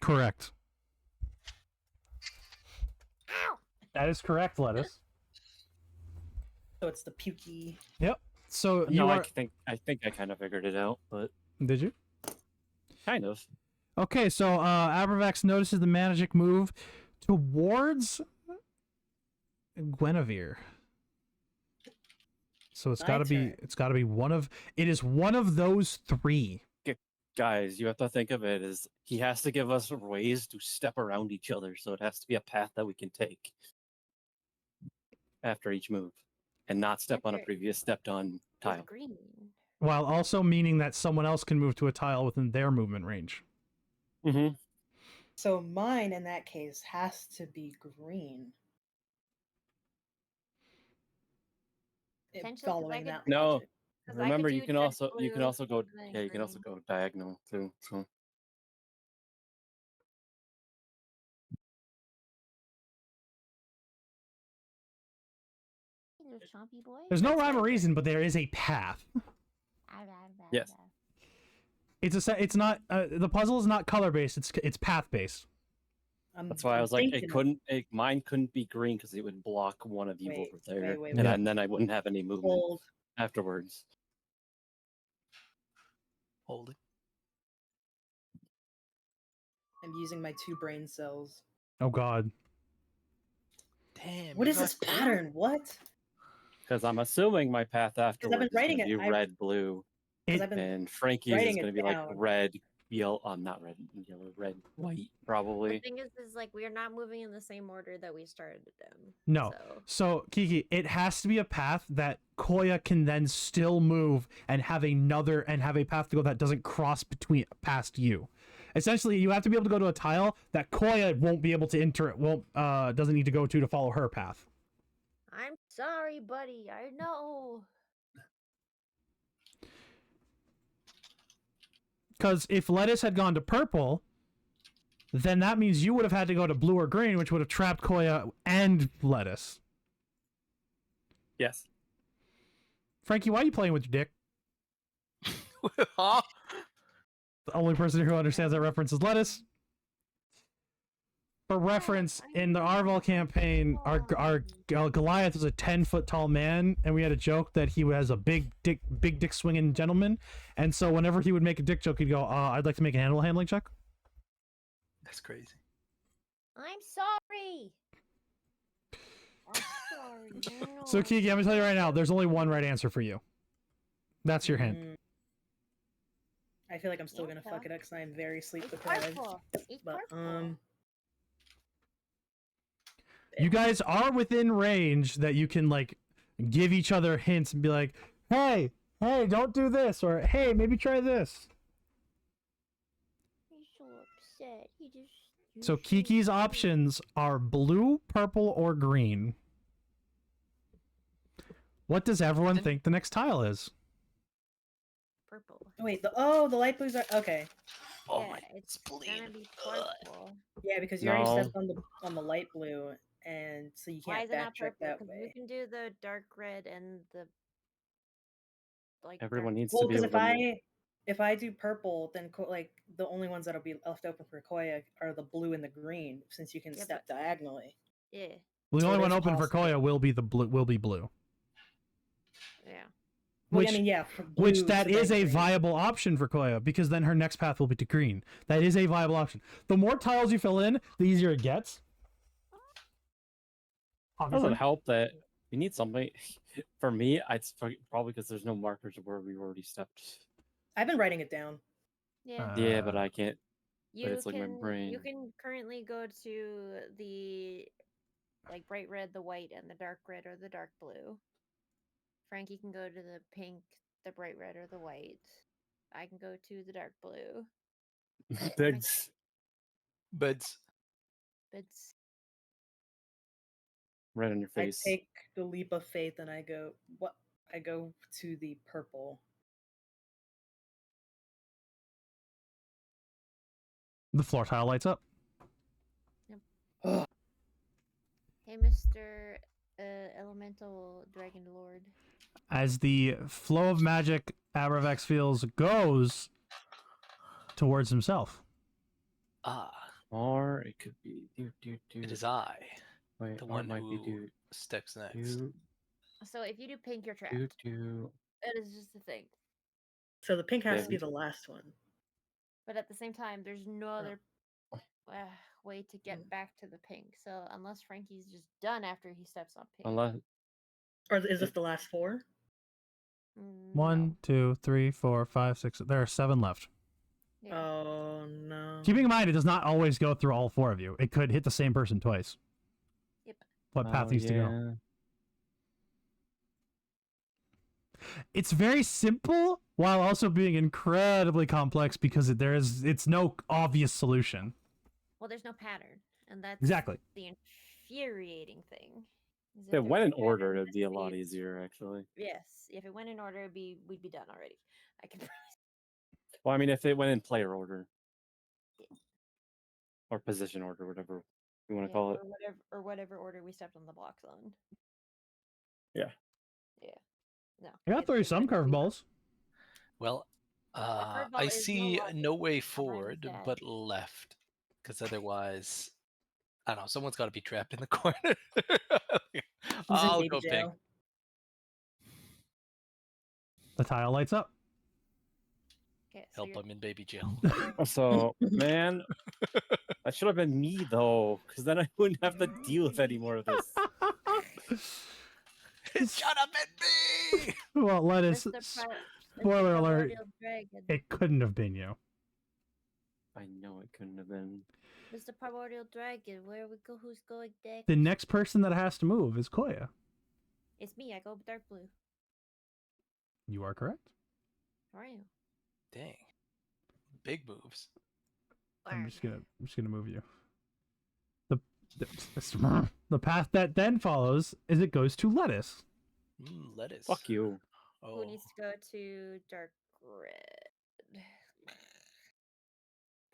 Correct. Ow! That is correct, Lettuce. So it's the pukey. Yep. So you No, are. I think I kind of figured it out, but Did you? kind of. Okay, so Abervax notices the magic move towards Guinevere. So it's My got to be turn. it is one of those three. Guys, you have to think of it as he has to give us ways to step around each other, so it has to be a path that we can take after each move, and not step on a After- previous stepped on With tile. green. While also meaning that someone else can move to a tile within their movement range. Mm-hmm. So mine in that case has to be green. Potentially, 'cause I Following could- that No. logic. 'Cause I Remember, could you do can dark also go blue and then you can also green. go diagonal too. So Hey, little chompy boy. There's no That's rhyme or very good. reason, but there is a path. Yes. It's not the puzzle is not color based. It's path based. that's why I I'm was like, thinking mine couldn't be green because it would block one of you Wait, over there, wait, and, wait. and then I wouldn't have any movement Hold. afterwards. Hold it. I'm using my 2 brain cells. Oh God. Damn. What you is got this blue? pattern? What? Because I'm assuming my path afterwards is going writing to be it, red, blue, Because It- I've been and Frankie's is writing going to it be like down. red, yellow. Not red, yellow, red, white, The probably. thing is like we are not moving in the same order that we started them. No. So So Kiki, it has to be a path that Koya can then still move and have a path to go that doesn't cross past you. Essentially, you have to be able to go to a tile that Koya won't be able to enter. Doesn't need to go to follow her path. I'm sorry, buddy. I know. Because if Lettuce had gone to purple, then that means you would have had to go to blue or green, which would have trapped Koya and Lettuce. Yes. Frankie, why are you playing with your dick? Huh? The only person who understands that reference is Lettuce. For reference, in the Arval campaign, our Goliath was a 10-foot tall man, and we had a joke that he was a big dick swinging gentleman, and so whenever he would make a dick joke, he'd go, "I'd like to make an animal handling check." That's crazy. I'm sorry. I'm sorry. I know So I'm Kiki, I'm gonna tell you right now, there's only one right answer for you. That's your hint. I feel like I'm still Yeah, gonna okay. fuck it up because I'm very sleep It's deprived. purple. It's But purple. You guys are within range that you can like give each other hints and be like, "Hey, don't do this," or "Hey, maybe try this." He's so upset. He just. So Kiki's options are blue, purple, or green. What does everyone think the next tile is? Purple. Wait, the light blues are okay. Oh yeah, my, it's spleen. gonna be Ugh. purple. Yeah, because you already No. stepped on the light blue, and so you Why can't is it not backtrack purple? that Because we way. can do the dark red and the Everyone needs Well, to be because able to move. if I do purple, then like the only ones that'll be left open for Koya are the blue and the green, since you can Yeah, step diagonally. Yeah. Well, the So only it one is open for possible. Koya will be blue. Yeah. Well, Which, I mean, yeah, for blue, which that so is then a green. viable option for Koya, because then her next path will be to green. That is a viable option. The more tiles you fill in, the easier it gets. Doesn't Obviously. help that we need something. For me, it's probably because there's no markers of where we've already stepped. I've been writing it down. Yeah. Yeah, but I can't. You it's like my can brain. you can currently go to the like bright red, the white, and the dark red or the dark blue. Frankie can go to the pink, the bright red, or the white. I can go to the dark blue. Beds. Beds. It's Right on your I face. take the leap of faith and I go to the purple. The floor tile lights up. hey, Mr. Elemental Dragon Lord. As the flow of magic Abravex feels goes towards himself. Ah, Or it could be it is I, Wait, the or it one might be who sticks next. So if you do pink, you're trapped. That is just the thing. So the pink has Yeah. to be the last one. But at the same time, there's no other way to get back to the pink. So unless Frankie's just done after he steps on pink. Unless Or is this the last 4? Mm, 1, 2, 3, 4, 5, 6. There are 7 left. no. Yeah. Oh no. Keeping in mind, it does not always go through all 4 of you. It could hit the same person twice. Yep. What path needs to go? It's very simple while also being incredibly complex because it's no obvious solution. Well, there's no pattern, and that's Exactly. the infuriating thing. is If it there went was in a pattern, order, it'd that's be a the lot inf- easier, actually. Yes, if it went in order, we'd be done already. I can. Well, I mean, if it went in player order. Or position order, whatever you want to call it. or whatever order we stepped on the blocks on. Yeah. Yeah. No. I got through some curveballs. Well, curveball I is no see logic no way behind forward that. but left, because otherwise, I don't know. Someone's got to be trapped in the corner. He's in I'll baby go pink. jail. The tile lights up. Okay, so Help! I'm in baby jail. So, man, that should have been me though, because then I wouldn't have to deal with any more of this. It should have been me. Well, lettuce. Mr. Spoiler alert. Primordial Dragon. It couldn't have been you. I know it couldn't have been. Mr. Primordial Dragon, where we go? Who's going next? The next person that has to move is Koya. It's me. I go dark blue. You are correct. How are you? Dang, big moves. I'm just gonna move you. The path that then follows is it goes to lettuce. Lettuce. Fuck you. Oh, Who needs to go to dark red?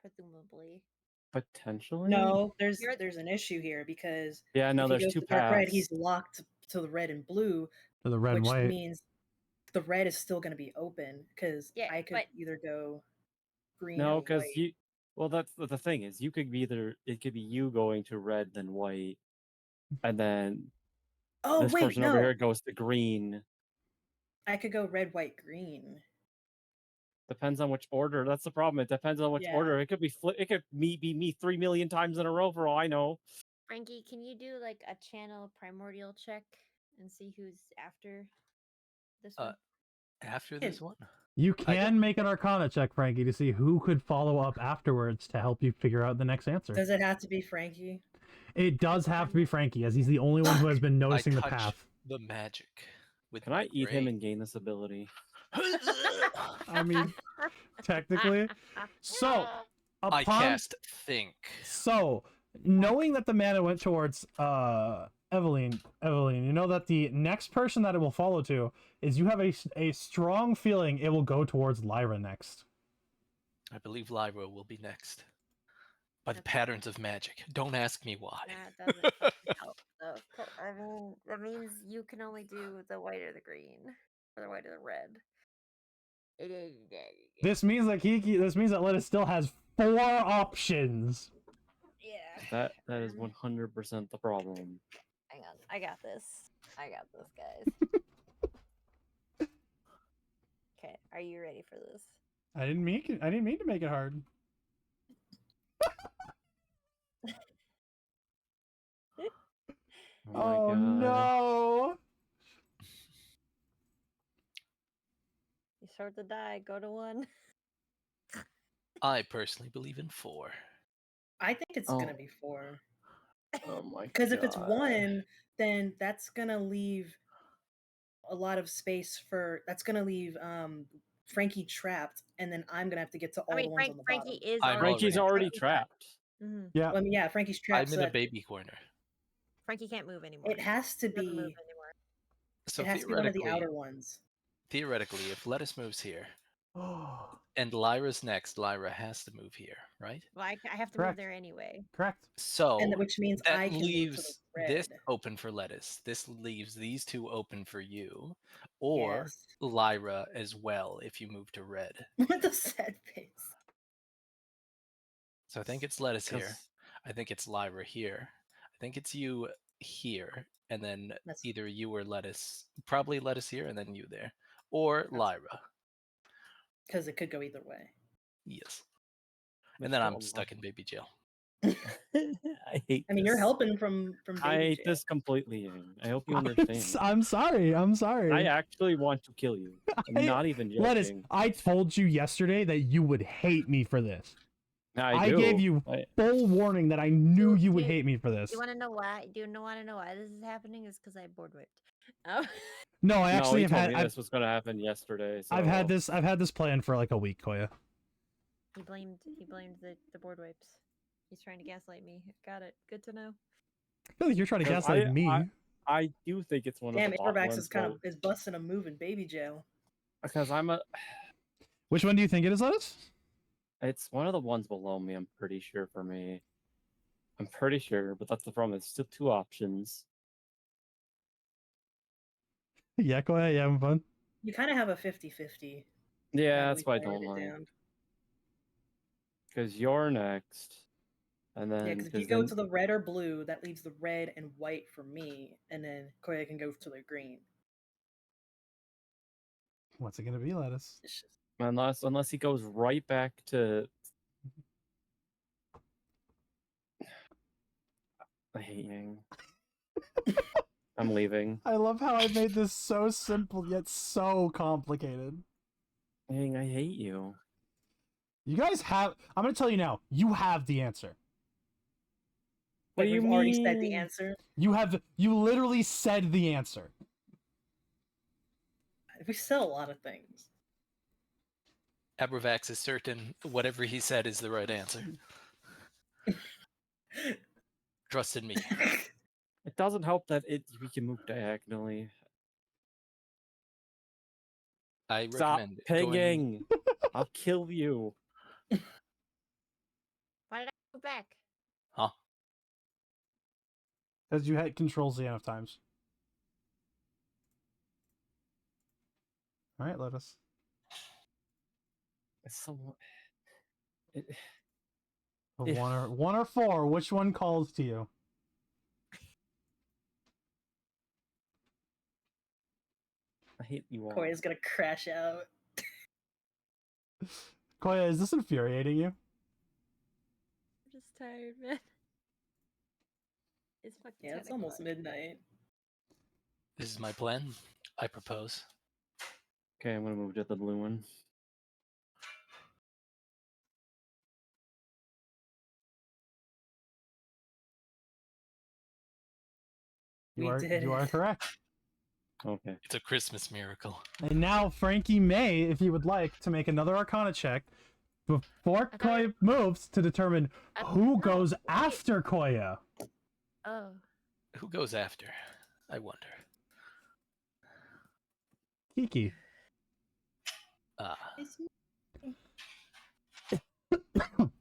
Presumably. Potentially? No, You're- there's an issue here because Yeah, no, if he there's goes two to dark red, paths. he's locked to the red and blue, To the red and which white. means the red is still going to be open because Yeah, I could but- either go green No, or because white. you. Well, that's the thing is, you could be either. It could be you going to red then white, and then Oh this wait, person no, over here goes to green. I could go red, white, green. Depends on which order. That's the problem. It depends on which Yeah. order. It could be it could be me 3 million times in a row for all I know. Frankie, can you do like a channel primordial check and see who's after this one? after this one. You can make an Arcana check, Frankie, to see who could follow up afterwards to help you figure out the next answer. Does it have to be Frankie? It does have to be Frankie, as he's the only one who has been noticing the touch path. The magic. With Can I my eat him brain. and gain this ability? I mean, technically. So, I upon cast think. So, knowing that the mana went towards Eveline, you know that the next person that it will follow to is you have a strong feeling it will go towards Lyra next. I believe Lyra will be next. By the Okay. patterns of magic. Don't ask me why. That doesn't fucking help. Though. I mean, that means you can only do the white or the green, or the white or the red. This means that this means that Lettuce still has 4 options. Yeah. That is 100% the problem. Hang on, I got this. Guys. Okay, are you ready for this? I didn't mean to make it hard. my Oh God. no! You sort the die. Go to 1. I personally believe in 4. I think it's Oh. gonna be 4. Oh my god. Because if it's 1, then that's gonna leave a lot of space for. That's gonna leave Frankie trapped, and then I'm gonna have to get to all I the mean, ones on the Frankie bottom. is I'm Frankie's already trapped. Mm-hmm. Yeah. Well, I mean, yeah, Frankie's trapped. I'm in so a that baby corner. Frankie can't move anymore. it has to He doesn't move be. anymore. So It has to be one of the outer ones. theoretically, if Lettuce moves here and Lyra's next, Lyra has to move here, right? Well, I have to Correct. move there anyway. Correct. So And which means that I can move to the leaves this red. open for Lettuce. This leaves these 2 open for you, or Yes. Lyra as well if you move to red. What the sad face. So I think it's Lettuce here. 'Cause- I think it's Lyra here. I think it's you here, and then That's- either you or Lettuce. Probably Lettuce here, and then you there, or Lyra. Because it could go either way. Yes. And then Mr. I'm Allah. stuck in baby jail. I hate. I mean, you're this. helping from baby I hate jail. this completely. Yang. I hope you understand. I'm sorry. I'm sorry. I actually want to kill you. I'm I- not even Lettuce, joking. I told you yesterday that you would hate me for this. I do. gave you I- full warning that I knew Do- you would do- hate me for this. Do you want to know why? Do you want to know why this is happening? Is because I board whipped. Oh. No, I no, actually he have told had. me I've, this was going to happen yesterday. So. I've had this. I've had this plan for like a week, Koya. He blamed the board wipes. He's trying to gaslight me. Got it. Good to know. I feel like you're trying to 'Cause gaslight me. I do think it's one Damn, of the bot Airbax ones. is is busting a move in baby jail. Because I'm a. Which one do you think it is, Lettuce? It's one of the ones below me. I'm pretty sure for me. I'm pretty sure, but that's the problem. There's still 2 options. Yeah, go ahead. You having fun? You kind of have a 50-50. Yeah, now that's we've why I narrowed don't it like. down. Because you're next, and then Yeah, because if you go to the red or blue, that leaves the red and white for me, and then Koya can go to the green. What's it gonna be, Lettuce? It's just- unless he goes right back to. I hate Yang. I'm leaving. I love how I made this so simple yet so complicated. Yang, I hate you. You guys have. I'm gonna tell you now. You have the answer. What Like, do you we've already said the mean? answer. You have. You literally said the answer. We said a lot of things. Abravax is certain whatever he said is the right answer. Trust in me. It doesn't help that we can move diagonally. I Stop recommend pegging. I'll kill you. Why did I move back? Huh? As you hit Control Z enough times. All right, Lettuce. It's so. It, A one or 4. Which one calls to you? I hate you all. Koya's gonna crash out. Koya, is this infuriating you? I'm just tired, man. It's fucking Yeah, 10 it's almost o'clock. midnight. This is my plan. I propose. Okay, I'm gonna move to the blue one. We You did are it. correct. Okay. It's a Christmas miracle. And now Frankie may, if he would like, to make another Arcana check before I thought- Koya moves to determine who No, goes wait. after Koya. Oh. Who goes after? I wonder. Kiki. Ah,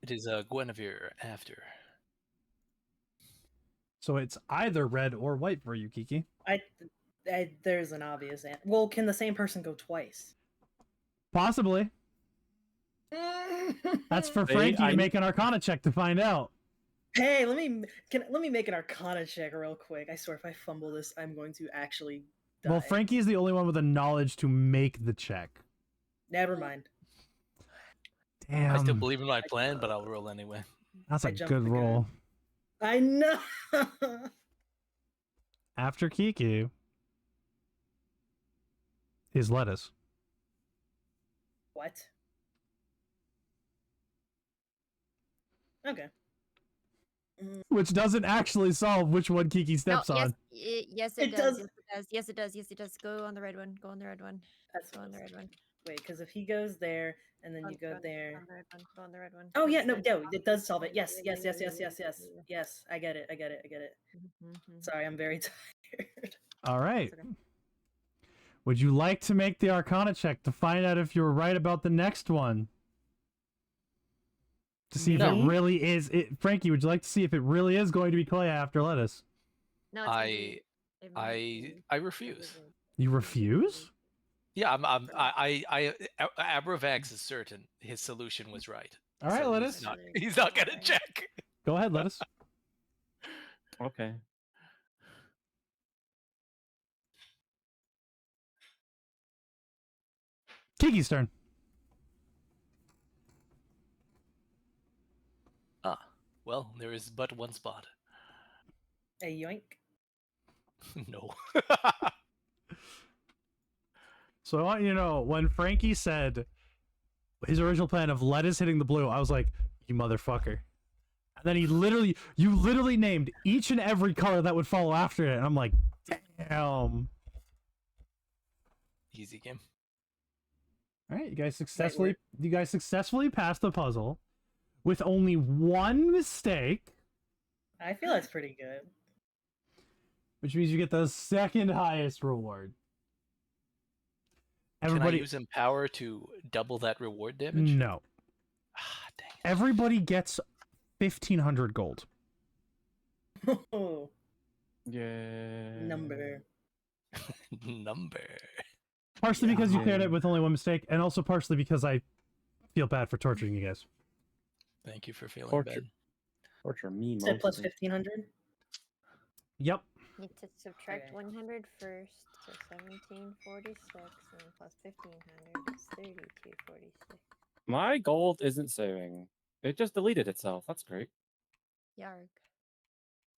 it is Guinevere after. So it's either red or white for you, Kiki. There's an obvious answer. Well, can the same person go twice? Possibly. That's for They- Frankie I- to make an Arcana check to find out. Hey, let me make an Arcana check real quick. I swear, if I fumble this, I'm going to actually die. Well, Frankie is the only one with the knowledge to make the check. Never mind. Damn. I still believe in my plan, but I'll roll anyway. That's I a jumped good the gun. roll. I know. After Kiki is Lettuce. What? Okay. Which doesn't actually solve which one Kiki steps on. Yes, It it does. does. Yes, it does. Yes, it does. Go on the red one. Go on the red one. That's Go what on the I was red one. Wait, because if he goes there and then you go Go there. on the red one. Go on the red one. Oh yeah, That's no, the- it does solve it. Yes, yes, yes, yes, yes, yes, yes. I get it. Mhm. Sorry, I'm very tired. All right. That's okay. Would you like to make the Arcana check to find out if you were right about the next one? To see if it No. really is it. Frankie, would you like to see if it really is going to be Koya after lettuce? No, it's gonna be- it might be- I refuse. You refuse? Yeah, Abravax is certain his solution was right. All right, So lettuce. He's not gonna check. Go ahead, lettuce. Okay. Kiki's turn. Well, there is but one spot. A yoink. No. So I want you to know, when Frankie said his original plan of lettuce hitting the blue, I was like, you motherfucker. And then you literally named each and every color that would follow after it, and I'm like, damn. Easy game. All right, you guys successfully passed the puzzle with only one mistake, I feel that's pretty good. which means you get the second highest reward. Can I Everybody, use Empower to double that reward damage? no. Ah, dang it. Everybody gets 1,500 gold. Oh, Yeah. number. Number. Partially because you cleared Yeah. it with only one mistake, and also partially because I feel bad for torturing you guys. Thank you for feeling Torture. bad. Torture me Said plus mostly. 1,500. Yep. Need to subtract Okay. 100 first, so 1746, and then plus 1500 is 3246. My gold isn't saving. It just deleted itself. That's great. Yarg.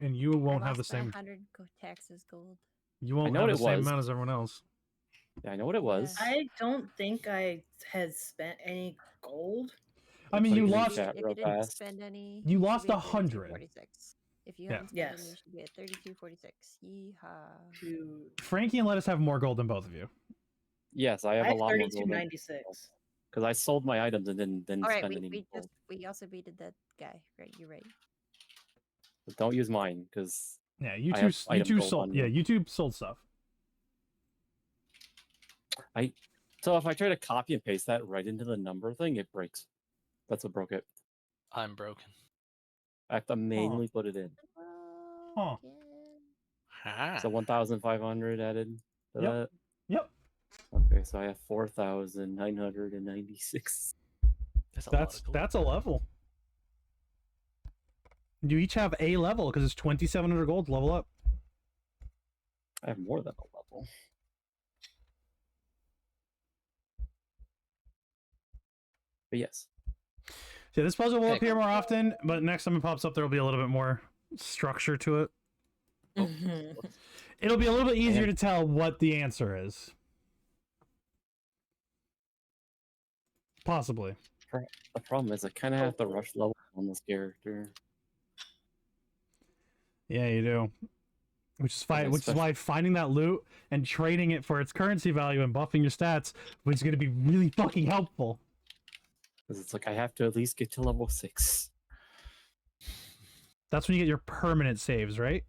And you won't have the same. 100 taxes gold. You won't know have what the it same was. amount as everyone else. Yeah, I know what it was. I don't think I had spent any gold. I mean, you Put it in lost. chat If real you didn't fast. spend any, You should lost be at 100. 3246. If you Yeah. haven't spent any, you Yes. should be at 3246. Yeehaw. To Frankie and Lettuce have more gold than both of you. Yes, I I have have a lot more gold. 3296. Because I sold my items and didn't All right, spend any gold. we also beated that guy. Right, you're right. But don't use mine, because Yeah, you I two. have You item two gold sold. on Yeah, me. you two sold stuff. So if I try to copy and paste that right into the number thing, it breaks. That's what broke it. I'm broken. I have to manually put it in. Huh. Ah. So 1,500 added to Yep. that. Yep. Okay, so I have 4,996. That's a lot That's of gold. that's a level. You each have a level because it's 2,700 gold to level up. I have more than a level. But yes. Yeah, this puzzle will Okay. appear more often, but next time it pops up, there will be a little bit more structure to it. Mhm. It'll be a little bit easier And- to tell what the answer is. Possibly. The problem is I kind of have to rush level on this character. Yeah, you do. Which is Okay, which is why finding that loot and trading it for its currency value and buffing your stats, which is going to be really fucking helpful. Because it's like I have to at least get to level 6. That's when you get your permanent saves, right?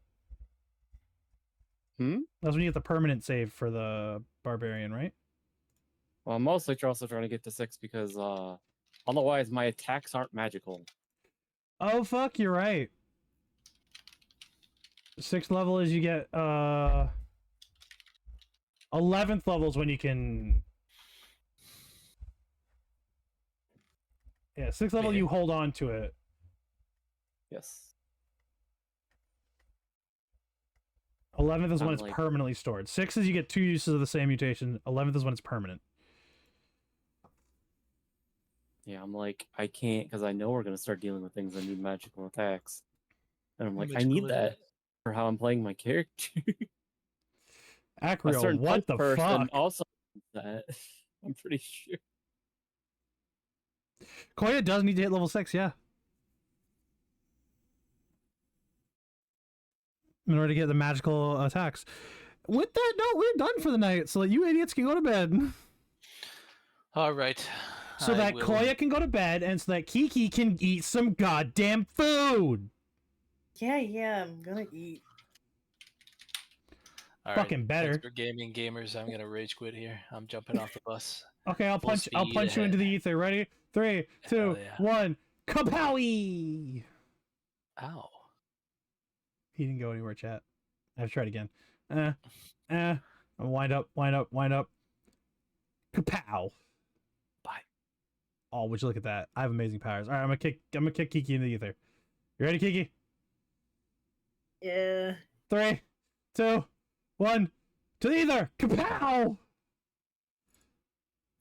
Hmm? That's when you get the permanent save for the barbarian, right? Well, I'm mostly also trying to get to 6 because otherwise my attacks aren't magical. Oh fuck, you're right. 6th level is you get 11th level is when you can. Yeah, 6th level Yeah. you hold on to it. Yes. 11th is when I'm it's like- permanently stored. 6 is you get 2 uses of the same mutation. 11th is when it's permanent. Yeah, I'm like, I can't because I know we're going to start dealing with things that need magical attacks. And I'm like, I Magical need that attacks. for how I'm playing my character. A Acrio, certain what the person fuck? also needs that. I'm pretty sure. Koya does need to hit level 6, yeah. in order to get the magical attacks. With that note, we're done for the night, so that you idiots can go to bed. All right. So that Koya can go to bed, and so that Kiki can eat some goddamn food. Yeah, I'm gonna eat. All Fucking right, better. thanks for gaming gamers. I'm gonna rage quit here. I'm jumping off the bus. Okay, I'll Full punch you speed into the ahead. ether. Ready? 3, 2, yeah. 1. Kapowie! Ow. He didn't go anywhere, chat. I have to try it again. Wind up. Kapow! Bye. Oh, would you look at that? I have amazing powers. All right, I'm gonna kick Kiki in the ether. You ready, Kiki? Yeah. 3, 2, 1. To the ether! Kapow!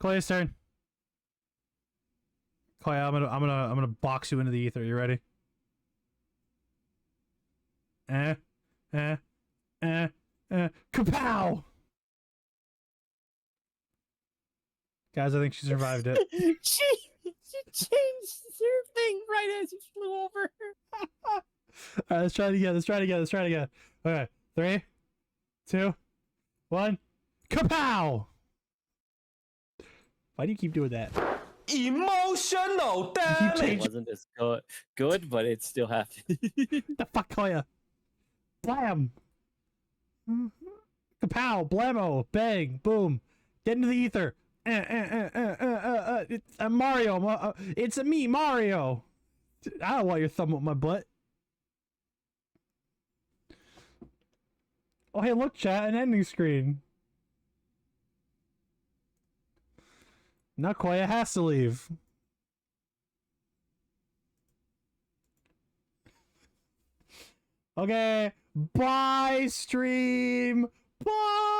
Koya's turn. Koya, I'm gonna box you into the ether. You ready? Kapow! Guys, I think she survived it. she changed her thing right as you flew over. Alright, let's try it again. Okay, 3, 2, 1. Kapow! Why do you keep doing that? Emotional damage. It wasn't as good, but it still happened. The fuck, Koya? Blam! Kapow! Blammo! Bang! Boom! Get into the ether! It's Mario! It's me, Mario! I don't want your thumb up my butt. Oh, hey, look, chat, an ending screen. Now Koya has to leave. Okay, bye, stream! Bye!